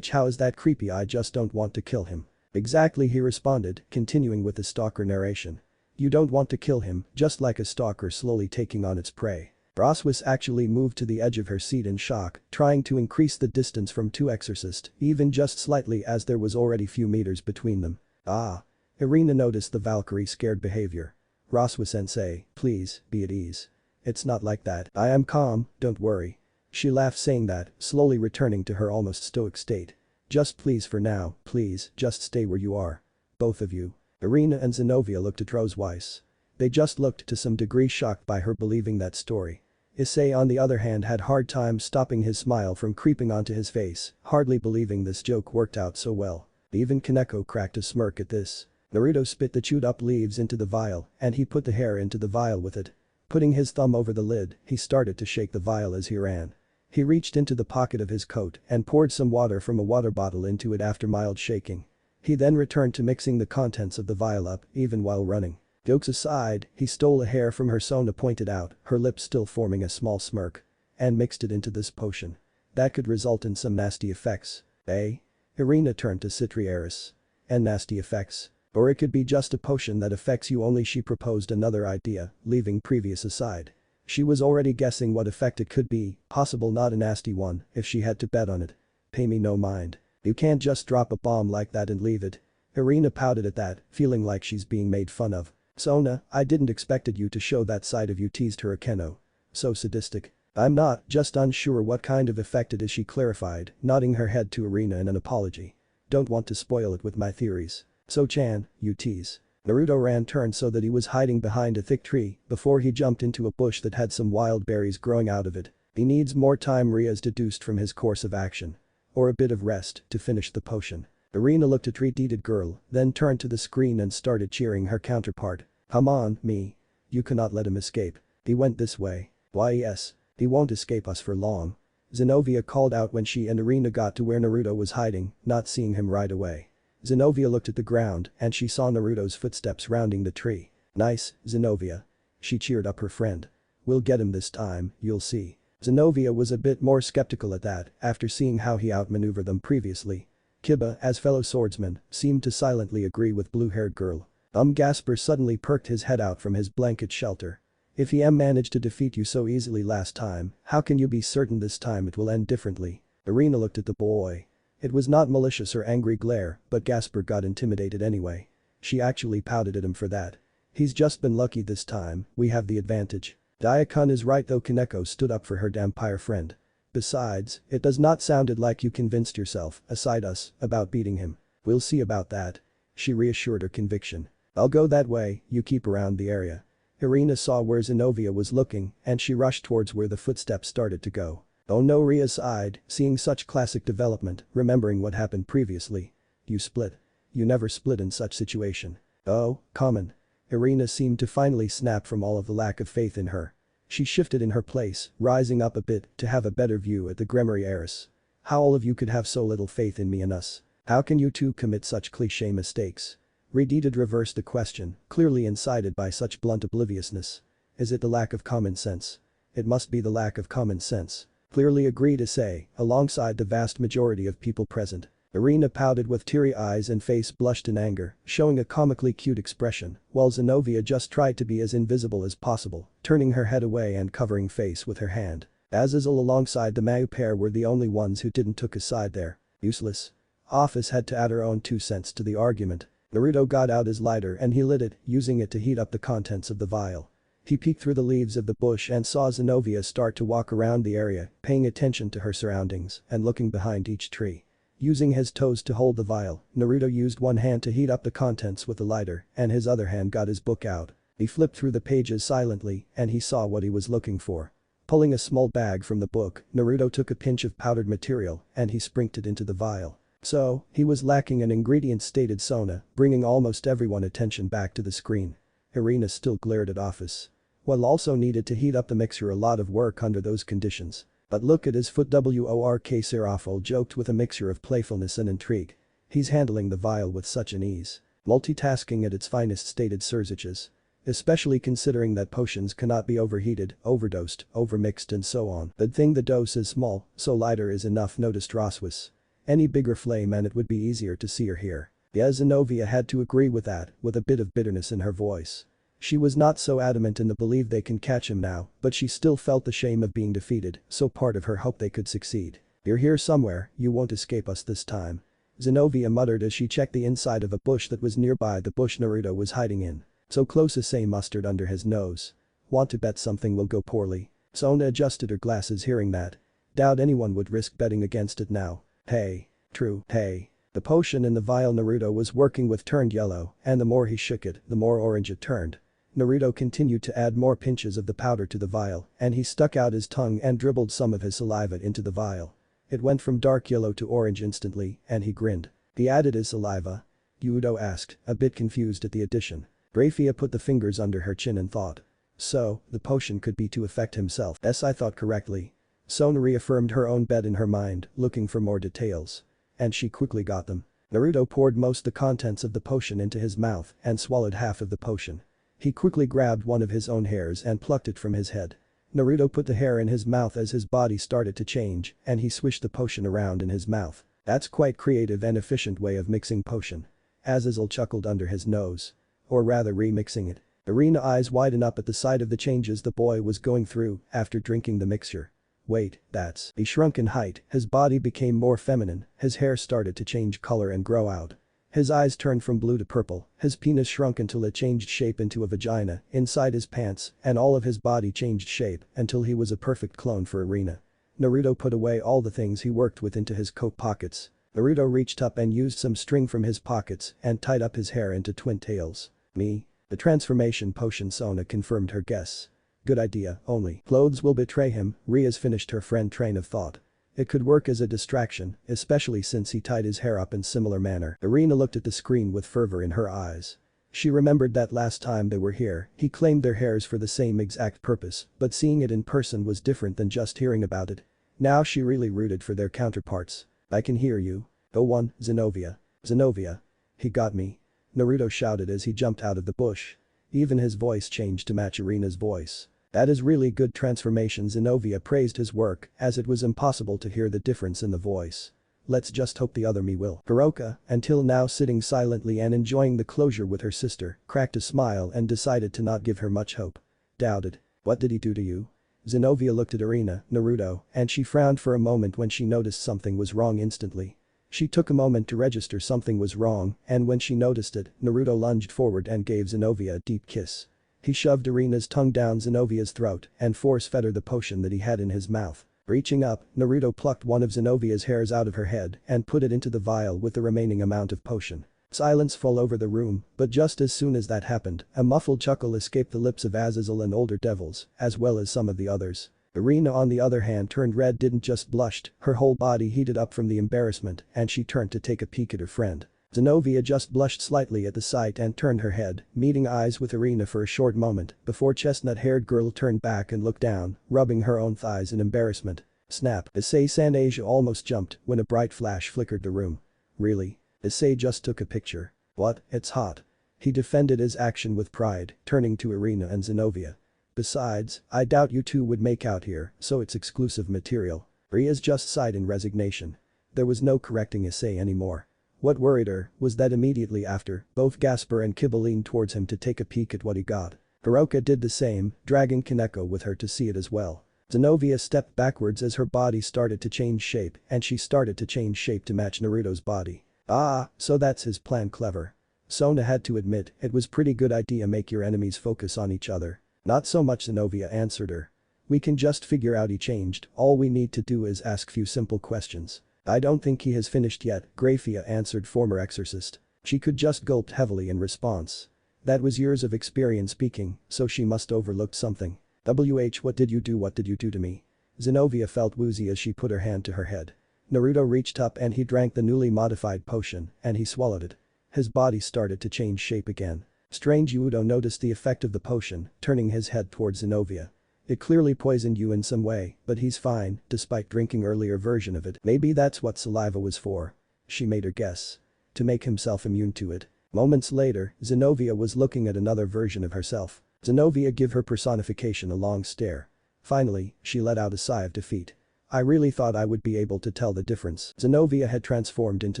How is that creepy? I just don't want to kill him. Exactly he responded, continuing with the stalker narration. You don't want to kill him, just like a stalker slowly taking on its prey. Roswis actually moved to the edge of her seat in shock, trying to increase the distance from two Exorcists, even just slightly as there was already few meters between them. Ah. Irina noticed the Valkyrie's scared behavior. Roswa-sensei, please, be at ease. It's not like that. I am calm, don't worry. She laughed saying that, slowly returning to her almost stoic state. Just please for now, please, just stay where you are. Both of you. Irina and Zenovia looked at Rose Weiss. They just looked to some degree shocked by her believing that story. Issei on the other hand had hard time stopping his smile from creeping onto his face, hardly believing this joke worked out so well. Even Kaneko cracked a smirk at this. Naruto spit the chewed up leaves into the vial and he put the hair into the vial with it. Putting his thumb over the lid, he started to shake the vial as he ran. He reached into the pocket of his coat and poured some water from a water bottle into it after mild shaking. He then returned to mixing the contents of the vial up, even while running. Jokes aside, he stole a hair from her Sona pointed out, her lips still forming a small smirk. And mixed it into this potion. That could result in some nasty effects. Eh? Irina turned to Citrieris. And nasty effects? Or it could be just a potion that affects you only. She proposed another idea, leaving previous aside. She was already guessing what effect it could be, possible not a nasty one, if she had to bet on it. Pay me no mind. You can't just drop a bomb like that and leave it. Irina pouted at that, feeling like she's being made fun of. Sona, I didn't expected you to show that side of you, teased her Akeno. So sadistic. I'm not, just unsure what kind of effect it is, she clarified, nodding her head to Irina in an apology. Don't want to spoil it with my theories. So-chan, you tease. Naruto turned so that he was hiding behind a thick tree before he jumped into a bush that had some wild berries growing out of it. He needs more time, Rias deduced from his course of action. Or a bit of rest to finish the potion. Irina looked at retreated girl, then turned to the screen and started cheering her counterpart. Come on, me. You cannot let him escape. He went this way. Why yes. He won't escape us for long. Zenovia called out when she and Irina got to where Naruto was hiding, not seeing him right away. Zenovia looked at the ground and she saw Naruto's footsteps rounding the tree. Nice, Zenovia. She cheered up her friend. We'll get him this time, you'll see. Zenovia was a bit more skeptical at that after seeing how he outmaneuvered them previously. Kiba, as fellow swordsman, seemed to silently agree with blue-haired girl. Gasper suddenly perked his head out from his blanket shelter. If he managed to defeat you so easily last time, how can you be certain this time it will end differently? Irina looked at the boy. It was not malicious or angry glare, but Gasper got intimidated anyway. She actually pouted at him for that. He's just been lucky this time, we have the advantage. Daikun is right though. Kaneko stood up for her vampire friend. Besides, it does not sounded like you convinced yourself, aside us, about beating him. We'll see about that. She reassured her conviction. I'll go that way, you keep around the area. Irina saw where Zenovia was looking and she rushed towards where the footsteps started to go. Oh no, Ria sighed, seeing such classic development, remembering what happened previously. You split. You never split in such situation. Oh, common. Irina seemed to finally snap from all of the lack of faith in her. She shifted in her place, rising up a bit to have a better view at the Gremory heiress. How all of you could have so little faith in me and us. How can you two commit such cliché mistakes? Rededed reversed the question, clearly incited by such blunt obliviousness. Is it the lack of common sense? It must be the lack of common sense. Clearly agreed Issei, alongside the vast majority of people present. Irina pouted with teary eyes and face blushed in anger, showing a comically cute expression, while Zenovia just tried to be as invisible as possible, turning her head away and covering face with her hand. Azazel alongside the Mayu pair were the only ones who didn't took a side there. Useless. Office had to add her own 2 cents to the argument. Naruto got out his lighter and he lit it, using it to heat up the contents of the vial. He peeked through the leaves of the bush and saw Zenovia start to walk around the area, paying attention to her surroundings and looking behind each tree. Using his toes to hold the vial, Naruto used one hand to heat up the contents with the lighter and his other hand got his book out. He flipped through the pages silently and he saw what he was looking for. Pulling a small bag from the book, Naruto took a pinch of powdered material and he sprinked it into the vial. So, he was lacking an ingredient, stated Sona, bringing almost everyone's attention back to the screen. Irina still glared at Office. Well, also needed to heat up the mixture, a lot of work under those conditions. But look at his foot. Work, Serafol joked with a mixture of playfulness and intrigue. He's handling the vial with such an ease. Multitasking at its finest, stated Surziches. Especially considering that potions cannot be overheated, overdosed, overmixed and so on. Good thing the dose is small, so lighter is enough, noticed Roswis. Any bigger flame and it would be easier to see or hear. Yeah, Zenovia had to agree with that, with a bit of bitterness in her voice. She was not so adamant in the belief they can catch him now, but she still felt the shame of being defeated, so part of her hoped they could succeed. You're here somewhere, you won't escape us this time. Zenovia muttered as she checked the inside of a bush that was nearby, the bush Naruto was hiding in. So close, as say mustard under his nose. Want to bet something will go poorly? Sona adjusted her glasses hearing that. Doubt anyone would risk betting against it now. Hey. True. Hey. The potion in the vial Naruto was working with turned yellow, and the more he shook it, the more orange it turned. Naruto continued to add more pinches of the powder to the vial, and he stuck out his tongue and dribbled some of his saliva into the vial. It went from dark yellow to orange instantly, and he grinned. He added his saliva? Yudo asked, a bit confused at the addition. Rafia put the fingers under her chin and thought. So, the potion could be to affect himself. Yes, I thought correctly. Sona reaffirmed her own bet in her mind, looking for more details. And she quickly got them. Naruto poured most the contents of the potion into his mouth and swallowed half of the potion. He quickly grabbed one of his own hairs and plucked it from his head. Naruto put the hair in his mouth as his body started to change and he swished the potion around in his mouth. That's quite creative and efficient way of mixing potion. Azazel chuckled under his nose. Or rather remixing it. Irina eyes widen up at the sight of the changes the boy was going through after drinking the mixture. Wait, that's. He shrunk in height, his body became more feminine, his hair started to change color and grow out. His eyes turned from blue to purple, his penis shrunk until it changed shape into a vagina inside his pants, and all of his body changed shape until he was a perfect clone for Irina. Naruto put away all the things he worked with into his coat pockets. Naruto reached up and used some string from his pockets and tied up his hair into twin tails. Me? The transformation potion, Sona confirmed her guess. Good idea, only clothes will betray him, Ria's finished her friend train of thought. It could work as a distraction, especially since he tied his hair up in similar manner. Irina looked at the screen with fervor in her eyes. She remembered that last time they were here, he claimed their hairs for the same exact purpose, but seeing it in person was different than just hearing about it. Now she really rooted for their counterparts. I can hear you. Go on, Zenovia. Zenovia. He got me. Naruto shouted as he jumped out of the bush. Even his voice changed to match Irina's voice. That is really good transformation. Zenovia praised his work as it was impossible to hear the difference in the voice. Let's just hope the other me will. Hiroka, until now sitting silently and enjoying the closure with her sister, cracked a smile and decided to not give her much hope. Doubted. What did he do to you? Zenovia looked at Irina, Naruto, and she frowned for a moment when she noticed something was wrong instantly. She took a moment to register something was wrong, and when she noticed it, Naruto lunged forward and gave Zenovia a deep kiss. He shoved Irina's tongue down Zenovia's throat and force-fed her the potion that he had in his mouth. Reaching up, Naruto plucked one of Zenovia's hairs out of her head and put it into the vial with the remaining amount of potion. Silence fell over the room, but just as soon as that happened, a muffled chuckle escaped the lips of Azazel and older devils, as well as some of the others. Irina on the other hand turned red, didn't just blushed, her whole body heated up from the embarrassment and she turned to take a peek at her friend. Zenovia just blushed slightly at the sight and turned her head, meeting eyes with Irina for a short moment before chestnut-haired girl turned back and looked down, rubbing her own thighs in embarrassment. Snap, Issei-san. Asia almost jumped when a bright flash flickered the room. Really? Issei just took a picture. What, it's hot. He defended his action with pride, turning to Irina and Zenovia. Besides, I doubt you two would make out here, so it's exclusive material. Ria's just sighed in resignation. There was no correcting Issei anymore. What worried her was that immediately after, both Gasper and Kibble leaned towards him to take a peek at what he got. Hiroka did the same, dragging Kaneko with her to see it as well. Zenovia stepped backwards as her body started to change shape and she started to change shape to match Naruto's body. Ah, so that's his plan, clever. Sona had to admit it was pretty good idea, make your enemies focus on each other. Not so much, Zenovia answered her. We can just figure out he changed, all we need to do is ask few simple questions. I don't think he has finished yet, Graphia answered former Exorcist. She could just gulped heavily in response. That was years of experience speaking, so she must overlooked something. What did you do to me? Zenovia felt woozy as she put her hand to her head. Naruto reached up and he drank the newly modified potion and he swallowed it. His body started to change shape again. Strange, Udo noticed the effect of the potion, turning his head towards Zenovia. It clearly poisoned you in some way, but he's fine, despite drinking earlier version of it. Maybe that's what saliva was for. She made her guess. To make himself immune to it. Moments later, Zenovia was looking at another version of herself. Zenovia gave her personification a long stare. Finally, she let out a sigh of defeat. I really thought I would be able to tell the difference. Zenovia had transformed into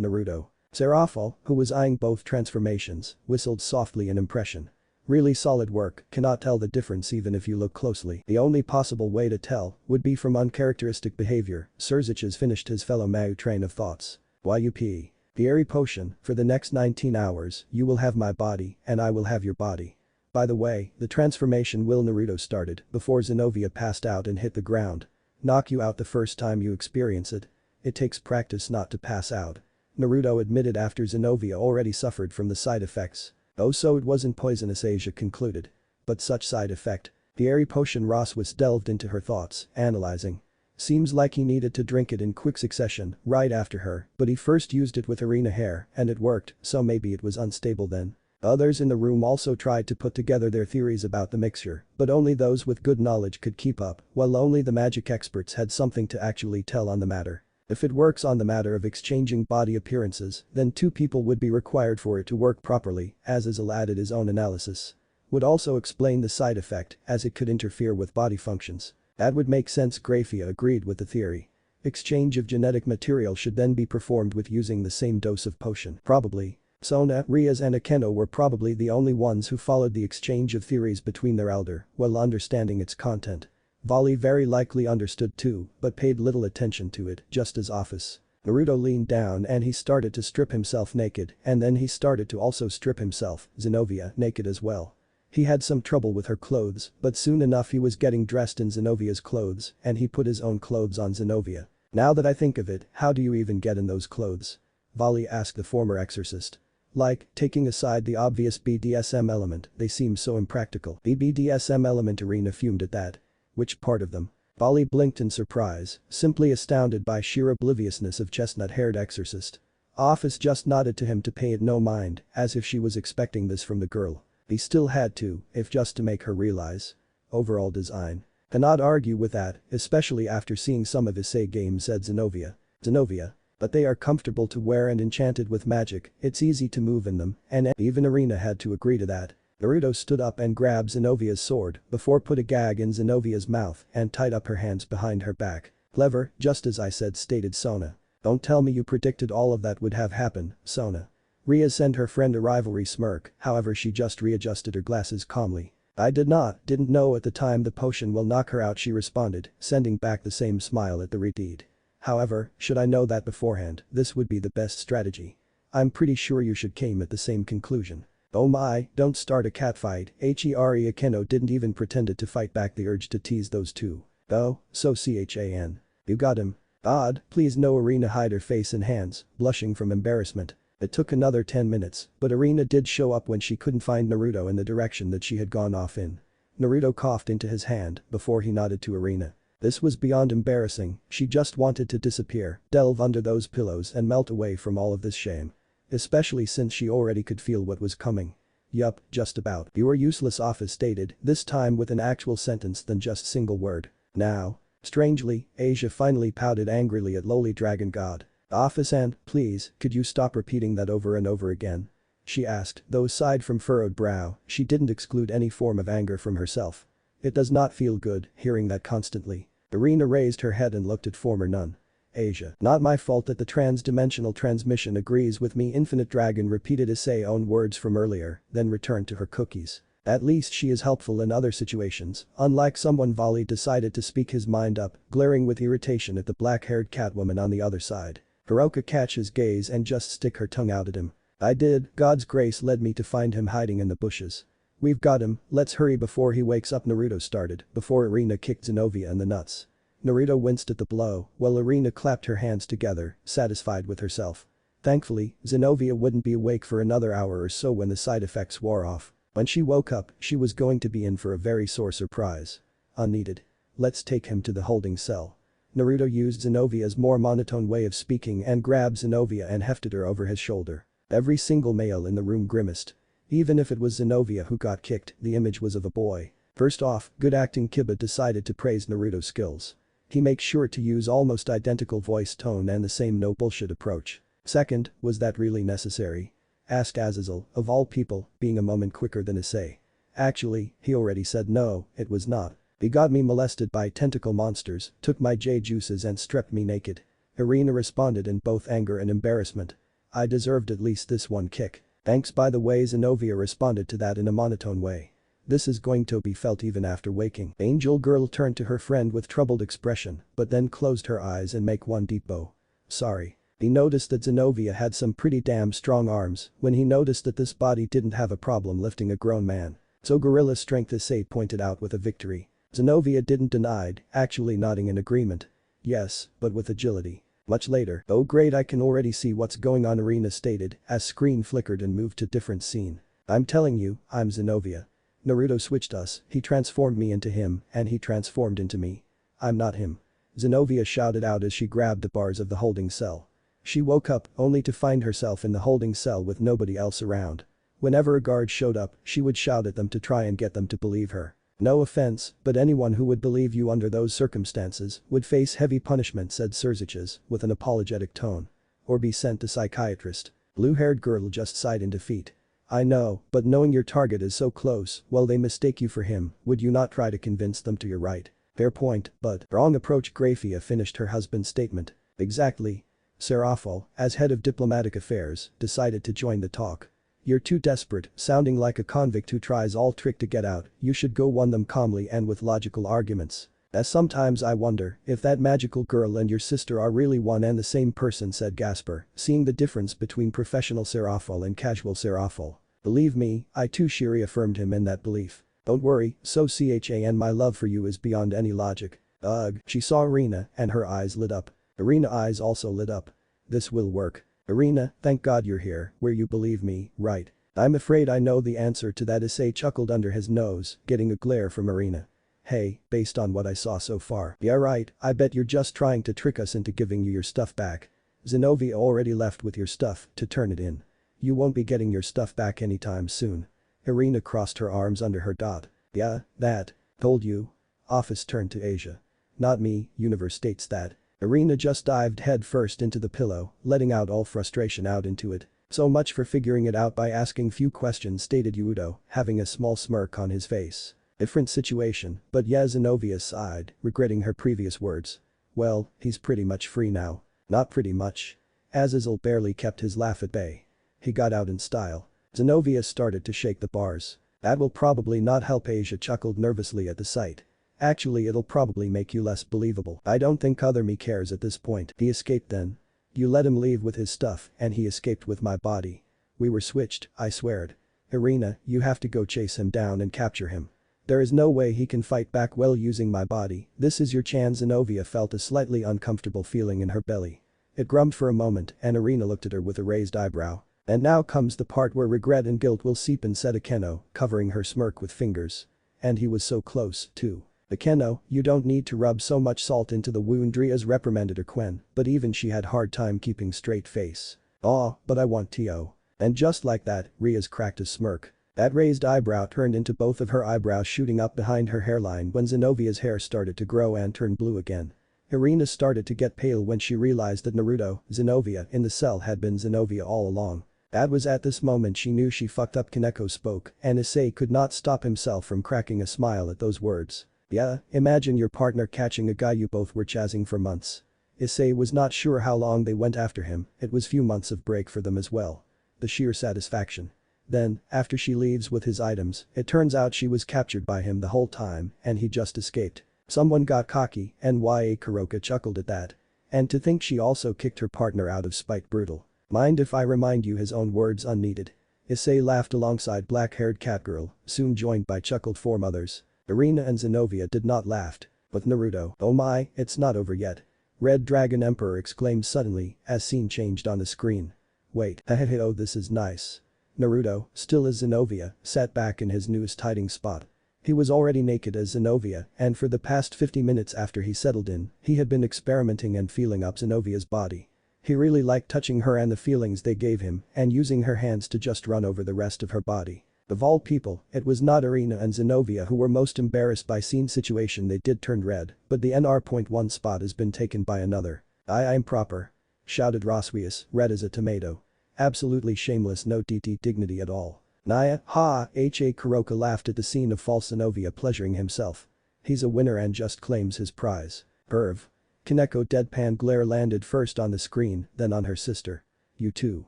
Naruto. Seraphol, who was eyeing both transformations, whistled softly in impression. Really solid work, cannot tell the difference even if you look closely. The only possible way to tell would be from uncharacteristic behavior. Surziches finished his fellow Mau train of thoughts. YUP. The Airy Potion, for the next 19 hours, you will have my body, and I will have your body. By the way, the transformation will Naruto started before Zenovia passed out and hit the ground. Knock you out the first time you experience it. It takes practice not to pass out. Naruto admitted after Zenovia already suffered from the side effects. Oh, so it wasn't poisonous, Asia concluded. But such side effect. The Airy Potion. Ross was delved into her thoughts, analyzing. Seems like he needed to drink it in quick succession, right after her, but he first used it with Arena hair, and it worked, so maybe it was unstable then. Others in the room also tried to put together their theories about the mixture, but only those with good knowledge could keep up, while only the magic experts had something to actually tell on the matter. If it works on the matter of exchanging body appearances, then 2 people would be required for it to work properly, as Azal added his own analysis. Would also explain the side effect, as it could interfere with body functions. That would make sense, Graphia agreed with the theory. Exchange of genetic material should then be performed with using the same dose of potion. Probably. Sona, Riaz and Akeno were probably the only ones who followed the exchange of theories between their elder, while understanding its content. Vali very likely understood too, but paid little attention to it, just as Office. Naruto leaned down and he started to strip himself naked, and then he started to also strip himself, Zenovia, naked as well. He had some trouble with her clothes, but soon enough he was getting dressed in Zenovia's clothes, and he put his own clothes on Zenovia. Now that I think of it, how do you even get in those clothes? Vali asked the former Exorcist. Like, taking aside the obvious BDSM element, they seem so impractical. The BDSM element, Arena fumed at that. Which part of them? Vali blinked in surprise, simply astounded by sheer obliviousness of chestnut-haired Exorcist. Office just nodded to him to pay it no mind, as if she was expecting this from the girl. He still had to, if just to make her realize. Overall design. Cannot argue with that, especially after seeing some of his Say games, said Zenovia. Zenovia. But they are comfortable to wear and enchanted with magic, it's easy to move in them, and even Arena had to agree to that. Naruto stood up and grabbed Zenovia's sword before put a gag in Zenovia's mouth and tied up her hands behind her back. Clever, just as I said, stated Sona. Don't tell me you predicted all of that would have happened, Sona. Ria sent her friend a rivalry smirk, however she just readjusted her glasses calmly. I didn't know at the time the potion will knock her out, she responded, sending back the same smile at the redeed. However, should I know that beforehand, this would be the best strategy. I'm pretty sure you should came at the same conclusion. Oh my, don't start a catfight, Heri Akeno didn't even pretended to fight back the urge to tease those two. Oh, so Chan. You got him. Odd, please no, Arena hid her face in hands, blushing from embarrassment. It took another 10 minutes, but Arena did show up when she couldn't find Naruto in the direction that she had gone off in. Naruto coughed into his hand before he nodded to Arena. This was beyond embarrassing, she just wanted to disappear, delve under those pillows and melt away from all of this shame. Especially since she already could feel what was coming. Yup, just about. You are useless, Office stated, this time with an actual sentence than just single word. Now. Strangely, Asia finally pouted angrily at lowly Dragon God. Office and, please, could you stop repeating that over and over again? She asked, though aside from furrowed brow, she didn't exclude any form of anger from herself. It does not feel good, hearing that constantly. Arena raised her head and looked at former nun. Asia. Not my fault that the trans-dimensional transmission agrees with me, Infinite Dragon repeated Issei's own words from earlier, then returned to her cookies. At least she is helpful in other situations, unlike someone Volley decided to speak his mind up, glaring with irritation at the black-haired Catwoman on the other side. Hiroka catch his gaze and just stick her tongue out at him. I did, God's grace led me to find him hiding in the bushes. We've got him, let's hurry before he wakes up. Naruto started, before Irina kicked Zenovia in the nuts. Naruto winced at the blow, while Irina clapped her hands together, satisfied with herself. Thankfully, Zenovia wouldn't be awake for another hour or so when the side effects wore off. When she woke up, she was going to be in for a very sore surprise. Unneeded. Let's take him to the holding cell. Naruto used Zenovia's more monotone way of speaking and grabbed Zenovia and hefted her over his shoulder. Every single male in the room grimaced. Even if it was Zenovia who got kicked, the image was of a boy. First off, good acting. Kiba decided to praise Naruto's skills. He makes sure to use almost identical voice tone and the same no bullshit approach. Second, was that really necessary? Asked Azazel, of all people, being a moment quicker than Issei. Actually, he already said no, it was not. He got me molested by tentacle monsters, took my J-juices and stripped me naked. Irina responded in both anger and embarrassment. I deserved at least this one kick. Thanks. By the way, Zenovia responded to that in a monotone way. This is going to be felt even after waking. Angel Girl turned to her friend with troubled expression, but then closed her eyes and make one deep bow. Sorry. He noticed that Zenovia had some pretty damn strong arms when he noticed that this body didn't have a problem lifting a grown man. So gorilla strength, Issei pointed out with a victory. Zenovia didn't denied, actually nodding in agreement. Yes, but with agility. Much later. Oh great, I can already see what's going on, Irina stated as screen flickered and moved to different scene. I'm telling you, I'm Zenovia. Naruto switched us, he transformed me into him and he transformed into me. I'm not him. Zenovia shouted out as she grabbed the bars of the holding cell. She woke up only to find herself in the holding cell with nobody else around. Whenever a guard showed up, she would shout at them to try and get them to believe her. No offense, but anyone who would believe you under those circumstances would face heavy punishment, said Surziches with an apologetic tone. Or be sent to psychiatrist. Blue-haired girl just sighed in defeat. I know, but knowing your target is so close, while they mistake you for him, would you not try to convince them to your right? Fair point, but wrong approach. Grafia finished her husband's statement. Exactly. Serafal, as head of diplomatic affairs, decided to join the talk. You're too desperate, sounding like a convict who tries all trick to get out. You should go won them calmly and with logical arguments. As sometimes I wonder if that magical girl and your sister are really one and the same person, said Gasper, seeing the difference between professional Serafal and casual Serafal. Believe me, I too. Shiri affirmed him in that belief. Don't worry, so Chan, my love for you is beyond any logic. Ugh. She saw Irina and her eyes lit up. Irina's eyes also lit up. This will work. Irina, thank God you're here, where you believe me, right? I'm afraid I know the answer to that. Issei chuckled under his nose, getting a glare from Irina. Hey, based on what I saw so far. Yeah right, I bet you're just trying to trick us into giving you your stuff back. Zenovia already left with your stuff to turn it in. You won't be getting your stuff back anytime soon. Irina crossed her arms under her dot. Yeah, that. Told you. Office turned to Asia. Not me, universe states that. Irina just dived headfirst into the pillow, letting out all frustration out into it. So much for figuring it out by asking few questions, stated Yudo, having a small smirk on his face. Different situation, but yeah, Zenovia sighed, regretting her previous words. Well, he's pretty much free now. Not pretty much. Azazel barely kept his laugh at bay. He got out in style. Zenovia started to shake the bars. That will probably not help, Asia chuckled nervously at the sight. Actually, it'll probably make you less believable. I don't think other me cares at this point. He escaped then. You let him leave with his stuff and he escaped with my body. We were switched, I sweared. Irina, you have to go chase him down and capture him. There is no way he can fight back well using my body. This is your chance. Zenovia felt a slightly uncomfortable feeling in her belly. It grumbled for a moment and Irina looked at her with a raised eyebrow. And now comes the part where regret and guilt will seep in, said Akeno, covering her smirk with fingers. And he was so close, too. Akeno, you don't need to rub so much salt into the wound, Rias reprimanded her Quen, but even she had hard time keeping straight face. Aw, but I want to. And just like that, Rias cracked a smirk. That raised eyebrow turned into both of her eyebrows shooting up behind her hairline when Zenovia's hair started to grow and turn blue again. Irina started to get pale when she realized that Naruto, Zenovia in the cell had been Zenovia all along. That was at this moment she knew she fucked up. Kaneko spoke and Issei could not stop himself from cracking a smile at those words. Yeah, imagine your partner catching a guy you both were chasing for months. Issei was not sure how long they went after him, it was few months of break for them as well. The sheer satisfaction. Then, after she leaves with his items, it turns out she was captured by him the whole time and he just escaped. Someone got cocky, NYA Kuroka chuckled at that. And to think she also kicked her partner out of spite brutal. Mind if I remind you his own words unneeded. Issei laughed alongside black-haired catgirl, soon joined by chuckled form others. Irina and Zenovia did not laugh. But Naruto, oh my, it's not over yet. Red Dragon Emperor exclaimed suddenly as scene changed on the screen. Wait, oh this is nice. Naruto, still as Zenovia, sat back in his newest hiding spot. He was already naked as Zenovia and for the past 50 minutes after he settled in, he had been experimenting and feeling up Zenovia's body. He really liked touching her and the feelings they gave him and using her hands to just run over the rest of her body. Of all people, it was not Irina and Zenovia who were most embarrassed by scene situation they did turn red, but the NR.1 spot has been taken by another. I'm proper. Shouted Roswius, red as a tomato. Absolutely shameless, no dignity at all. Naya, ha, Kuroka laughed at the scene of false Zenovia pleasuring himself. He's a winner and just claims his prize. Perv. Kaneko deadpan glare landed first on the screen, then on her sister. You too.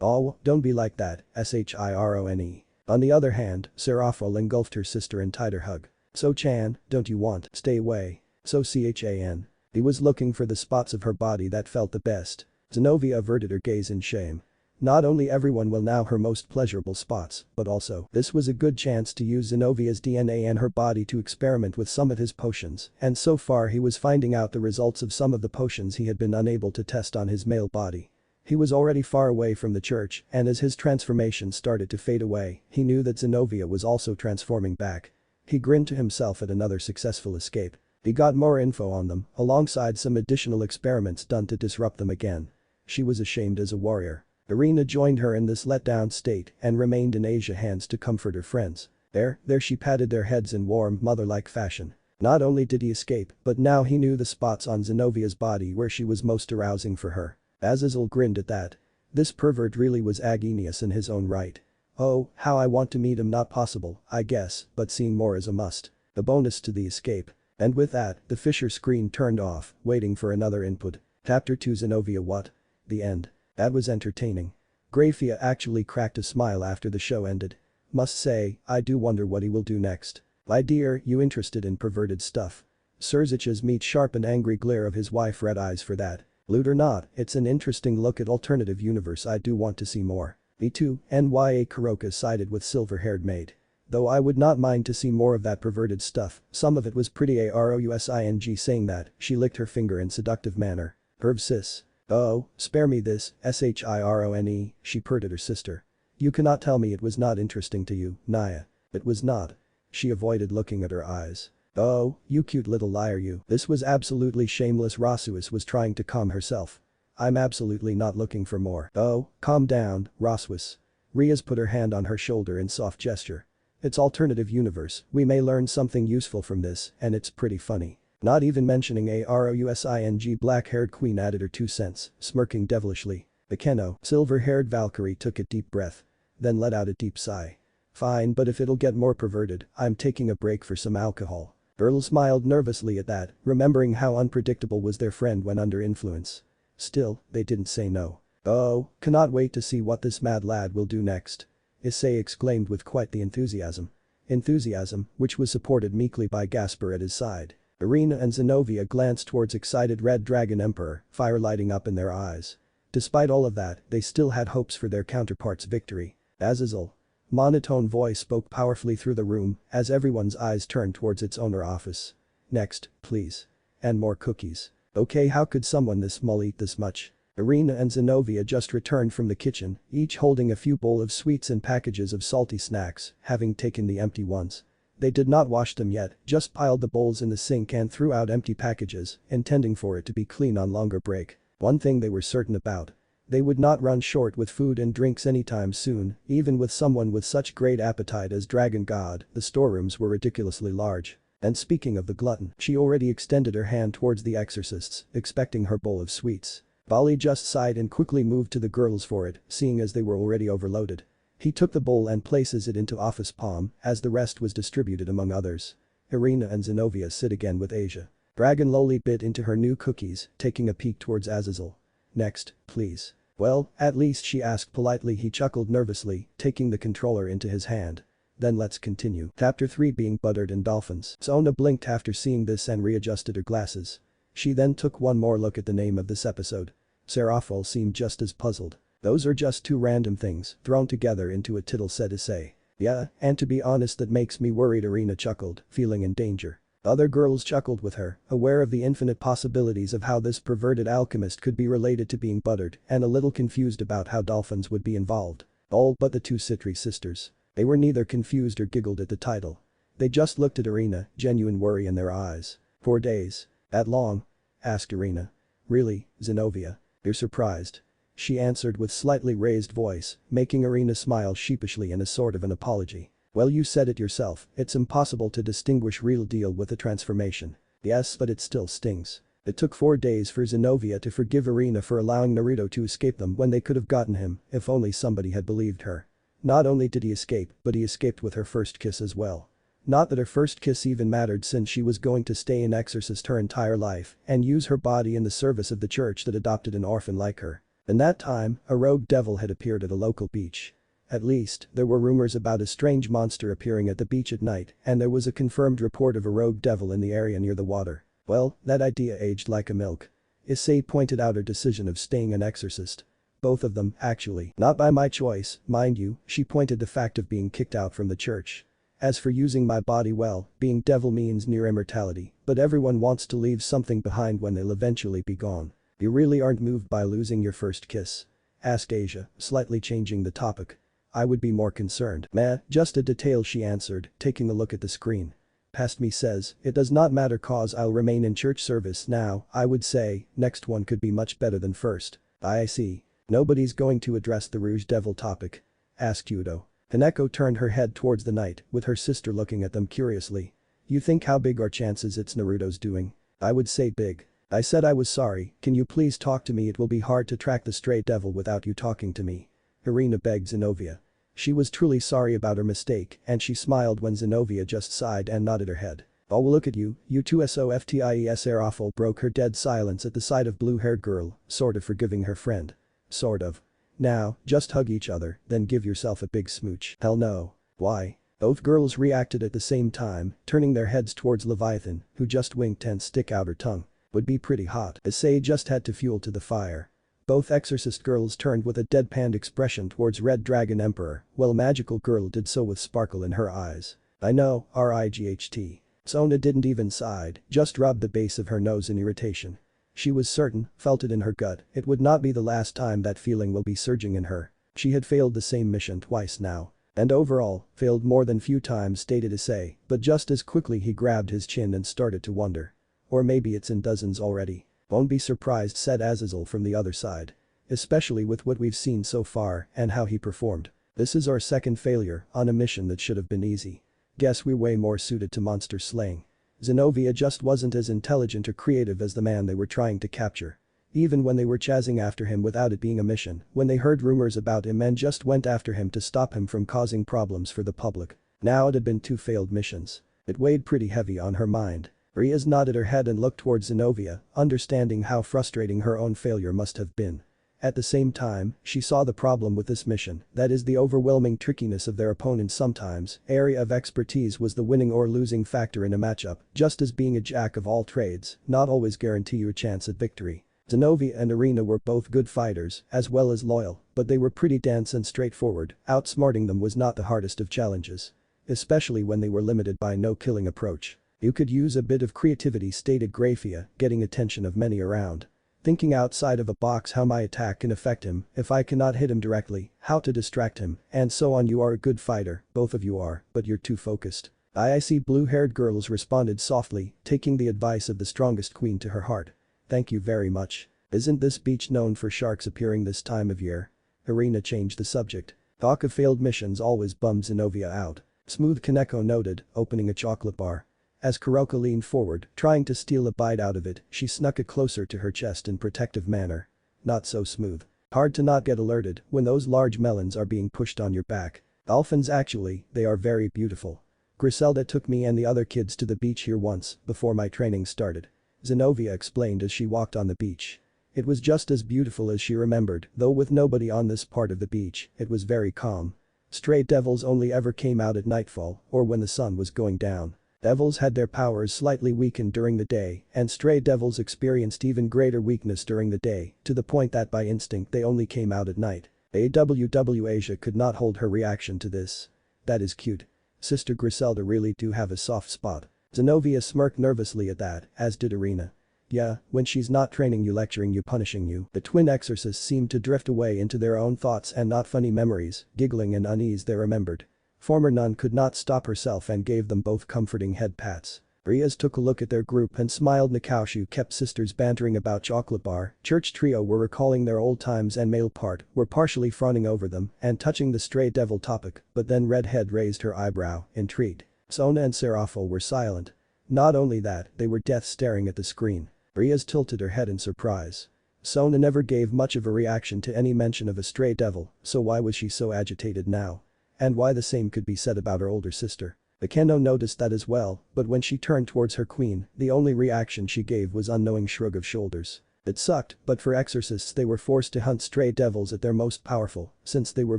Oh, don't be like that, Shirone. On the other hand, Seraphol engulfed her sister in tighter hug. So-chan, don't you want, stay away. So Chan. He was looking for the spots of her body that felt the best. Zenovia averted her gaze in shame. Not only everyone will know her most pleasurable spots, but also, this was a good chance to use Zenovia's DNA and her body to experiment with some of his potions, and so far he was finding out the results of some of the potions he had been unable to test on his male body. He was already far away from the church, and as his transformation started to fade away, he knew that Zenovia was also transforming back. He grinned to himself at another successful escape. He got more info on them, alongside some additional experiments done to disrupt them again. She was ashamed as a warrior. Irina joined her in this let-down state and remained in Asia's hands to comfort her friends. There she patted their heads in warm, mother-like fashion. Not only did he escape, but now he knew the spots on Zenovia's body where she was most arousing for her. Azazel grinned at that. This pervert really was a genius in his own right. Oh, how I want to meet him, not possible, I guess, but seeing more is a must. A bonus to the escape. And with that, the Fisher screen turned off, waiting for another input. Chapter 2 Zenovia what? The end. That was entertaining. Grafia actually cracked a smile after the show ended. Must say, I do wonder what he will do next. My dear, you interested in perverted stuff? Serzich's meet sharp and angry glare of his wife red eyes for that. Loot or not, it's an interesting look at alternative universe I do want to see more. Me too, NYA Kuroka sided with silver-haired maid. Though I would not mind to see more of that perverted stuff, some of it was pretty arousing. Saying that, she licked her finger in seductive manner. Perv sis. Oh, spare me this, Shirone, she purred at her sister. You cannot tell me it was not interesting to you, Naya. It was not. She avoided looking at her eyes. Oh, you cute little liar you. This was absolutely shameless. Roswius was trying to calm herself. I'm absolutely not looking for more. Oh, calm down, Roswius. Riaz put her hand on her shoulder in soft gesture. It's alternative universe, we may learn something useful from this, and it's pretty funny. Not even mentioning arousing black-haired queen added her 2 cents, smirking devilishly. Akeno, silver-haired Valkyrie took a deep breath. Then let out a deep sigh. Fine, but if it'll get more perverted, I'm taking a break for some alcohol. Earl smiled nervously at that, remembering how unpredictable was their friend when under influence. Still, they didn't say no. Oh, cannot wait to see what this mad lad will do next. Issei exclaimed with quite the enthusiasm. Enthusiasm, which was supported meekly by Gasper at his side. Irina and Zenovia glanced towards excited Red Dragon Emperor, fire lighting up in their eyes. Despite all of that, they still had hopes for their counterparts' victory. Azazel. Monotone voice spoke powerfully through the room as everyone's eyes turned towards its owner office. Next, please. And more cookies. Okay, how could someone this small eat this much? Irina and Zenovia just returned from the kitchen, each holding a few bowl of sweets and packages of salty snacks, having taken the empty ones. They did not wash them yet, just piled the bowls in the sink and threw out empty packages, intending for it to be clean on longer break. One thing they were certain about. They would not run short with food and drinks anytime soon, even with someone with such great appetite as Dragon God. The storerooms were ridiculously large. And speaking of the glutton, she already extended her hand towards the Exorcists, expecting her bowl of sweets. Bali just sighed and quickly moved to the girls for it, seeing as they were already overloaded. He took the bowl and places it into office palm as the rest was distributed among others. Irina and Zenovia sit again with Asia. Dragon Loli bit into her new cookies, taking a peek towards Azazel. Next, please. Well, at least she asked politely. He chuckled nervously, taking the controller into his hand. Then let's continue. Chapter 3 Being Buttered in Dolphins. Sona blinked after seeing this and readjusted her glasses. She then took one more look at the name of this episode. Seraphil seemed just as puzzled. Those are just two random things thrown together into a tittle said Issei. Yeah, and to be honest that makes me worried Irina chuckled, feeling in danger. Other girls chuckled with her, aware of the infinite possibilities of how this perverted alchemist could be related to being buttered and a little confused about how dolphins would be involved. All but the two Citri sisters. They were neither confused or giggled at the title. They just looked at Irina, genuine worry in their eyes. 4 days. That long? Asked Irina. Really, Zenovia? You're surprised? She answered with slightly raised voice, making Irina smile sheepishly in a sort of an apology. Well, you said it yourself, it's impossible to distinguish real deal with a transformation. Yes, but it still stings. It took 4 days for Zenovia to forgive Irina for allowing Naruto to escape them when they could have gotten him if only somebody had believed her. Not only did he escape, but he escaped with her first kiss as well. Not that her first kiss even mattered since she was going to stay an exorcist her entire life and use her body in the service of the church that adopted an orphan like her. In that time, a rogue devil had appeared at a local beach. At least, there were rumors about a strange monster appearing at the beach at night and there was a confirmed report of a rogue devil in the area near the water. Well, that idea aged like a milk. Issei pointed out her decision of staying an exorcist. Both of them, actually. Not by my choice, mind you, she pointed the fact of being kicked out from the church. As for using my body well, being devil means near immortality, but everyone wants to leave something behind when they'll eventually be gone. You really aren't moved by losing your first kiss? Asked Asia, slightly changing the topic. I would be more concerned. Meh, just a detail she answered, taking a look at the screen. Past me says, it does not matter cause I'll remain in church service now, I would say, next one could be much better than first. I see. Nobody's going to address the Rouge Devil topic? Asked Yudo. Kaneko turned her head towards the knight, with her sister looking at them curiously. You think how big are chances it's Naruto's doing? I would say big. I said I was sorry, can you please talk to me? It will be hard to track the stray devil without you talking to me. Irina begged Zenovia. She was truly sorry about her mistake and she smiled when Zenovia just sighed and nodded her head. Oh look at you two SOFTIES Erafel broke her dead silence at the sight of blue-haired girl, sort of forgiving her friend. Sort of. Now, just hug each other, then give yourself a big smooch. Hell no. Why? Both girls reacted at the same time, turning their heads towards Leviathan, who just winked and stick out her tongue. Would be pretty hot. Issei just had to fuel to the fire. Both exorcist girls turned with a deadpan expression towards Red Dragon Emperor, while Magical Girl did so with sparkle in her eyes. I know, RIGHT. Sona didn't even sigh, just rubbed the base of her nose in irritation. She was certain, felt it in her gut, it would not be the last time that feeling will be surging in her. She had failed the same mission twice now. And overall, failed more than few times stated Issei, but just as quickly he grabbed his chin and started to wonder. Or maybe it's in dozens already. Won't be surprised said Azazel from the other side. Especially with what we've seen so far and how he performed. This is our second failure on a mission that should have been easy. Guess we're way more suited to monster slaying. Zenovia just wasn't as intelligent or creative as the man they were trying to capture. Even when they were chasing after him without it being a mission, when they heard rumors about him and just went after him to stop him from causing problems for the public. Now it had been 2 failed missions. It weighed pretty heavy on her mind. Riaz nodded her head and looked towards Zenovia, understanding how frustrating her own failure must have been. At the same time, she saw the problem with this mission, that is the overwhelming trickiness of their opponents sometimes, area of expertise was the winning or losing factor in a matchup, just as being a jack of all trades, not always guarantee you a chance at victory. Zenovia and Irina were both good fighters, as well as loyal, but they were pretty dense and straightforward, outsmarting them was not the hardest of challenges. Especially when they were limited by no-killing approach. You could use a bit of creativity stated Graphia, getting attention of many around. Thinking outside of a box how my attack can affect him, if I cannot hit him directly, how to distract him, and so on. You are a good fighter, both of you are, but you're too focused. I see blue-haired girls responded softly, taking the advice of the strongest queen to her heart. Thank you very much. Isn't this beach known for sharks appearing this time of year? Irina changed the subject. Talk of failed missions always bums Zenovia out. Smooth Kaneko noted, opening a chocolate bar. As Kuroka leaned forward, trying to steal a bite out of it, she snuck it closer to her chest in protective manner. Not so smooth. Hard to not get alerted when those large melons are being pushed on your back. Dolphins actually, they are very beautiful. Griselda took me and the other kids to the beach here once, before my training started. Zenovia explained as she walked on the beach. It was just as beautiful as she remembered, though with nobody on this part of the beach, it was very calm. Stray devils only ever came out at nightfall or when the sun was going down. Devils had their powers slightly weakened during the day, and stray devils experienced even greater weakness during the day, to the point that by instinct they only came out at night. Asia could not hold her reaction to this. That is cute. Sister Griselda really do have a soft spot. Zenovia smirked nervously at that, as did Irina. Yeah, when she's not training you, lecturing you, punishing you. The twin exorcists seemed to drift away into their own thoughts and not funny memories, giggling and unease they remembered. Former nun could not stop herself and gave them both comforting head pats. Riaz took a look at their group and smiled. Nakaushu kept sisters bantering about chocolate bar. Church trio were recalling their old times and male part were partially frowning over them and touching the stray devil topic, but then Redhead raised her eyebrow, intrigued. Sona and Serafo were silent. Not only that, they were death staring at the screen. Riaz tilted her head in surprise. Sona never gave much of a reaction to any mention of a stray devil, so why was she so agitated now? And why the same could be said about her older sister. Akeno noticed that as well, but when she turned towards her queen, the only reaction she gave was unknowing shrug of shoulders. It sucked, but for exorcists they were forced to hunt stray devils at their most powerful, since they were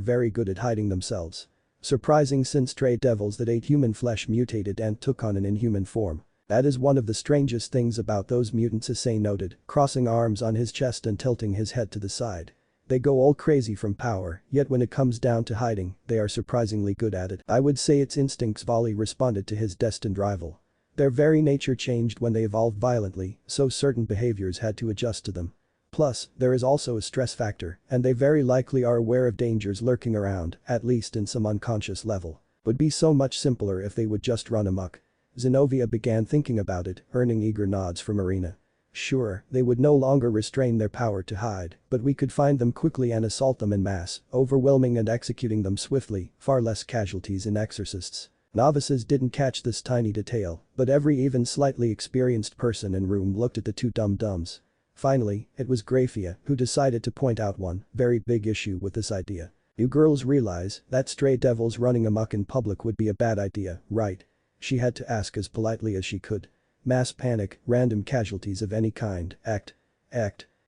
very good at hiding themselves. Surprising, since stray devils that ate human flesh mutated and took on an inhuman form. That is one of the strangest things about those mutants, Issei noted, crossing arms on his chest and tilting his head to the side. They go all crazy from power, yet when it comes down to hiding, they are surprisingly good at it. I would say it's instincts. Volley responded to his destined rival. Their very nature changed when they evolved violently, so certain behaviors had to adjust to them. Plus, there is also a stress factor, and they very likely are aware of dangers lurking around, at least in some unconscious level. Would be so much simpler if they would just run amok. Zenovia began thinking about it, earning eager nods from Irina. Sure, they would no longer restrain their power to hide, but we could find them quickly and assault them en masse, overwhelming and executing them swiftly, far less casualties in exorcists. Novices didn't catch this tiny detail, but every even slightly experienced person in room looked at the two dum-dums. Finally, it was Grafia who decided to point out one very big issue with this idea. You girls realize that stray devils running amok in public would be a bad idea, right? She had to ask as politely as she could. Mass panic, random casualties of any kind,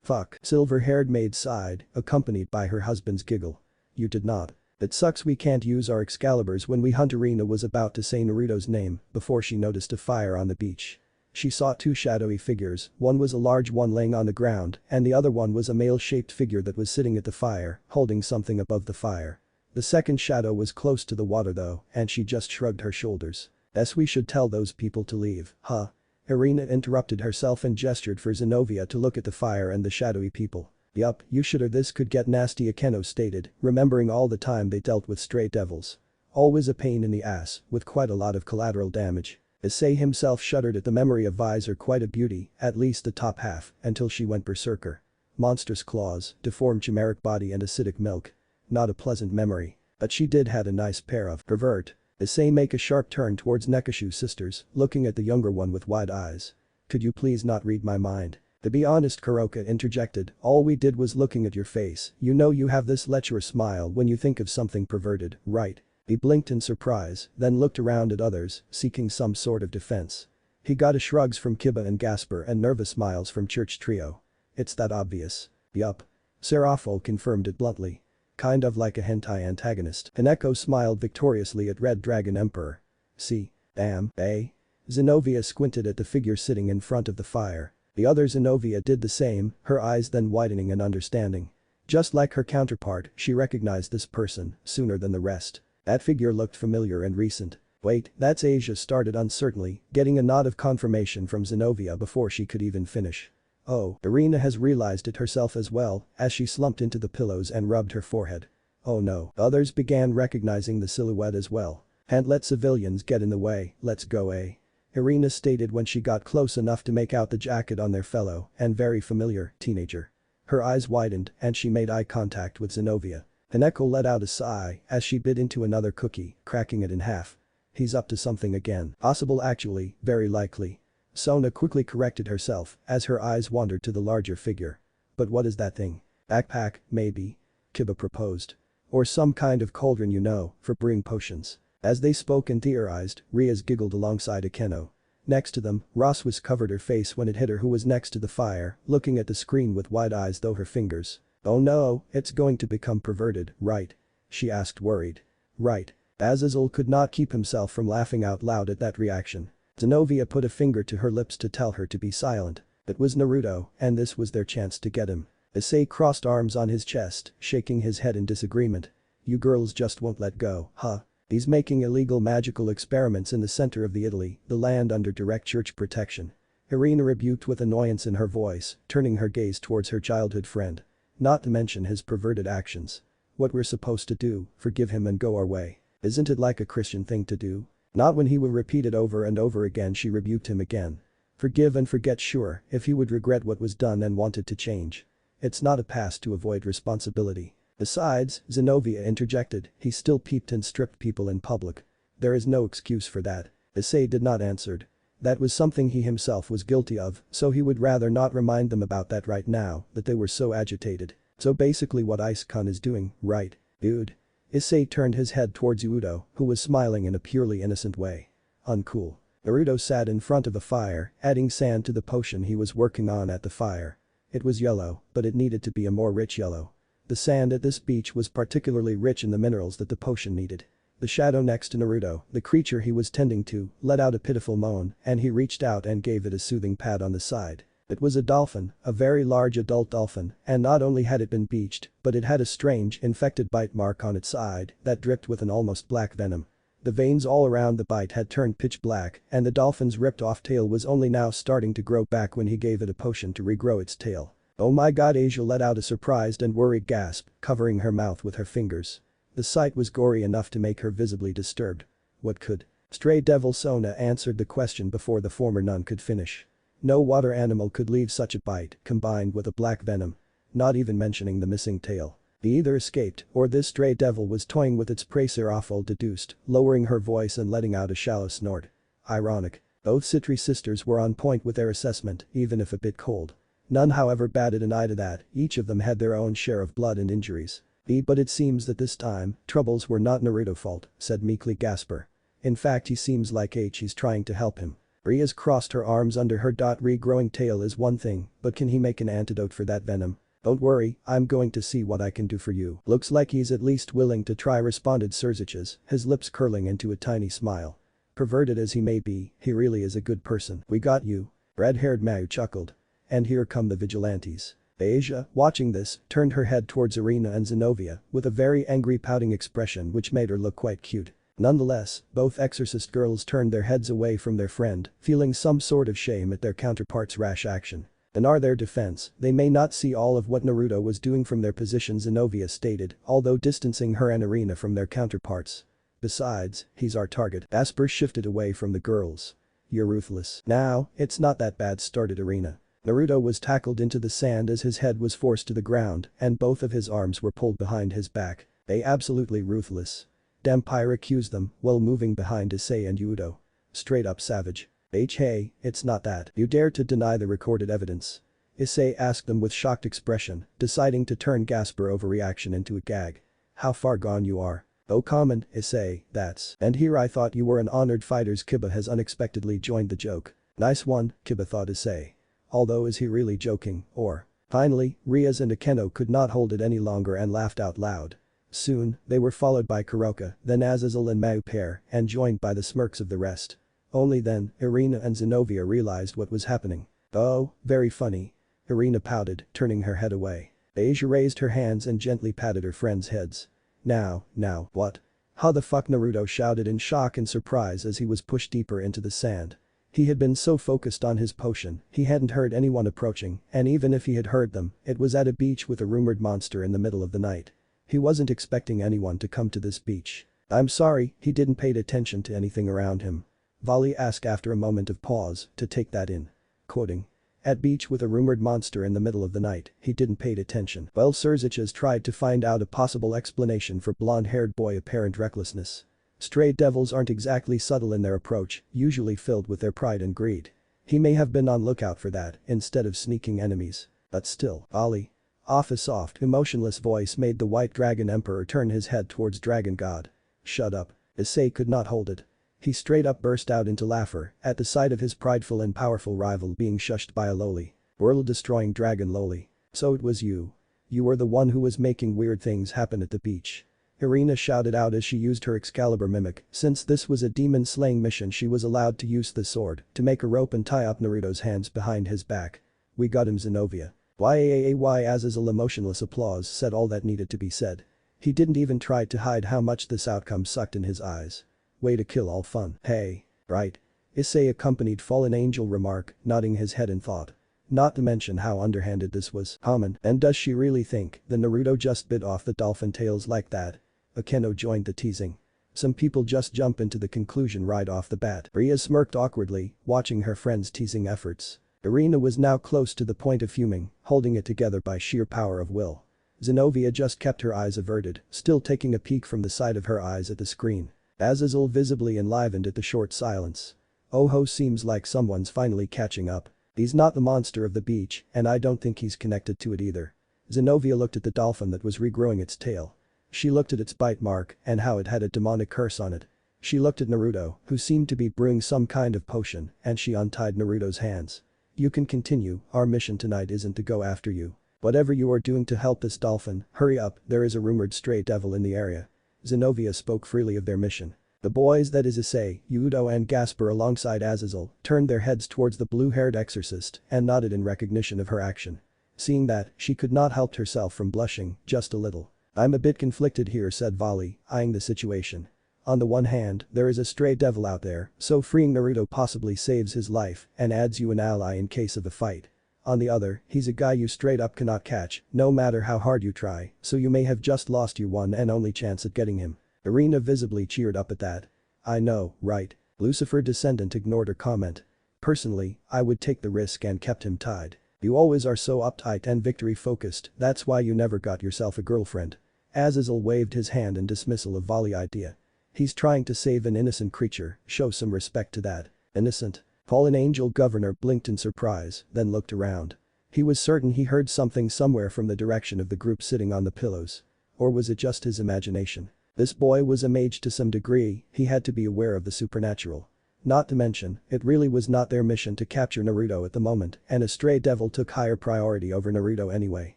fuck. Silver-haired maid sighed, accompanied by her husband's giggle. You did not. It sucks we can't use our Excaliburs when we hunt. Irina was about to say Naruto's name before she noticed a fire on the beach. She saw two shadowy figures, one was a large one laying on the ground and the other one was a male-shaped figure that was sitting at the fire, holding something above the fire. The second shadow was close to the water though, and she just shrugged her shoulders. Yes, we should tell those people to leave, huh? Irina interrupted herself and gestured for Zenovia to look at the fire and the shadowy people. Yup, you should or this could get nasty, Akeno stated, remembering all the time they dealt with stray devils. Always a pain in the ass, with quite a lot of collateral damage. Issei himself shuddered at the memory of Visor, quite a beauty, at least the top half, until she went berserker. Monstrous claws, deformed chimeric body and acidic milk. Not a pleasant memory. But she did had a nice pair of pervert. Issei make a sharp turn towards Nekashu's sisters, looking at the younger one with wide eyes. Could you please not read my mind? To be honest, Kuroka interjected, all we did was looking at your face. You know you have this lecherous smile when you think of something perverted, right? He blinked in surprise, then looked around at others, seeking some sort of defense. He got a shrugs from Kiba and Gasper and nervous smiles from Church Trio. It's that obvious. Yup. Serafo confirmed it bluntly. Kind of like a hentai antagonist. Kaneko smiled victoriously at Red Dragon Emperor. See? Damn, eh? Zenovia squinted at the figure sitting in front of the fire. The other Zenovia did the same, her eyes then widening in understanding. Just like her counterpart, she recognized this person sooner than the rest. That figure looked familiar and recent. Wait, that's Asia, started uncertainly, getting a nod of confirmation from Zenovia before she could even finish. Oh, Irina has realized it herself as well, as she slumped into the pillows and rubbed her forehead. Oh no, others began recognizing the silhouette as well. And let civilians get in the way, let's go, eh? Irina stated when she got close enough to make out the jacket on their fellow and very familiar teenager. Her eyes widened and she made eye contact with Zenovia. Kaneko let out a sigh as she bit into another cookie, cracking it in half. He's up to something again. Possible, actually, very likely. Sona quickly corrected herself as her eyes wandered to the larger figure. But what is that thing? Backpack, maybe? Kiba proposed. Or some kind of cauldron, you know, for brewing potions. As they spoke and theorized, Riaz giggled alongside Akeno. Next to them, Ross was covered her face when it hit her who was next to the fire, looking at the screen with wide eyes though her fingers. "Oh no, it's going to become perverted, right?" she asked worried. "Right." Azazel could not keep himself from laughing out loud at that reaction. Zenovia put a finger to her lips to tell her to be silent. It was Naruto, and this was their chance to get him. Issei crossed arms on his chest, shaking his head in disagreement. "You girls just won't let go, huh? He's making illegal magical experiments in the center of the Italy, the land under direct church protection." Irina rebuked with annoyance in her voice, turning her gaze towards her childhood friend. "Not to mention his perverted actions. What we're supposed to do, forgive him and go our way. Isn't it like a Christian thing to do?" Not when he would repeat it over and over again. She rebuked him again. "Forgive and forget, sure, if he would regret what was done and wanted to change. It's not a pass to avoid responsibility. Besides," Zenovia interjected, "he still peeped and stripped people in public. There is no excuse for that." Issei did not answer. That was something he himself was guilty of, so he would rather not remind them about that right now that they were so agitated. "So basically what Ice-kun is doing, right, dude?" Issei turned his head towards Udo, who was smiling in a purely innocent way. "Uncool." Naruto sat in front of a fire, adding sand to the potion he was working on at the fire. It was yellow, but it needed to be a more rich yellow. The sand at this beach was particularly rich in the minerals that the potion needed. The shadow next to Naruto, the creature he was tending to, let out a pitiful moan and he reached out and gave it a soothing pat on the side. It was a dolphin, a very large adult dolphin, and not only had it been beached, but it had a strange, infected bite mark on its side that dripped with an almost black venom. The veins all around the bite had turned pitch black and the dolphin's ripped-off tail was only now starting to grow back when he gave it a potion to regrow its tail. "Oh my god," Asia let out a surprised and worried gasp, covering her mouth with her fingers. The sight was gory enough to make her visibly disturbed. "What could?" Stray Devil Sona answered the question before the former nun could finish. "No water animal could leave such a bite, combined with a black venom. Not even mentioning the missing tail. He either escaped, or this stray devil was toying with its prey." Serafol deduced, lowering her voice and letting out a shallow snort. Ironic. Both Citri sisters were on point with their assessment, even if a bit cold. None however batted an eye to that, each of them had their own share of blood and injuries. But it seems that this time, troubles were not Naruto's fault," said meekly Gasper. "In fact he seems like he's trying to help him." Ria's crossed her arms under her regrowing tail is one thing, but can he make an antidote for that venom? "Don't worry, I'm going to see what I can do for you." "Looks like he's at least willing to try," responded Surziches, his lips curling into a tiny smile. "Perverted as he may be, he really is a good person. We got you." Red-haired Mau chuckled. "And here come the vigilantes." Asia, watching this, turned her head towards Irina and Zenovia with a very angry pouting expression which made her look quite cute. Nonetheless, both Exorcist girls turned their heads away from their friend, feeling some sort of shame at their counterparts' rash action. In their defense, they may not see all of what Naruto was doing from their position, Zenovia stated, although distancing her and Irina from their counterparts. "Besides, he's our target." Asper shifted away from the girls. "You're ruthless." "Now, it's not that bad," started Irina. Naruto was tackled into the sand as his head was forced to the ground and both of his arms were pulled behind his back. "They absolutely ruthless." Dampire accused them while moving behind Issei and Udo. "Straight up savage." Hey, it's not that. You dare to deny the recorded evidence?" Issei asked them with shocked expression, deciding to turn Gasper overreaction into a gag. "How far gone you are." "Oh come on, Issei, that's." "And here I thought you were an honored fighters." Kiba has unexpectedly joined the joke. "Nice one," Kiba thought Issei. Although is he really joking, or? Finally, Riaz and Akeno could not hold it any longer and laughed out loud. Soon, they were followed by Kuroka, then Azazel and Mau pair, and joined by the smirks of the rest. Only then, Irina and Zenovia realized what was happening. "Oh, very funny." Irina pouted, turning her head away. Asia raised her hands and gently patted her friends' heads. Now, what? How the fuck?" Naruto shouted in shock and surprise as he was pushed deeper into the sand. He had been so focused on his potion, he hadn't heard anyone approaching, and even if he had heard them, it was at a beach with a rumored monster in the middle of the night. He wasn't expecting anyone to come to this beach. "I'm sorry, he didn't pay attention to anything around him." Volley asked after a moment of pause to take that in. Quoting. "At beach with a rumored monster in the middle of the night, he didn't pay attention." Well, Surziches tried to find out a possible explanation for blonde-haired boy apparent recklessness. Stray devils aren't exactly subtle in their approach, usually filled with their pride and greed. He may have been on lookout for that instead of sneaking enemies. But still, Ollie. Off a soft, emotionless voice made the White Dragon Emperor turn his head towards Dragon God. "Shut up." Issei could not hold it. He straight up burst out into laughter at the sight of his prideful and powerful rival being shushed by a lowly, world-destroying dragon lowly. So it was you. You were the one who was making weird things happen at the beach. Irina shouted out as she used her Excalibur mimic. Since this was a demon-slaying mission, she was allowed to use the sword to make a rope and tie up Naruto's hands behind his back. We got him, Zenovia. Yaay Azazel. Emotionless applause said all that needed to be said. He didn't even try to hide how much this outcome sucked in his eyes. Way to kill all fun. Hey. Right. Issei accompanied fallen angel remark, nodding his head in thought. Not to mention how underhanded this was. Common. And does she really think that Naruto just bit off the dolphin tails like that? Akeno joined the teasing. Some people just jump into the conclusion right off the bat. Ria smirked awkwardly, watching her friend's teasing efforts. Irina was now close to the point of fuming, holding it together by sheer power of will. Zenovia just kept her eyes averted, still taking a peek from the side of her eyes at the screen. Azazel visibly enlivened at the short silence. Oh ho, seems like someone's finally catching up. He's not the monster of the beach, and I don't think he's connected to it either. Zenovia looked at the dolphin that was regrowing its tail. She looked at its bite mark and how it had a demonic curse on it. She looked at Naruto, who seemed to be brewing some kind of potion, and she untied Naruto's hands. You can continue, our mission tonight isn't to go after you. Whatever you are doing to help this dolphin, hurry up, there is a rumored stray devil in the area. Zenovia spoke freely of their mission. The boys, that is to say, Yudo and Gasper alongside Azazel, turned their heads towards the blue-haired exorcist and nodded in recognition of her action. Seeing that, she could not help herself from blushing, just a little. I'm a bit conflicted here, said Vali, eyeing the situation. On the one hand, there is a stray devil out there, so freeing Naruto possibly saves his life and adds you an ally in case of a fight. On the other, he's a guy you straight up cannot catch, no matter how hard you try, so you may have just lost your one and only chance at getting him. Irina visibly cheered up at that. I know, right? Lucifer descendant ignored her comment. Personally, I would take the risk and kept him tied. You always are so uptight and victory-focused, that's why you never got yourself a girlfriend. Azazel waved his hand in dismissal of Vali's idea. He's trying to save an innocent creature, show some respect to that. Innocent? Fallen Angel Governor blinked in surprise, then looked around. He was certain he heard something somewhere from the direction of the group sitting on the pillows. Or was it just his imagination? This boy was a mage to some degree, he had to be aware of the supernatural. Not to mention, it really was not their mission to capture Naruto at the moment, and a stray devil took higher priority over Naruto anyway.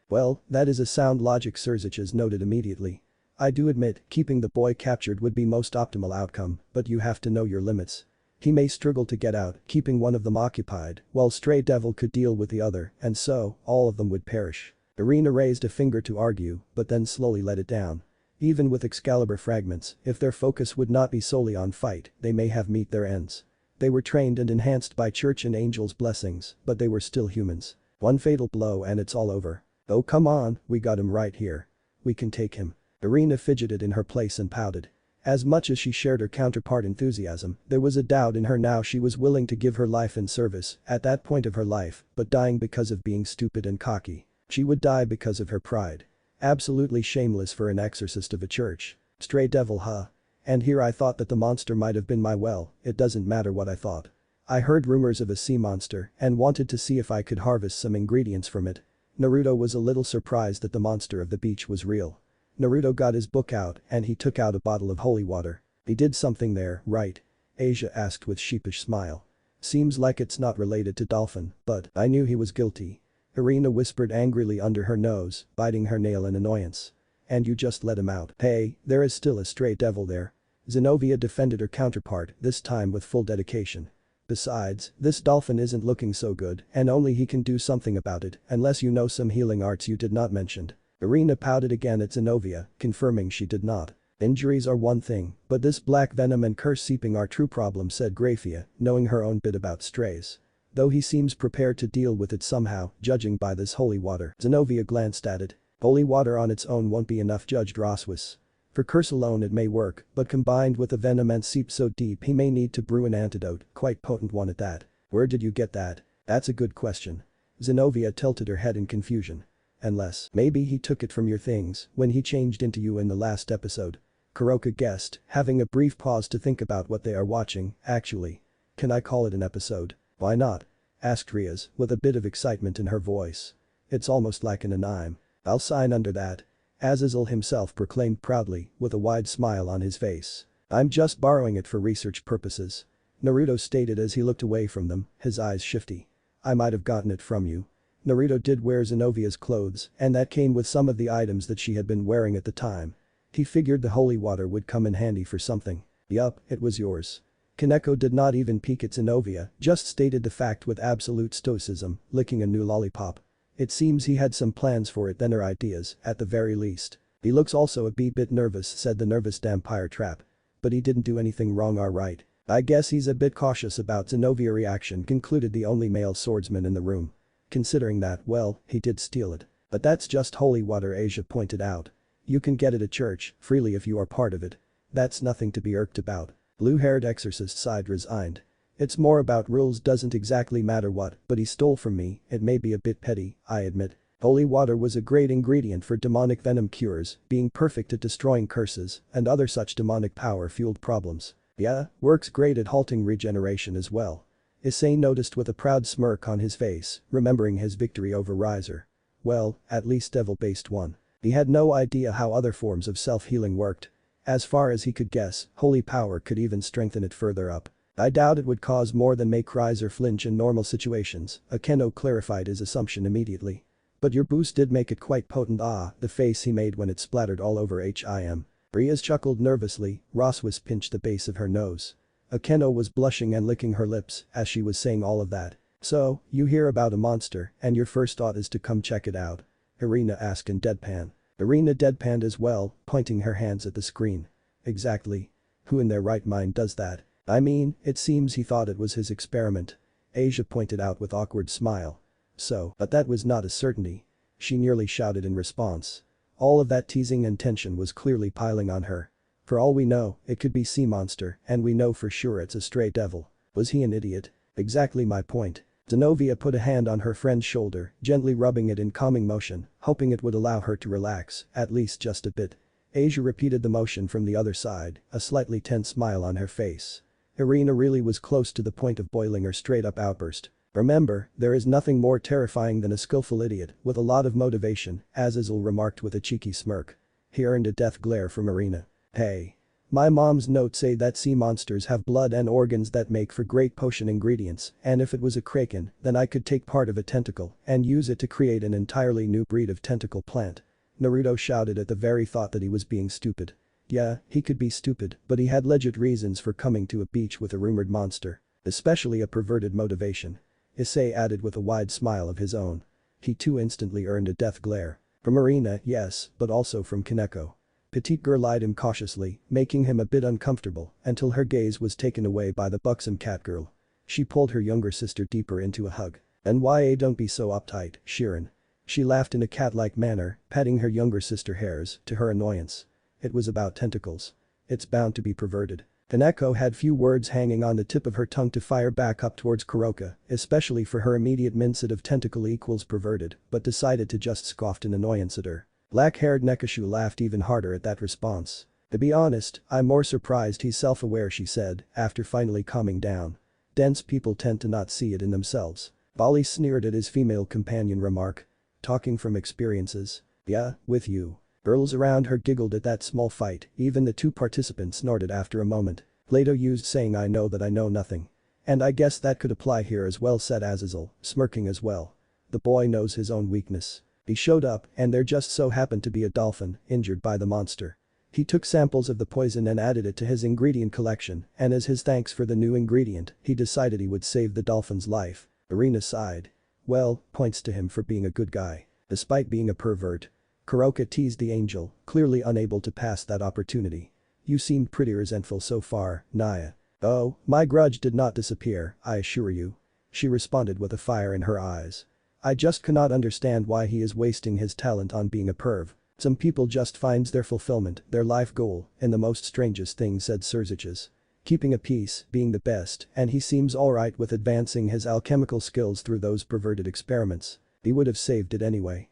Well, that is a sound logic, Surziches noted immediately. I do admit, keeping the boy captured would be most optimal outcome, but you have to know your limits. He may struggle to get out, keeping one of them occupied, while stray devil could deal with the other, and so, all of them would perish. Irina raised a finger to argue, but then slowly let it down. Even with Excalibur fragments, if their focus would not be solely on fight, they may have met their ends. They were trained and enhanced by church and angels' blessings, but they were still humans. One fatal blow and it's all over. Oh come on, we got him right here. We can take him. Irina fidgeted in her place and pouted. As much as she shared her counterpart enthusiasm, there was a doubt in her now. She was willing to give her life in service at that point of her life, but dying because of being stupid and cocky. She would die because of her pride. Absolutely shameless for an exorcist of a church. Stray devil, huh? And here I thought that the monster might have been well, it doesn't matter what I thought. I heard rumors of a sea monster and wanted to see if I could harvest some ingredients from it. Naruto was a little surprised that the monster of the beach was real. Naruto got his book out and he took out a bottle of holy water. He did something there, right? Asia asked with sheepish smile. Seems like it's not related to Dolphin, but I knew he was guilty. Irina whispered angrily under her nose, biting her nail in annoyance. And you just let him out. Hey, there is still a stray devil there. Zenovia defended her counterpart, this time with full dedication. Besides, this dolphin isn't looking so good and only he can do something about it unless you know some healing arts you did not mention. Irina pouted again at Zenovia, confirming she did not. Injuries are one thing, but this black venom and curse seeping are true problems, said Graphia, knowing her own bit about strays. Though he seems prepared to deal with it somehow, judging by this holy water. Zenovia glanced at it. Holy water on its own won't be enough, judged Roswis. For curse alone it may work, but combined with the venom and seep so deep he may need to brew an antidote, quite potent one at that. Where did you get that? That's a good question. Zenovia tilted her head in confusion. Unless, maybe he took it from your things when he changed into you in the last episode. Kuroka guessed, having a brief pause to think about what they are watching. Actually, can I call it an episode? Why not? Asked Riaz, with a bit of excitement in her voice. It's almost like an anime. I'll sign under that. Azazel himself proclaimed proudly, with a wide smile on his face. I'm just borrowing it for research purposes. Naruto stated as he looked away from them, his eyes shifty. I might have gotten it from you. Naruto did wear Zenovia's clothes, and that came with some of the items that she had been wearing at the time. He figured the holy water would come in handy for something. Yup, it was yours. Kaneko did not even peek at Zenovia, just stated the fact with absolute stoicism, licking a new lollipop. It seems he had some plans for it than her ideas, at the very least. He looks also a bit nervous, said the nervous vampire trap. But he didn't do anything wrong, alright. I guess he's a bit cautious about Zenovia reaction, concluded the only male swordsman in the room. Considering that, well, he did steal it. But that's just holy water, Asia pointed out. You can get it at church, freely if you are part of it. That's nothing to be irked about. Blue-haired exorcist sighed resigned. It's more about rules, doesn't exactly matter what, but he stole from me, it may be a bit petty, I admit. Holy water was a great ingredient for demonic venom cures, being perfect at destroying curses and other such demonic power-fueled problems. Yeah, works great at halting regeneration as well. Issei noticed with a proud smirk on his face, remembering his victory over Riser. Well, at least devil-based one. He had no idea how other forms of self-healing worked. As far as he could guess, holy power could even strengthen it further up. I doubt it would cause more than make Riser flinch in normal situations, Akeno clarified his assumption immediately. But your boost did make it quite potent. The face he made when it splattered all over him. Riaz chuckled nervously, Roswis pinched the base of her nose. Akeno was blushing and licking her lips as she was saying all of that. So, you hear about a monster and your first thought is to come check it out? Irina asked in deadpan. Irina deadpanned as well, pointing her hands at the screen. Exactly. Who in their right mind does that? I mean, it seems he thought it was his experiment. Asia pointed out with awkward smile. So, but that was not a certainty. She nearly shouted in response. All of that teasing and tension was clearly piling on her. For all we know, it could be sea monster, and we know for sure it's a stray devil. Was he an idiot? Exactly my point. Zenovia put a hand on her friend's shoulder, gently rubbing it in calming motion, hoping it would allow her to relax, at least just a bit. Asia repeated the motion from the other side, a slightly tense smile on her face. Irina really was close to the point of boiling her straight-up outburst. Remember, there is nothing more terrifying than a skillful idiot with a lot of motivation, Azazel remarked with a cheeky smirk. He earned a death glare from Irina. Hey. My mom's notes say that sea monsters have blood and organs that make for great potion ingredients, and if it was a kraken, then I could take part of a tentacle and use it to create an entirely new breed of tentacle plant. Naruto shouted at the very thought that he was being stupid. Yeah, he could be stupid, but he had legit reasons for coming to a beach with a rumored monster. Especially a perverted motivation. Issei added with a wide smile of his own. He too instantly earned a death glare. From Irina, yes, but also from Kaneko. Petite girl eyed him cautiously, making him a bit uncomfortable until her gaze was taken away by the buxom catgirl. She pulled her younger sister deeper into a hug. "NYA, don't be so uptight, Shirin." She laughed in a cat-like manner, patting her younger sister hairs, to her annoyance. It was about tentacles. It's bound to be perverted. Kaneko had few words hanging on the tip of her tongue to fire back up towards Kuroka, especially for her immediate mindset of tentacle equals perverted, but decided to just scoff in annoyance at her. Black-haired Nekashu laughed even harder at that response. To be honest, I'm more surprised he's self-aware, she said, after finally calming down. Dense people tend to not see it in themselves. Bali sneered at his female companion remark. Talking from experiences. Yeah, with you. Girls around her giggled at that small fight, even the two participants snorted after a moment. Plato used saying I know that I know nothing. And I guess that could apply here as well, said Azazel, smirking as well. The boy knows his own weakness. He showed up and there just so happened to be a dolphin injured by the monster. He took samples of the poison and added it to his ingredient collection, and as his thanks for the new ingredient, he decided he would save the dolphin's life. Irina sighed. Well, points to him for being a good guy. Despite being a pervert. Kuroka teased the angel, clearly unable to pass that opportunity. You seemed pretty resentful so far, Naya. Oh, my grudge did not disappear, I assure you. She responded with a fire in her eyes. I just cannot understand why he is wasting his talent on being a perv. Some people just finds their fulfillment, their life goal, in the most strangest things, said Surziches. Keeping a peace, being the best, and he seems alright with advancing his alchemical skills through those perverted experiments. He would have saved it anyway.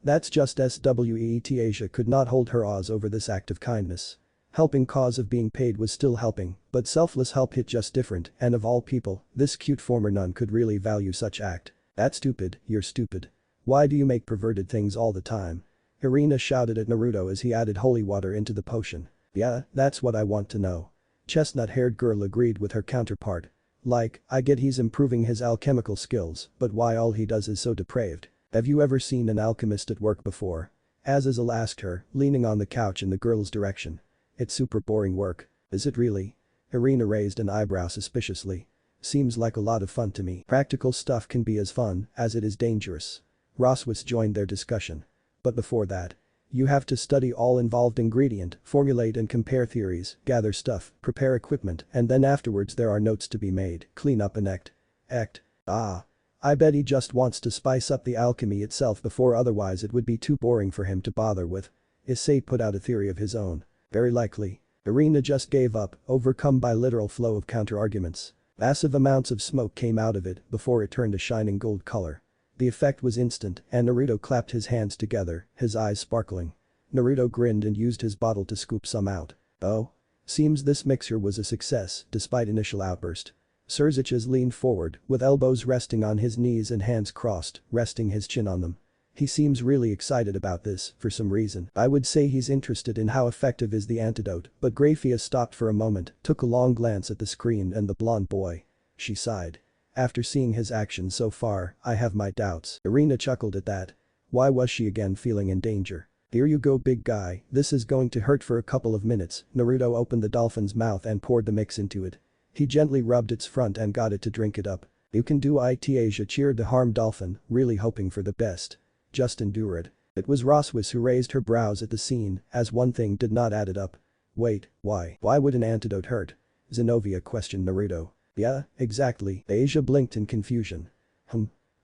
That's just SWEET. Asia could not hold her awes over this act of kindness. Helping cause of being paid was still helping, but selfless help hit just different, and of all people, this cute former nun could really value such act. That's stupid, you're stupid. Why do you make perverted things all the time? Irina shouted at Naruto as he added holy water into the potion. Yeah, that's what I want to know. Chestnut-haired girl agreed with her counterpart. Like, I get he's improving his alchemical skills, but why all he does is so depraved? Have you ever seen an alchemist at work before? Azazel asked her, leaning on the couch in the girl's direction. It's super boring work. Is it really? Irina raised an eyebrow suspiciously. Seems like a lot of fun to me. Practical stuff can be as fun as it is dangerous. Roswitz joined their discussion. But before that, you have to study all involved ingredient, formulate and compare theories, gather stuff, prepare equipment, and then afterwards there are notes to be made, clean up and act. Ah. I bet he just wants to spice up the alchemy itself before otherwise it would be too boring for him to bother with. Issei put out a theory of his own. Very likely. Irina just gave up, overcome by literal flow of counter-arguments. Massive amounts of smoke came out of it before it turned a shining gold color. The effect was instant and Naruto clapped his hands together, his eyes sparkling. Naruto grinned and used his bottle to scoop some out. Oh? Seems this mixture was a success despite initial outburst. Surziches leaned forward, with elbows resting on his knees and hands crossed, resting his chin on them. He seems really excited about this, for some reason. I would say he's interested in how effective is the antidote, but Graphia stopped for a moment, took a long glance at the screen and the blonde boy. She sighed. After seeing his actions so far, I have my doubts. Irina chuckled at that. Why was she again feeling in danger? Here you go big guy, this is going to hurt for a couple of minutes. Naruto opened the dolphin's mouth and poured the mix into it. He gently rubbed its front and got it to drink it up. You can do it, Asia cheered the harmed dolphin, really hoping for the best. Just endure it. It was Roswitz who raised her brows at the scene, as one thing did not add it up. Wait, why? Why would an antidote hurt? Zenovia questioned Naruto. Yeah, exactly. Asia blinked in confusion.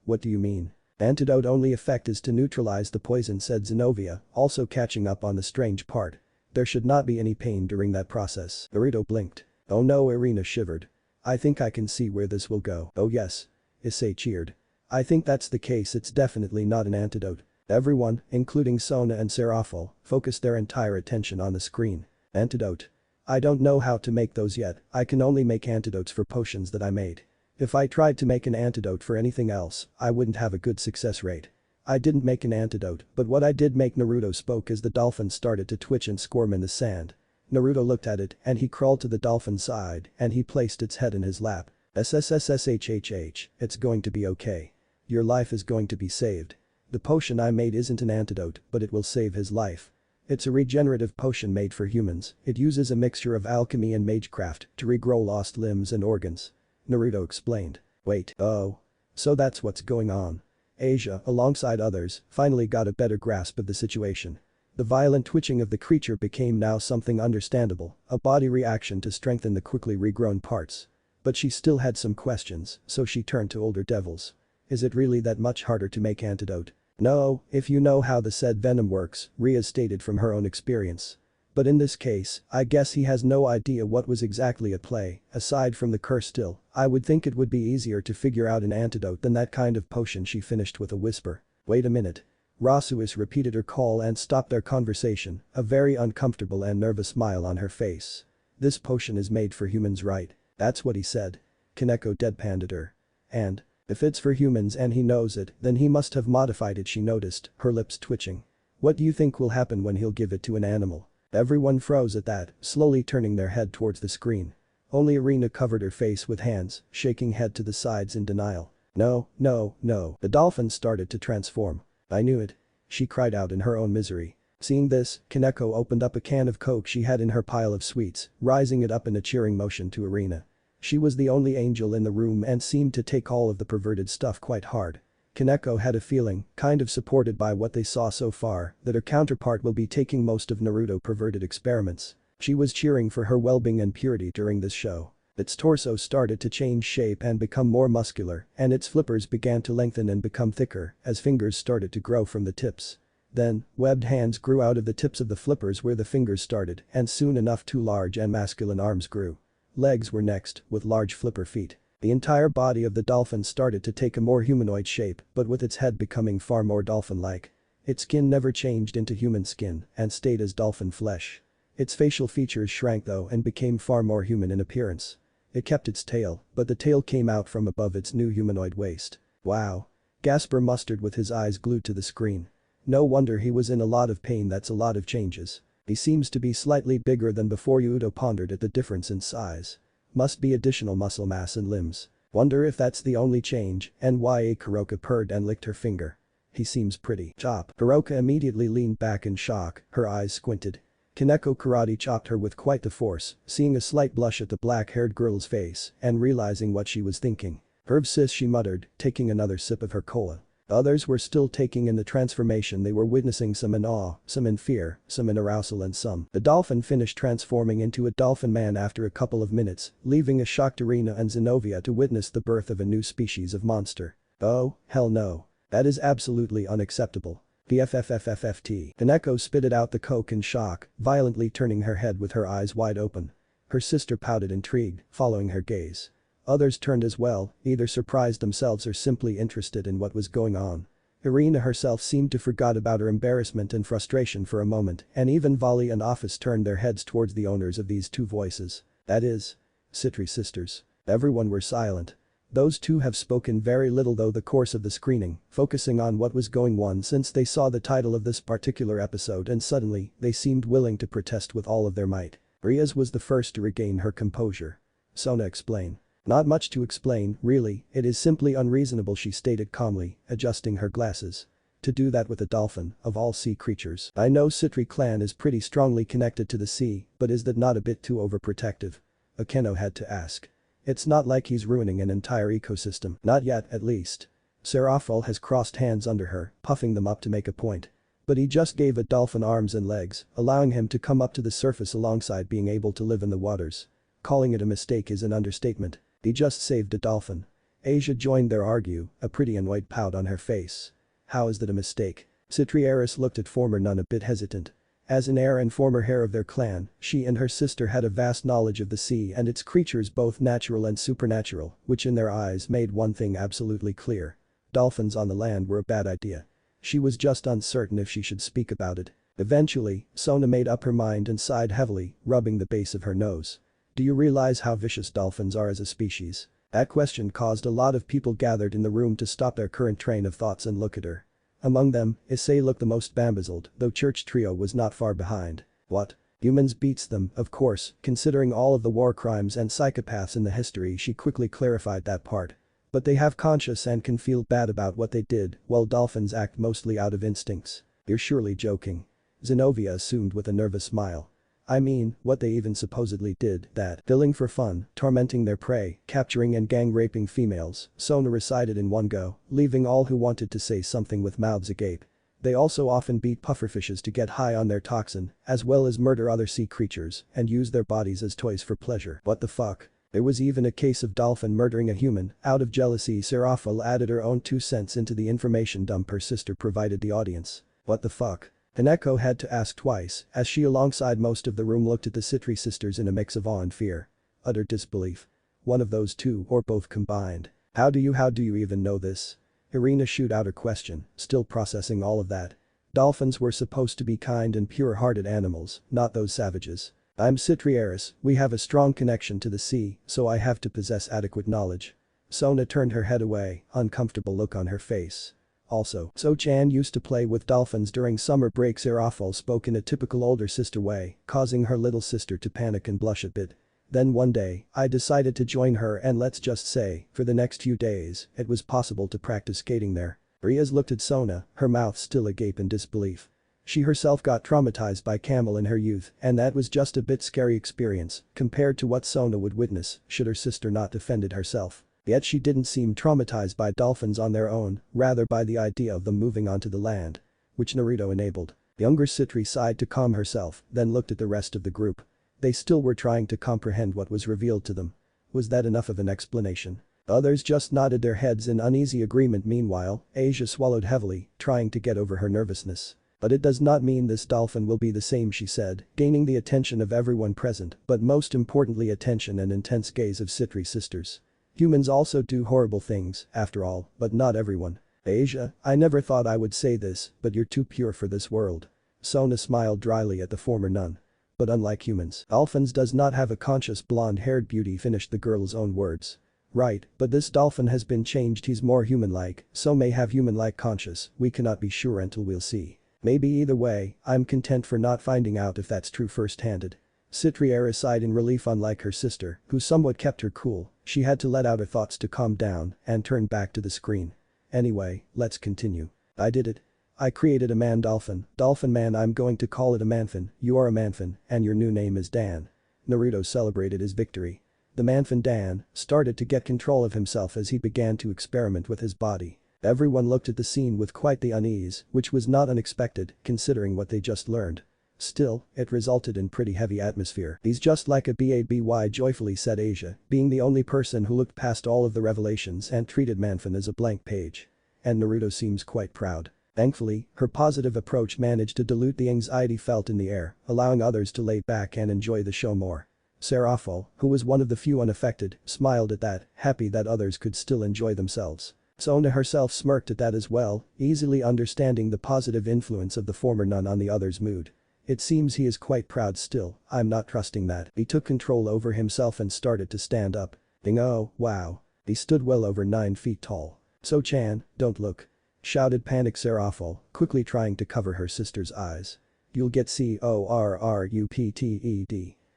What do you mean? Antidote only effect is to neutralize the poison, said Zenovia, also catching up on the strange part. There should not be any pain during that process. Naruto blinked. Oh no, Irina shivered. I think I can see where this will go. Oh yes. Issei cheered. I think that's the case, it's definitely not an antidote. Everyone, including Sona and Serafal, focused their entire attention on the screen. Antidote. I don't know how to make those yet, I can only make antidotes for potions that I made. If I tried to make an antidote for anything else, I wouldn't have a good success rate. I didn't make an antidote, but what I did make. Naruto spoke as the dolphin started to twitch and squirm in the sand. Naruto looked at it and he crawled to the dolphin's side and he placed its head in his lap. SSSSHHH, it's going to be okay. Your life is going to be saved. The potion I made isn't an antidote, but it will save his life. It's a regenerative potion made for humans. It uses a mixture of alchemy and magecraft to regrow lost limbs and organs. Naruto explained. Wait, oh. So that's what's going on. Asia, alongside others, finally got a better grasp of the situation. The violent twitching of the creature became now something understandable, a body reaction to strengthen the quickly regrown parts. But she still had some questions, so she turned to older devils. Is it really that much harder to make antidote? No, if you know how the said venom works, Ria stated from her own experience. But in this case, I guess he has no idea what was exactly at play, aside from the curse still, I would think it would be easier to figure out an antidote than that kind of potion, she finished with a whisper. Wait a minute. Roswitz repeated her call and stopped their conversation, a very uncomfortable and nervous smile on her face. This potion is made for humans, right? That's what he said. Kaneko deadpanned her. And? If it's for humans and he knows it, then he must have modified it, she noticed, her lips twitching. What do you think will happen when he'll give it to an animal? Everyone froze at that, slowly turning their head towards the screen. Only Irina covered her face with hands, shaking head to the sides in denial. No, no, no. The dolphin started to transform. I knew it. She cried out in her own misery. Seeing this, Kaneko opened up a can of Coke she had in her pile of sweets, rising it up in a cheering motion to Irina. She was the only angel in the room and seemed to take all of the perverted stuff quite hard. Kaneko had a feeling, kind of supported by what they saw so far, that her counterpart will be taking most of Naruto perverted experiments. She was cheering for her well-being and purity during this show. Its torso started to change shape and become more muscular, and its flippers began to lengthen and become thicker as fingers started to grow from the tips. Then, webbed hands grew out of the tips of the flippers where the fingers started, and soon enough 2 large and masculine arms grew. Legs were next, with large flipper feet. The entire body of the dolphin started to take a more humanoid shape, but with its head becoming far more dolphin-like. Its skin never changed into human skin and stayed as dolphin flesh. Its facial features shrank though and became far more human in appearance. It kept its tail, but the tail came out from above its new humanoid waist. Wow. Gasper Mustard with his eyes glued to the screen. No wonder he was in a lot of pain, that's a lot of changes. He seems to be slightly bigger than before. Udo pondered at the difference in size. Must be additional muscle mass and limbs. Wonder if that's the only change. Nya Kuroka purred and licked her finger. He seems pretty. Chop. Kuroka immediately leaned back in shock, her eyes squinted. Kaneko karate chopped her with quite the force, seeing a slight blush at the black-haired girl's face and realizing what she was thinking. Herb sis, she muttered, taking another sip of her cola. The others were still taking in the transformation. They were witnessing some in awe, some in fear, some in arousal and some. The dolphin finished transforming into a dolphin man after a couple of minutes, leaving a shocked Irina and Zenovia to witness the birth of a new species of monster. Oh, hell no. That is absolutely unacceptable. BFFFFFT. Kaneko spitted out the coke in shock, violently turning her head with her eyes wide open. Her sister pouted, intrigued, following her gaze. Others turned as well, either surprised themselves or simply interested in what was going on. Irina herself seemed to forgot about her embarrassment and frustration for a moment, and even Vali and Office turned their heads towards the owners of these two voices. That is, Citri sisters. Everyone were silent. Those two have spoken very little though the course of the screening, focusing on what was going on since they saw the title of this particular episode, and suddenly, they seemed willing to protest with all of their might. Riaz was the first to regain her composure. Sona, explain. Not much to explain, really, it is simply unreasonable, she stated calmly, adjusting her glasses. To do that with a dolphin, of all sea creatures. I know Citri clan is pretty strongly connected to the sea, but is that not a bit too overprotective? Akeno had to ask. It's not like he's ruining an entire ecosystem, not yet at least. Serafal has crossed hands under her, puffing them up to make a point. But he just gave a dolphin arms and legs, allowing him to come up to the surface alongside being able to live in the waters. Calling it a mistake is an understatement. He just saved a dolphin. Asia joined their argue, a pretty annoyed pout on her face. How is that a mistake? Citrieris looked at former nun a bit hesitant. As an heir and former heir of their clan, she and her sister had a vast knowledge of the sea and its creatures, both natural and supernatural, which in their eyes made one thing absolutely clear. Dolphins on the land were a bad idea. She was just uncertain if she should speak about it. Eventually, Sona made up her mind and sighed heavily, rubbing the base of her nose. Do you realize how vicious dolphins are as a species? That question caused a lot of people gathered in the room to stop their current train of thoughts and look at her. Among them, Issei looked the most bamboozled, though Church Trio was not far behind. What? Humans beats them, of course, considering all of the war crimes and psychopaths in the history. She quickly clarified that part. But they have conscience and can feel bad about what they did, while dolphins act mostly out of instincts. You're surely joking. Zenovia assumed with a nervous smile. I mean, what they even supposedly did, that killing for fun, tormenting their prey, capturing and gang raping females, Sona recited in one go, leaving all who wanted to say something with mouths agape. They also often beat pufferfishes to get high on their toxin, as well as murder other sea creatures and use their bodies as toys for pleasure. What the fuck? There was even a case of dolphin murdering a human. Out of jealousy, Serafal added her own 2 cents into the information dump her sister provided the audience. What the fuck? Kaneko had to ask twice, as she alongside most of the room looked at the Citri sisters in a mix of awe and fear. Utter disbelief. One of those two or both combined. How do you even know this? Irina shoot out her question, still processing all of that. Dolphins were supposed to be kind and pure-hearted animals, not those savages. I'm Citrieris, we have a strong connection to the sea, so I have to possess adequate knowledge. Sona turned her head away, uncomfortable look on her face. Also, So-chan used to play with dolphins during summer break. Serafal spoke in a typical older sister way, causing her little sister to panic and blush a bit. Then one day, I decided to join her, and let's just say, for the next few days, it was possible to practice skating there. Riaz looked at Sona, her mouth still agape in disbelief. She herself got traumatized by camel in her youth, and that was just a bit scary experience compared to what Sona would witness should her sister not defended herself. Yet she didn't seem traumatized by dolphins on their own, rather by the idea of them moving onto the land. Which Naruto enabled. Younger Citri sighed to calm herself, then looked at the rest of the group. They still were trying to comprehend what was revealed to them. Was that enough of an explanation? Others just nodded their heads in uneasy agreement. Meanwhile, Asia swallowed heavily, trying to get over her nervousness. But it does not mean this dolphin will be the same, she said, gaining the attention of everyone present, but most importantly attention and intense gaze of Citri sisters. Humans also do horrible things, after all, but not everyone. Asia, I never thought I would say this, but you're too pure for this world. Sona smiled dryly at the former nun. But unlike humans, dolphins does not have a conscious blonde-haired beauty, finished the girl's own words. Right, but this dolphin has been changed. He's more human-like, so may have human-like conscious, we cannot be sure until we'll see. Maybe either way, I'm content for not finding out if that's true first-handed. Citriera sighed in relief. Unlike her sister, who somewhat kept her cool, she had to let out her thoughts to calm down and turn back to the screen. Anyway, let's continue. I did it. I created a man-dolphin. Dolphin man, I'm going to call it a manfin. You are a manfin, and your new name is Dan. Naruto celebrated his victory. The manfin Dan started to get control of himself as he began to experiment with his body. Everyone looked at the scene with quite the unease, which was not unexpected considering what they just learned. Still, it resulted in pretty heavy atmosphere. He's just like a baby, joyfully said Asia, being the only person who looked past all of the revelations and treated Manfin as a blank page. And Naruto seems quite proud. Thankfully, her positive approach managed to dilute the anxiety felt in the air, allowing others to lay back and enjoy the show more. Serafo, who was one of the few unaffected, smiled at that, happy that others could still enjoy themselves. Sona herself smirked at that as well, easily understanding the positive influence of the former nun on the others' mood. It seems he is quite proud still, I'm not trusting that. He took control over himself and started to stand up. Oh, wow. He stood well over 9 feet tall. So-chan, don't look. Shouted panicked Serafo, quickly trying to cover her sister's eyes. You'll get corrupted.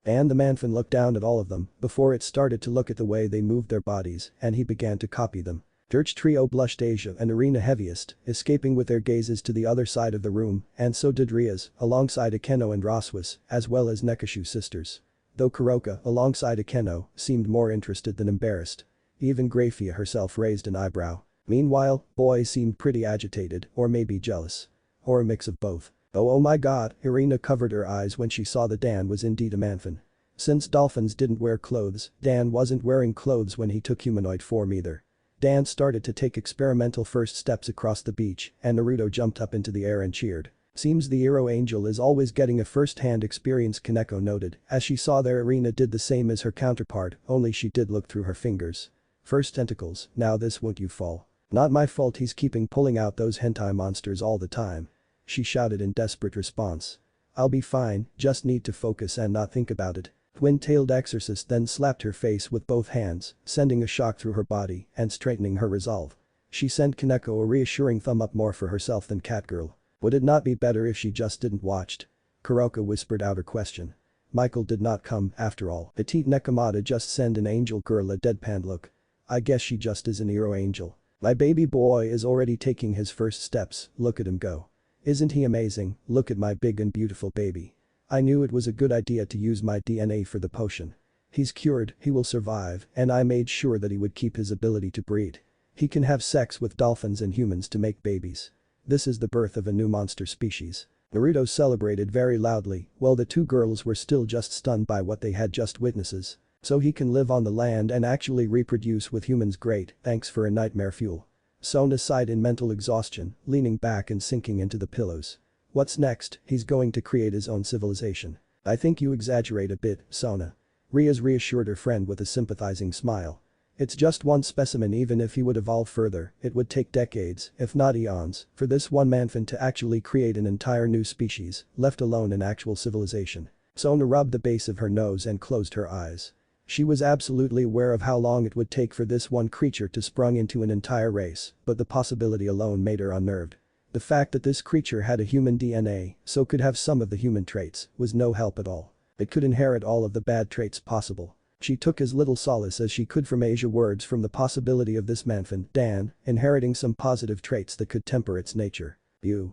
And the manfin looked down at all of them before it started to look at the way they moved their bodies and he began to copy them. Dirge trio blushed. Asia and Arena heaviest, escaping with their gazes to the other side of the room, and so did Rias, alongside Akeno and Raswas, as well as Nekashu sisters. Though Kuroka, alongside Akeno, seemed more interested than embarrassed. Even Grafia herself raised an eyebrow. Meanwhile, Boy seemed pretty agitated, or maybe jealous. Or a mix of both. Oh my god, Irina covered her eyes when she saw that Dan was indeed a manfin. Since dolphins didn't wear clothes, Dan wasn't wearing clothes when he took humanoid form either. Dan started to take experimental first steps across the beach and Naruto jumped up into the air and cheered. Seems the hero angel is always getting a first-hand experience, Kaneko noted as she saw their Irina did the same as her counterpart, only she did look through her fingers. First tentacles, now this won't you fall. Not my fault he's keeping pulling out those hentai monsters all the time. She shouted in desperate response. I'll be fine, just need to focus and not think about it. Twin-tailed Exorcist then slapped her face with both hands, sending a shock through her body and straightening her resolve. She sent Kaneko a reassuring thumb up, more for herself than Catgirl. Would it not be better if she just didn't watched? Kuroka whispered out her question. Michael did not come, after all. Petite Nekomata just sent an angel girl a deadpan look. I guess she just is an hero angel. My baby boy is already taking his first steps, look at him go. Isn't he amazing? Look at my big and beautiful baby. I knew it was a good idea to use my DNA for the potion. He's cured, he will survive, and I made sure that he would keep his ability to breed. He can have sex with dolphins and humans to make babies. This is the birth of a new monster species. Naruto celebrated very loudly, while the two girls were still just stunned by what they had just witnesses. So he can live on the land and actually reproduce with humans, great, thanks for a nightmare fuel. Sona sighed in mental exhaustion, leaning back and sinking into the pillows. What's next? He's going to create his own civilization. I think you exaggerate a bit, Sona. Rias reassured her friend with a sympathizing smile. It's just one specimen. Even if he would evolve further, it would take decades, if not eons, for this one manfin to actually create an entire new species, let alone an actual civilization. Sona rubbed the base of her nose and closed her eyes. She was absolutely aware of how long it would take for this one creature to sprung into an entire race, but the possibility alone made her unnerved. The fact that this creature had a human DNA, so could have some of the human traits, was no help at all. It could inherit all of the bad traits possible. She took as little solace as she could from Asia's words from the possibility of this manfin, Dan, inheriting some positive traits that could temper its nature.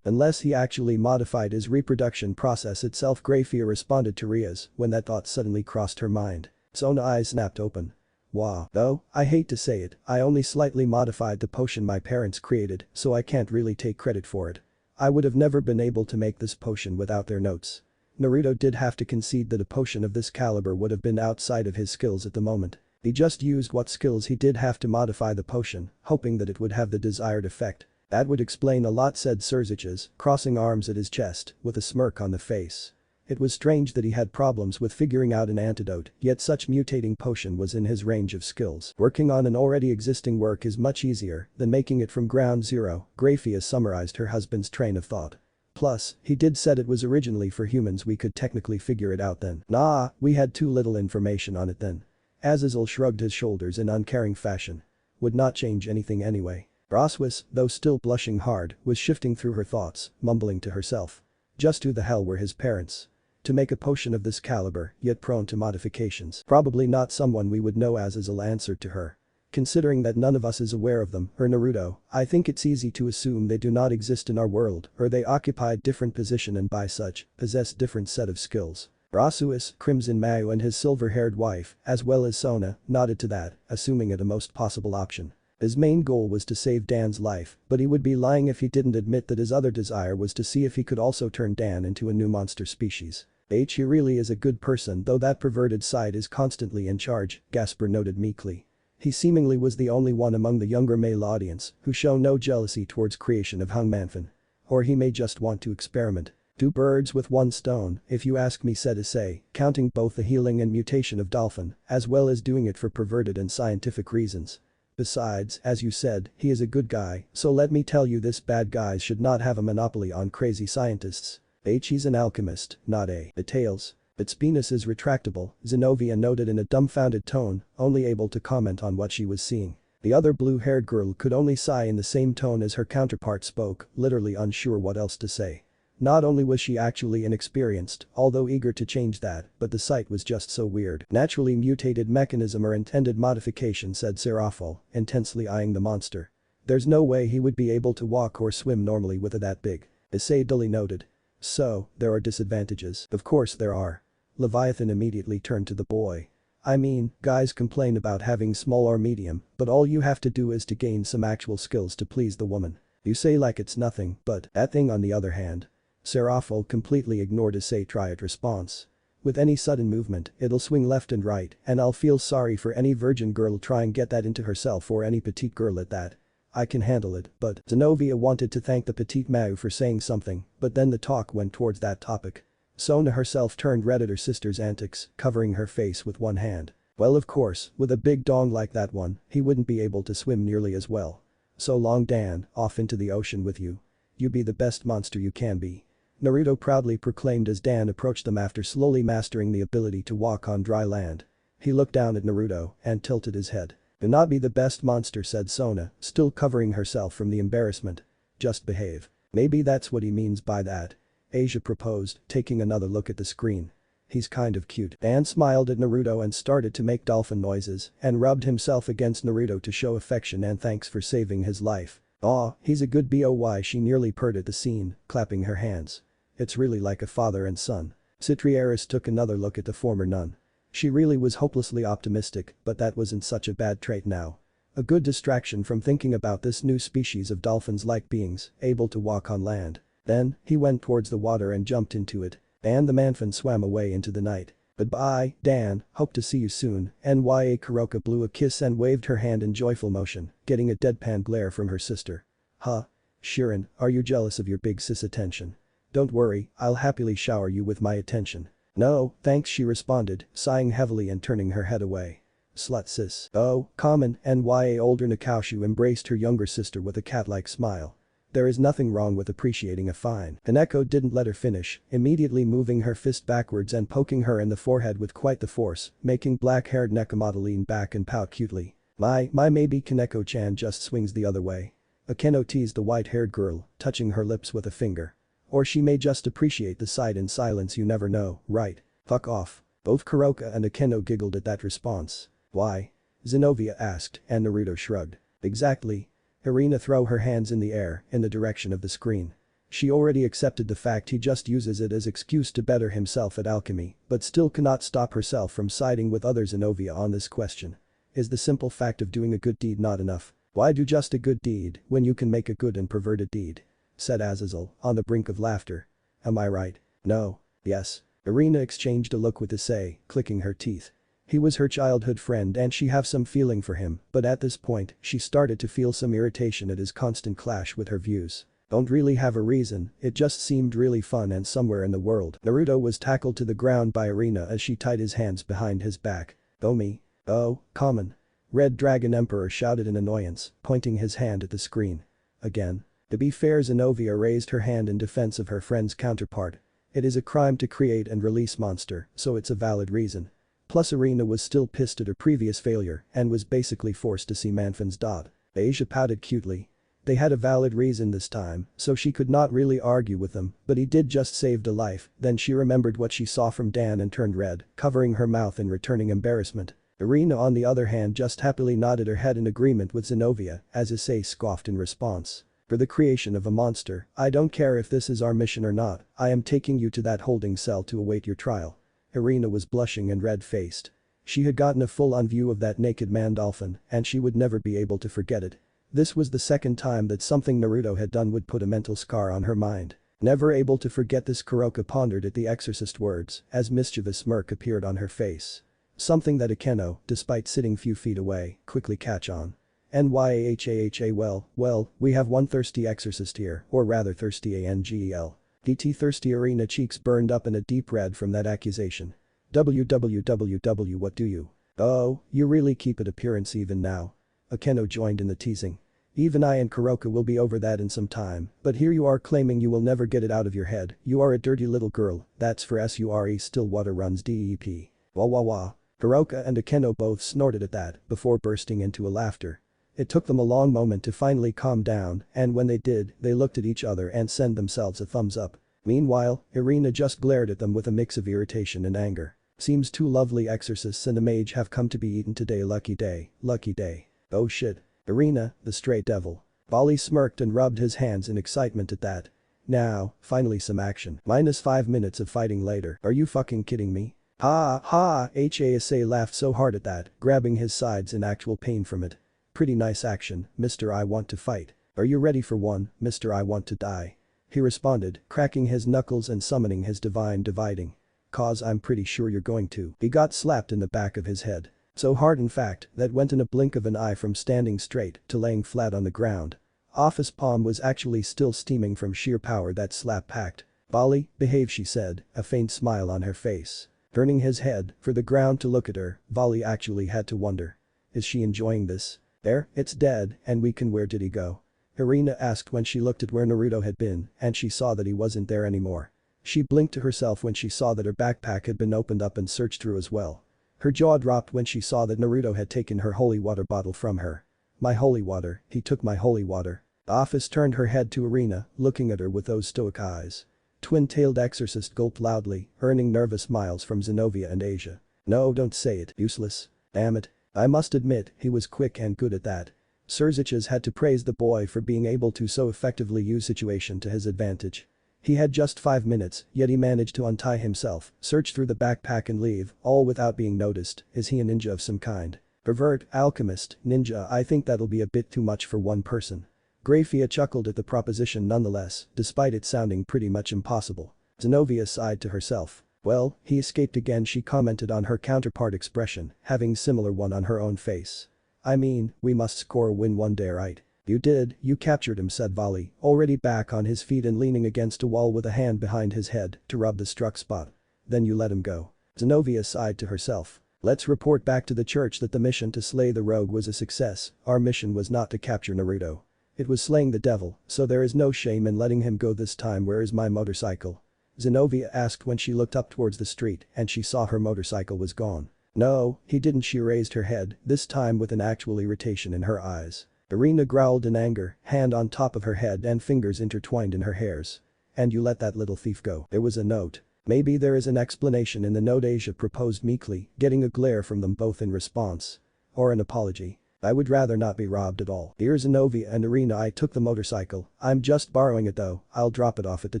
Unless he actually modified his reproduction process itself, Grafia responded to Rias when that thought suddenly crossed her mind. Sona's eyes snapped open. Wow. Though, I hate to say it, I only slightly modified the potion my parents created, so I can't really take credit for it. I would have never been able to make this potion without their notes. Naruto did have to concede that a potion of this caliber would have been outside of his skills at the moment. He just used what skills he did have to modify the potion, hoping that it would have the desired effect. That would explain a lot, said Surziches, crossing arms at his chest, with a smirk on the face. It was strange that he had problems with figuring out an antidote, yet such mutating potion was in his range of skills. Working on an already existing work is much easier than making it from ground zero, Grafia summarized her husband's train of thought. Plus, he did said it was originally for humans. We could technically figure it out then. Nah, we had too little information on it then. Azazel shrugged his shoulders in uncaring fashion. Would not change anything anyway. Roswis, though still blushing hard, was shifting through her thoughts, mumbling to herself. Just who the hell were his parents? To make a potion of this caliber, yet prone to modifications. Probably not someone we would know as Azazel answered to her. Considering that none of us is aware of them, or Naruto, I think it's easy to assume they do not exist in our world, or they occupy different position and by such, possess different set of skills. Rasuis, Crimson Mayu and his silver-haired wife, as well as Sona, nodded to that, assuming it a most possible option. His main goal was to save Dan's life, but he would be lying if he didn't admit that his other desire was to see if he could also turn Dan into a new monster species. He really is a good person though that perverted side is constantly in charge, Gasper noted meekly. He seemingly was the only one among the younger male audience who show no jealousy towards creation of Man-Dolphin. Or he may just want to experiment. Two birds with one stone, if you ask me, said Issei, counting both the healing and mutation of Dolphin, as well as doing it for perverted and scientific reasons. Besides, as you said, he is a good guy, so let me tell you this: bad guys should not have a monopoly on crazy scientists. He's an alchemist, not a tails. Its penis is retractable, Zenovia noted in a dumbfounded tone, only able to comment on what she was seeing. The other blue-haired girl could only sigh in the same tone as her counterpart spoke, literally unsure what else to say. Not only was she actually inexperienced, although eager to change that, but the sight was just so weird. Naturally mutated mechanism or intended modification, said Serafo, intensely eyeing the monster. There's no way he would be able to walk or swim normally with a that big. Issei dully noted. So, there are disadvantages. Of course there are. Leviathan immediately turned to the boy. I mean, guys complain about having small or medium, but all you have to do is to gain some actual skills to please the woman. You say like it's nothing, but that thing on the other hand. Serafo completely ignored Issei's triad response. With any sudden movement, it'll swing left and right, and I'll feel sorry for any virgin girl trying get that into herself or any petite girl at that. I can handle it, but Zenovia wanted to thank the petite Mayu for saying something, but then the talk went towards that topic. Sona herself turned red at her sister's antics, covering her face with one hand. Well, of course, with a big dong like that one, he wouldn't be able to swim nearly as well. So long Dan, off into the ocean with you. You be the best monster you can be. Naruto proudly proclaimed as Dan approached them after slowly mastering the ability to walk on dry land. He looked down at Naruto and tilted his head. Do not be the best monster, said Sona, still covering herself from the embarrassment. Just behave. Maybe that's what he means by that. Asia proposed, taking another look at the screen. He's kind of cute. Dan smiled at Naruto and started to make dolphin noises and rubbed himself against Naruto to show affection and thanks for saving his life. Aw, he's a good boy, she nearly purred at the scene, clapping her hands. It's really like a father and son. Citrieris took another look at the former nun. She really was hopelessly optimistic, but that wasn't such a bad trait now. A good distraction from thinking about this new species of dolphins-like beings, able to walk on land. Then, he went towards the water and jumped into it, and the manfin swam away into the night. Goodbye, Dan, hope to see you soon. Nya Kuroka blew a kiss and waved her hand in joyful motion, getting a deadpan glare from her sister. Huh? Shirin, are you jealous of your big sis attention? Don't worry, I'll happily shower you with my attention. No, thanks, she responded, sighing heavily and turning her head away. Slut sis. Oh, common. Nya older Nakaushu embraced her younger sister with a cat-like smile. There is nothing wrong with appreciating a fine. Kaneko didn't let her finish, immediately moving her fist backwards and poking her in the forehead with quite the force, making black-haired Nekomato lean back and pout cutely. My maybe Kaneko-chan just swings the other way. Akeno teased the white-haired girl, touching her lips with a finger. Or she may just appreciate the sight in silence, you never know, right? Fuck off. Both Kuroka and Akeno giggled at that response. Why? Zenovia asked, and Naruto shrugged. Exactly. Irina threw her hands in the air, in the direction of the screen. She already accepted the fact he just uses it as excuse to better himself at alchemy, but still cannot stop herself from siding with other Zenovia on this question. Is the simple fact of doing a good deed not enough? Why do just a good deed when you can make a good and perverted deed? Said Azazel, on the brink of laughter. Am I right? No. Yes. Irina exchanged a look with Issei, clicking her teeth. He was her childhood friend and she have some feeling for him, but at this point, she started to feel some irritation at his constant clash with her views. Don't really have a reason, it just seemed really fun and somewhere in the world. Naruto was tackled to the ground by Irina as she tied his hands behind his back. Omi. Oh, common. Red Dragon Emperor shouted in annoyance, pointing his hand at the screen. Again. To be fair, Zenovia raised her hand in defense of her friend's counterpart. It is a crime to create and release monster, so it's a valid reason. Plus Irina was still pissed at her previous failure and was basically forced to see Manfin's dot. Asia pouted cutely. They had a valid reason this time, so she could not really argue with them, but he did just saved a life. Then she remembered what she saw from Dan and turned red, covering her mouth in returning embarrassment. Irina on the other hand just happily nodded her head in agreement with Zenovia, as Issei scoffed in response. For the creation of a monster, I don't care if this is our mission or not, I am taking you to that holding cell to await your trial. Irina was blushing and red-faced. She had gotten a full-on view of that naked man-dolphin, and she would never be able to forget it. This was the second time that something Naruto had done would put a mental scar on her mind. Never able to forget this, Kuroka pondered at the Exorcist words as mischievous smirk appeared on her face. Something that Akeno, despite sitting few feet away, quickly catch on. NYAHAHA well, we have one thirsty exorcist here, or rather thirsty ANGEL. DT thirsty. Irina cheeks burned up in a deep red from that accusation. WWWW what do you? Oh, you really keep it appearance even now. Akeno joined in the teasing. Even I and Kuroka will be over that in some time, but here you are claiming you will never get it out of your head, you are a dirty little girl, that's for SURE still water runs DEP. Wah wah wah. Kuroka and Akeno both snorted at that before bursting into a laughter. It took them a long moment to finally calm down, and when they did, they looked at each other and sent themselves a thumbs up. Meanwhile, Irina just glared at them with a mix of irritation and anger. Seems two lovely exorcists and a mage have come to be eaten today. Lucky day, lucky day. Oh shit. Irina, the straight devil. Bali smirked and rubbed his hands in excitement at that. Now, finally some action. -5 minutes of fighting later. Are you fucking kidding me? Ha ha, HASA laughed so hard at that, grabbing his sides in actual pain from it. Pretty nice action, Mr. I want to fight. Are you ready for one, Mr. I want to die? He responded, cracking his knuckles and summoning his divine dividing. Cause I'm pretty sure you're going to. He got slapped in the back of his head. So hard in fact, that went in a blink of an eye from standing straight to laying flat on the ground. Off his palm was actually still steaming from sheer power that slap packed. Bali, behave, she said, a faint smile on her face. Turning his head for the ground to look at her, Bali actually had to wonder. Is she enjoying this? There, it's dead, and we can. Where did he go? Irina asked when she looked at where Naruto had been and she saw that he wasn't there anymore. She blinked to herself when she saw that her backpack had been opened up and searched through as well. Her jaw dropped when she saw that Naruto had taken her holy water bottle from her. My holy water, he took my holy water. The office turned her head to Irina, looking at her with those stoic eyes. Twin-tailed exorcist gulped loudly, earning nervous smiles from Zenovia and Asia. No, don't say it, useless. Damn it. I must admit, he was quick and good at that. Surziches had to praise the boy for being able to so effectively use situation to his advantage. He had just 5 minutes, yet he managed to untie himself, search through the backpack and leave, all without being noticed. Is he a ninja of some kind? Pervert, alchemist, ninja, I think that'll be a bit too much for one person. Grafia chuckled at the proposition nonetheless, despite it sounding pretty much impossible. Zenovia sighed to herself. Well, he escaped again, she commented on her counterpart expression, having similar one on her own face. I mean, we must score a win one day, right? You did, you captured him, said Vali, already back on his feet and leaning against a wall with a hand behind his head to rub the struck spot. Then you let him go. Zenovia sighed to herself. Let's report back to the church that the mission to slay the rogue was a success. Our mission was not to capture Naruto. It was slaying the devil, so there is no shame in letting him go this time. Where is my motorcycle? Zenovia asked when she looked up towards the street and she saw her motorcycle was gone. No, he didn't. She raised her head, this time with an actual irritation in her eyes. Irina growled in anger, hand on top of her head and fingers intertwined in her hairs. And you let that little thief go. There was a note. Maybe there is an explanation in the note, Asia proposed meekly, getting a glare from them both in response. Or an apology. I would rather not be robbed at all. Here's Zenovia and Irina, I took the motorcycle, I'm just borrowing it though, I'll drop it off at the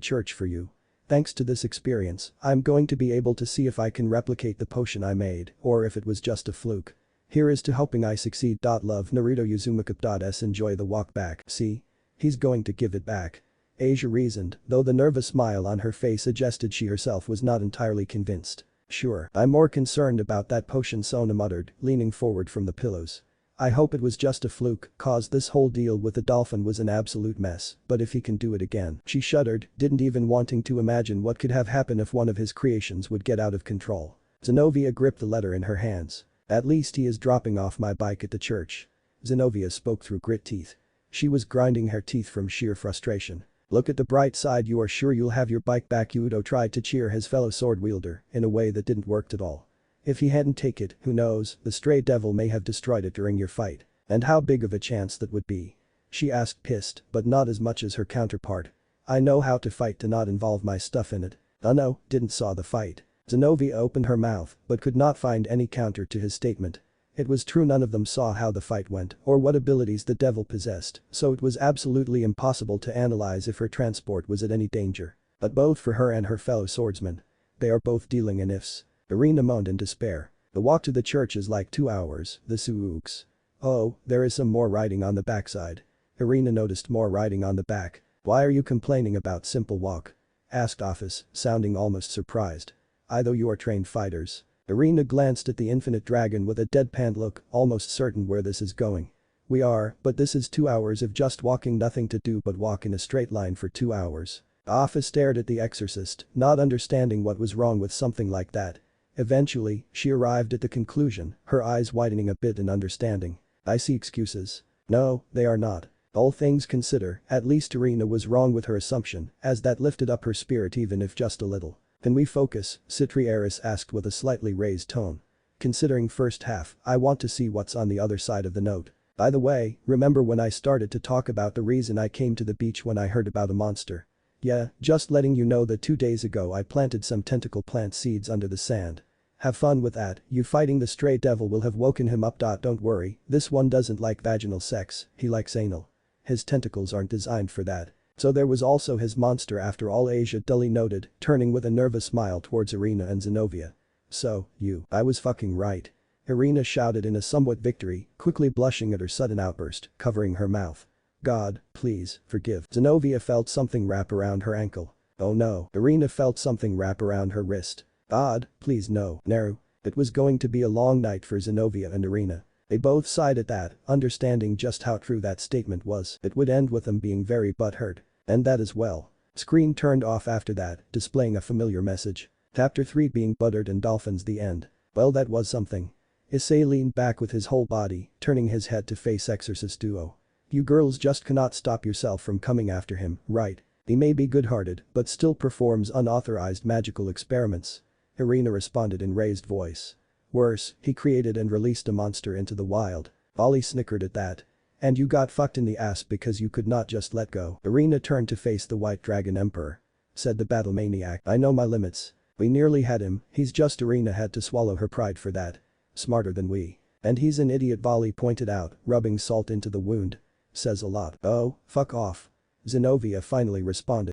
church for you. Thanks to this experience, I'm going to be able to see if I can replicate the potion I made, or if it was just a fluke. Here is to hoping I succeed. Love Naruto Uzumaki. Enjoy the walk back. See? He's going to give it back. Asia reasoned, though the nervous smile on her face suggested she herself was not entirely convinced. Sure, I'm more concerned about that potion, Sona muttered, leaning forward from the pillows. I hope it was just a fluke, cause this whole deal with the dolphin was an absolute mess, but if he can do it again. She shuddered, didn't even wanting to imagine what could have happened if one of his creations would get out of control. Zenovia gripped the letter in her hands. At least he is dropping off my bike at the church. Zenovia spoke through grit teeth. She was grinding her teeth from sheer frustration. Look at the bright side, you are sure you'll have your bike back. Udo tried to cheer his fellow sword wielder in a way that didn't work at all. If he hadn't taken it, who knows, the stray devil may have destroyed it during your fight. And how big of a chance that would be. she asked pissed, but not as much as her counterpart. I know how to fight to not involve my stuff in it. No, didn't saw the fight. Zenovia opened her mouth but could not find any counter to his statement. It was true none of them saw how the fight went or what abilities the devil possessed, so it was absolutely impossible to analyze if her transport was at any danger. But both for her and her fellow swordsmen. They are both dealing in ifs. Irina moaned in despair. The walk to the church is like 2 hours, the Suuks. Oh, there is some more riding on the backside. Irina noticed more riding on the back. Why are you complaining about simple walk? Asked Office, sounding almost surprised. Though you are trained fighters. Irina glanced at the infinite dragon with a deadpan look, almost certain where this is going. We are, but this is 2 hours of just walking, nothing to do but walk in a straight line for 2 hours. Office stared at the Exorcist, not understanding what was wrong with something like that. Eventually, she arrived at the conclusion, her eyes widening a bit in understanding. I see excuses. No, they are not. All things consider, at least Irina was wrong with her assumption, as that lifted up her spirit even if just a little. Can we focus? Citriaris asked with a slightly raised tone. Considering first half, I want to see what's on the other side of the note. By the way, remember when I started to talk about the reason I came to the beach when I heard about a monster? Yeah, just letting you know that 2 days ago I planted some tentacle plant seeds under the sand. Have fun with that, you fighting the stray devil will have woken him up. Don't worry, this one doesn't like vaginal sex, he likes anal. His tentacles aren't designed for that. So there was also his monster after all, Asia dully noted, turning with a nervous smile towards Irina and Zenovia. So, I was fucking right. Irina shouted in a somewhat victory, quickly blushing at her sudden outburst, covering her mouth. God, please, forgive. Zenovia felt something wrap around her ankle. Oh no. Irina felt something wrap around her wrist. God, please no. Naru. It was going to be a long night for Zenovia and Irina. They both sighed at that, understanding just how true that statement was. It would end with them being very butthurt. And that as well. Screen turned off after that, displaying a familiar message. Chapter 3 being buttered and dolphins, the end. Well, that was something. Issei leaned back with his whole body, turning his head to face Exorcist duo. You girls just cannot stop yourself from coming after him, right? He may be good-hearted, but still performs unauthorized magical experiments. Irina responded in raised voice. Worse, he created and released a monster into the wild. Ollie snickered at that. And you got fucked in the ass because you could not just let go. Irina turned to face the White Dragon Emperor. Said the battle maniac. I know my limits. We nearly had him, he's just Irina had to swallow her pride for that. Smarter than we. And he's an idiot, Volley pointed out, rubbing salt into the wound. Says a lot. Oh, fuck off. Zenovia finally responded.